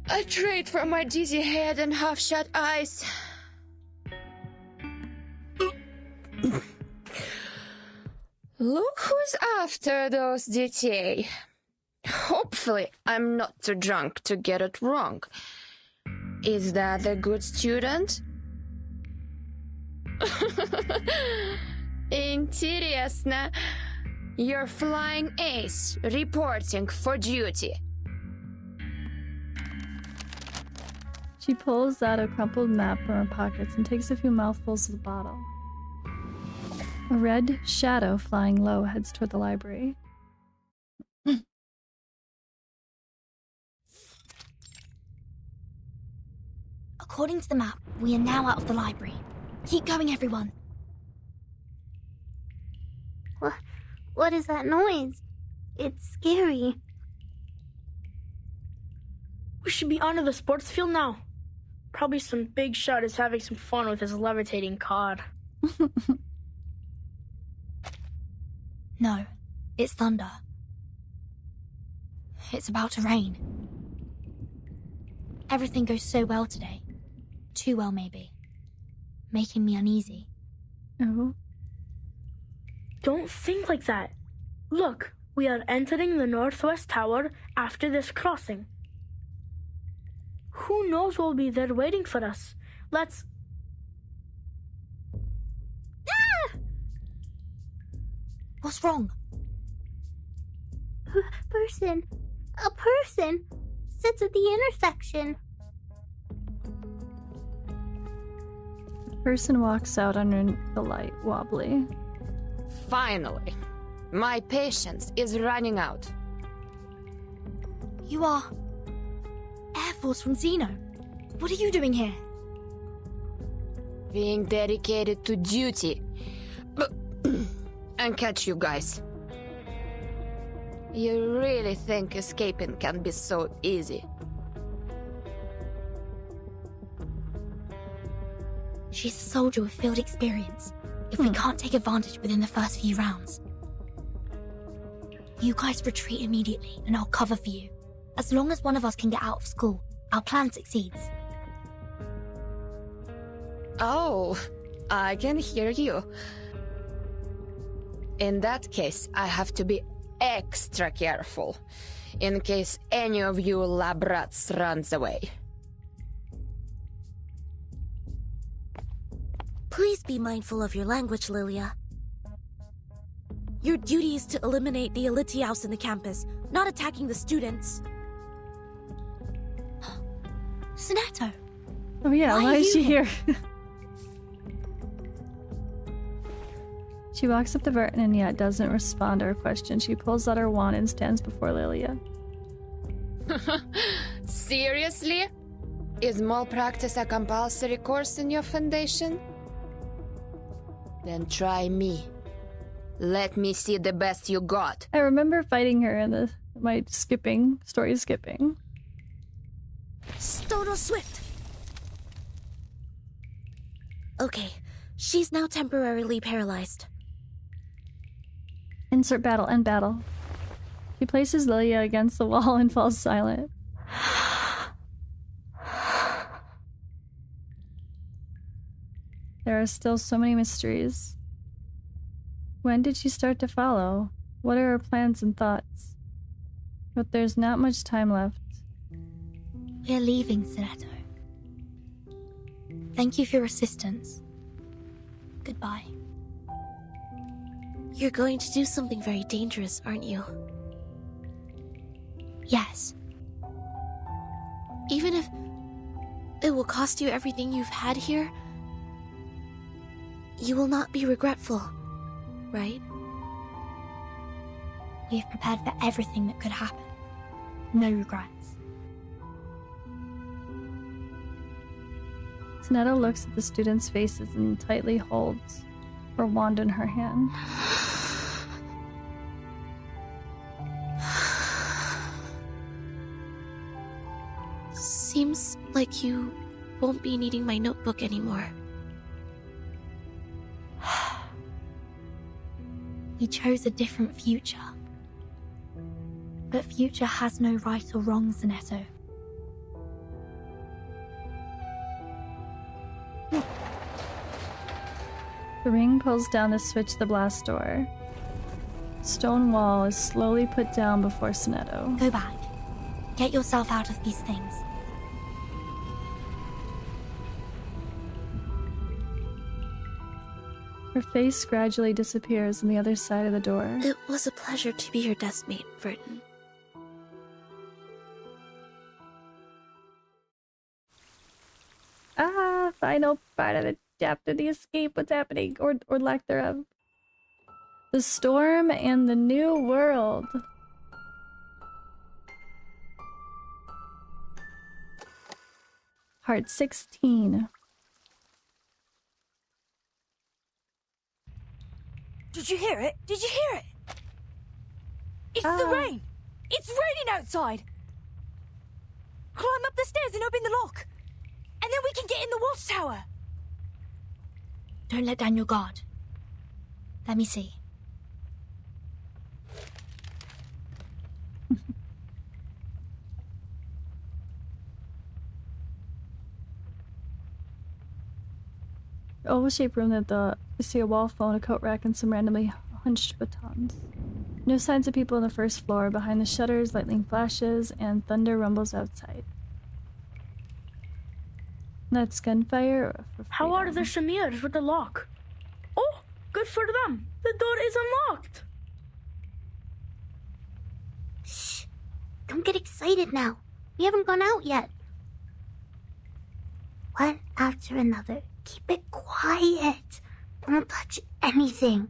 a treat for my dizzy head and half-shut eyes. Look who's after those DTA. Hopefully, I'm not too drunk to get it wrong. Is that a good student? Интересно. You're flying ace, reporting for duty. She pulls out a crumpled map from her pockets and takes a few mouthfuls of the bottle. A red shadow flying low heads toward the library. According to the map, we are now out of the library. Keep going, everyone. What is that noise? It's scary. We should be onto the sports field now. Probably some big shot is having some fun with his levitating cod. No, it's thunder. It's about to rain. Everything goes so well today. Too well, maybe. Making me uneasy. Oh. Don't think like that. Look, we are entering the northwest tower after this crossing. Who knows what will be there waiting for us? Let's... Ah! What's wrong? A person sits at the intersection. The person walks out under the light, wobbly. Finally. My patience is running out. You are... Air Force from Xeno. What are you doing here? Being dedicated to duty. And catch you guys. You really think escaping can be so easy? She's a soldier with field experience. If we can't take advantage within the first few rounds, you guys retreat immediately and I'll cover for you. As long as one of us can get out of school, our plan succeeds. Oh, I can hear you. In that case, I have to be extra careful, in case any of you lab rats runs away. Please be mindful of your language, Lilia. Your duty is to eliminate the Elitiaus in the campus, not attacking the students. Sonetto! Oh yeah, why is she here? She walks up to Verton and yet doesn't respond to her question. She pulls out her wand and stands before Lilia. Seriously? Is malpractice a compulsory course in your foundation? Then try me. Let me see the best you got. I remember fighting her in my story skipping. Stono Swift! Okay, she's now temporarily paralyzed. Insert battle, end battle. She places Lilia against the wall and falls silent. There are still so many mysteries. When did she start to follow? What are her plans and thoughts? But there's not much time left. We're leaving, Sonetto. Thank you for your assistance. Goodbye. You're going to do something very dangerous, aren't you? Yes. Even if it will cost you everything you've had here, you will not be regretful, right? We have prepared for everything that could happen. No regrets. Sonetto looks at the students' faces and tightly holds her wand in her hand. Seems like you won't be needing my notebook anymore. We chose a different future. But future has no right or wrong, Sonetto. The ring pulls down the switch to the blast door. Stone wall is slowly put down before Sonetto. Go back. Get yourself out of these things. Her face gradually disappears on the other side of the door. It was a pleasure to be your deskmate, Verton. Final part of the chapter, the escape, what's happening, or lack thereof. The storm and the new world. Part 16. Did you hear it? Did you hear it? It's the rain! It's raining outside! Climb up the stairs and open the lock! And then we can get in the watchtower! Don't let down your guard. Let me see. Oval-shaped room that you see a wall phone, a coat rack, and some randomly hunched batons. No signs of people on the first floor. Behind the shutters, lightning flashes and thunder rumbles outside. That's gunfire. How are the Shamirs with the lock? Oh, good for them. The door is unlocked. Shh. Don't get excited now. We haven't gone out yet. One after another. Keep it quiet. Don't touch anything.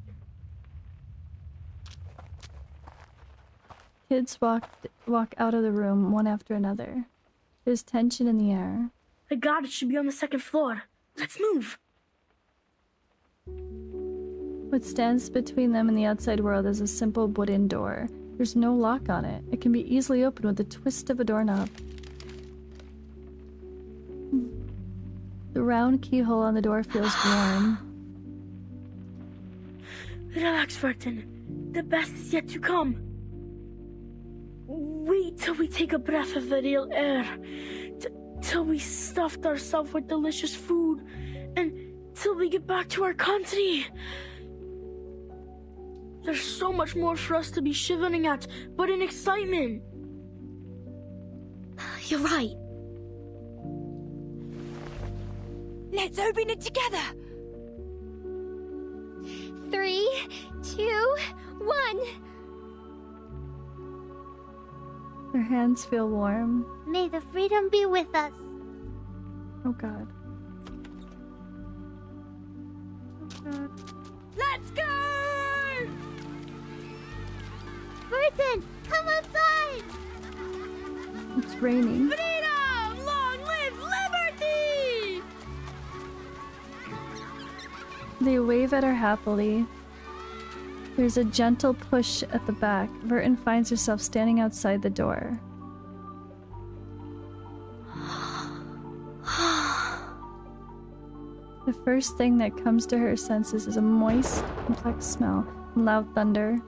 Kids walk out of the room one after another. There's tension in the air. The goddess should be on the second floor. Let's move. What stands between them and the outside world is a simple wooden door. There's no lock on it. It can be easily opened with a twist of a doorknob. The round keyhole on the door feels warm. Relax, Vertin. The best is yet to come. Wait till we take a breath of the real air. Till we stuffed ourselves with delicious food. And till we get back to our country. There's so much more for us to be shivering at, but in excitement. You're right. Let's open it together. 3, 2, 1. Her hands feel warm. May the freedom be with us. Oh god. Oh god. Let's go! Burton, come outside! It's raining. Freedom! Long live liberty! They wave at her happily. There's a gentle push at the back. Vertin finds herself standing outside the door. The first thing that comes to her senses is a moist, complex smell and loud thunder.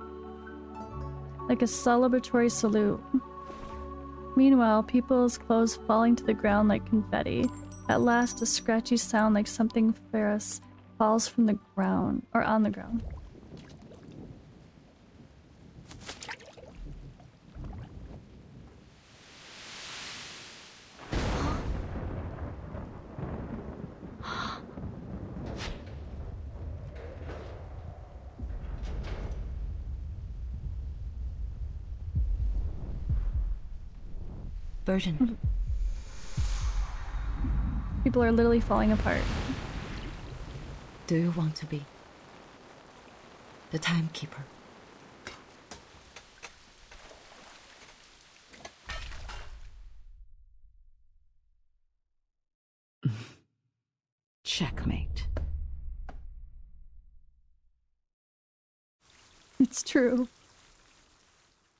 Like a celebratory salute. Meanwhile, people's clothes falling to the ground like confetti. At last, a scratchy sound like something ferrous falls from the ground, or on the ground. Burton. People are literally falling apart. Do you want to be the timekeeper? Checkmate. It's true.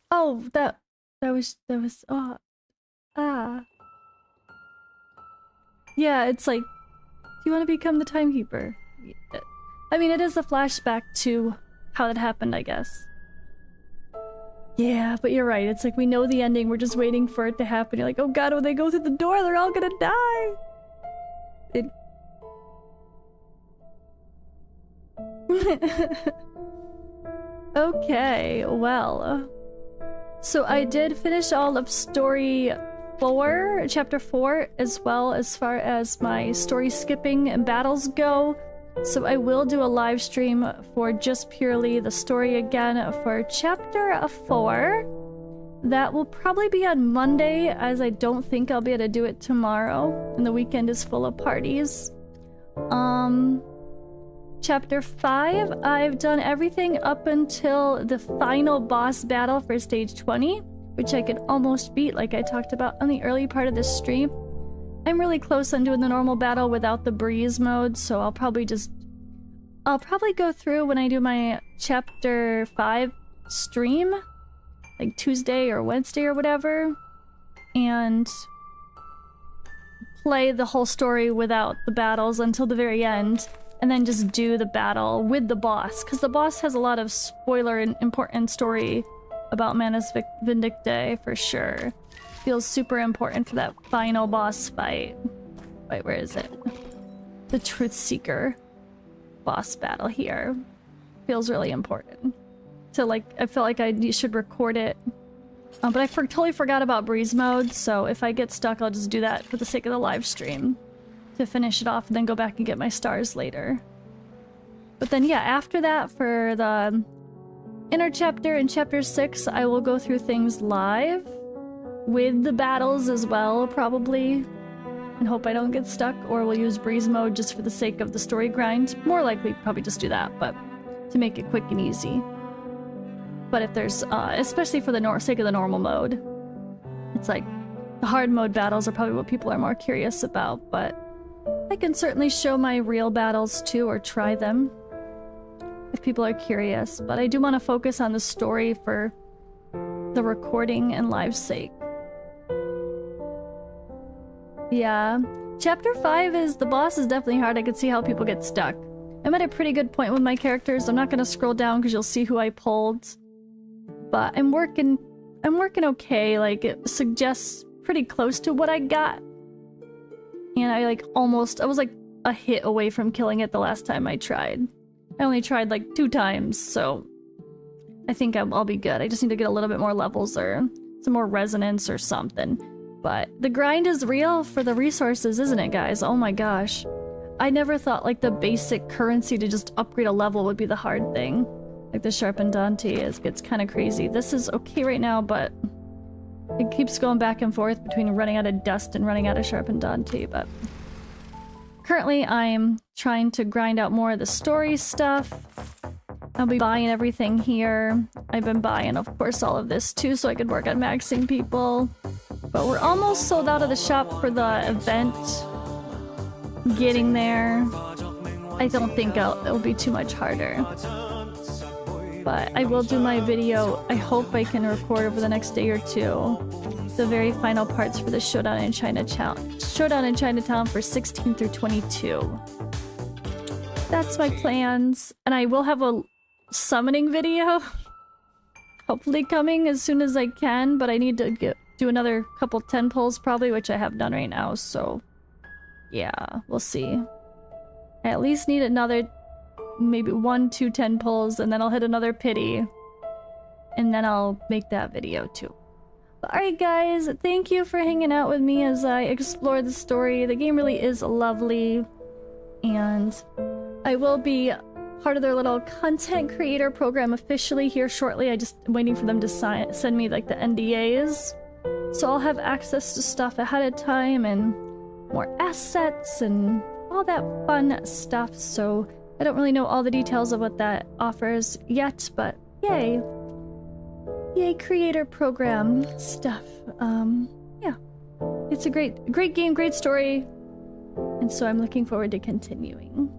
Oh, that was yeah, it's like, do you want to become the timekeeper? I mean, it is a flashback to how that happened, I guess. Yeah, but you're right. It's like we know the ending. We're just waiting for it to happen. You're like, oh god, when they go through the door, they're all gonna die. Okay, well. So I did finish all of story 4, chapter 4, as well as far as my story skipping and battles go. So I will do a live stream for just purely the story again for chapter 4. That will probably be on Monday, as I don't think I'll be able to do it tomorrow, and the weekend is full of parties. Chapter 5, I've done everything up until the final boss battle for stage 20, which I could almost beat like I talked about on the early part of this stream. I'm really close on doing the normal battle without the breeze mode, so I'll probably go through when I do my chapter 5 stream, like Tuesday or Wednesday or whatever, and play the whole story without the battles until the very end. And then just do the battle with the boss, because the boss has a lot of spoiler and important story about Manus Vindictae for sure. Feels super important for that final boss fight. Wait, where is it? The Truth Seeker boss battle here. Feels really important. So like, I feel like I should record it. But I totally forgot about breeze mode, so if I get stuck, I'll just do that for the sake of the live stream. To finish it off and then go back and get my stars later. But then yeah, after that for the inner chapter in chapter 6, I will go through things live with the battles as well, probably, and hope I don't get stuck, or we'll use breeze mode just for the sake of the story grind. More likely probably just do that, but to make it quick and easy. But if there's especially for the sake of the normal mode, it's like The hard mode battles are probably what people are more curious about, but I can certainly show my real battles too, or try them, if people are curious. But I do want to focus on the story for the recording and live sake. Yeah. Chapter 5 is, the boss is definitely hard. I could see how people get stuck. I'm at a pretty good point with my characters. I'm not going to scroll down because you'll see who I pulled. But I'm working okay. Like, it suggests pretty close to what I got. And I was like a hit away from killing it the last time I tried. I only tried like 2 times, so I think I'll be good. I just need to get a little bit more levels or some more resonance or something. But the grind is real for the resources, isn't it, guys? Oh my gosh. I never thought like the basic currency to just upgrade a level would be the hard thing. Like the sharpened Dante gets kind of crazy. This is okay right now, but it keeps going back and forth between running out of dust and running out of sharpened Dante. But currently I'm trying to grind out more of the story stuff. I'll be buying everything here. I've been buying, of course, all of this too, so I could work on maxing people. But we're almost sold out of the shop for the event. Getting there. I don't think it'll be too much harder. But I will do my video. I hope I can record over the next day or 2 the very final parts for the Showdown in Chinatown for 16 through 22. That's my plans. And I will have a summoning video hopefully coming as soon as I can, but I need to do another couple 10 pulls probably, which I have done right now, so yeah, we'll see. I at least need another maybe 1-2 10 pulls, and then I'll hit another pity, and then I'll make that video too. But alright guys, thank you for hanging out with me as I explore the story. The game really is lovely, and I will be part of their little content creator program officially here shortly. I just am waiting for them to send me like the NDAs, so I'll have access to stuff ahead of time and more assets and all that fun stuff. So I don't really know all the details of what that offers yet, but yay. Yay, creator program stuff. Yeah. It's a great game, great story. And so I'm looking forward to continuing.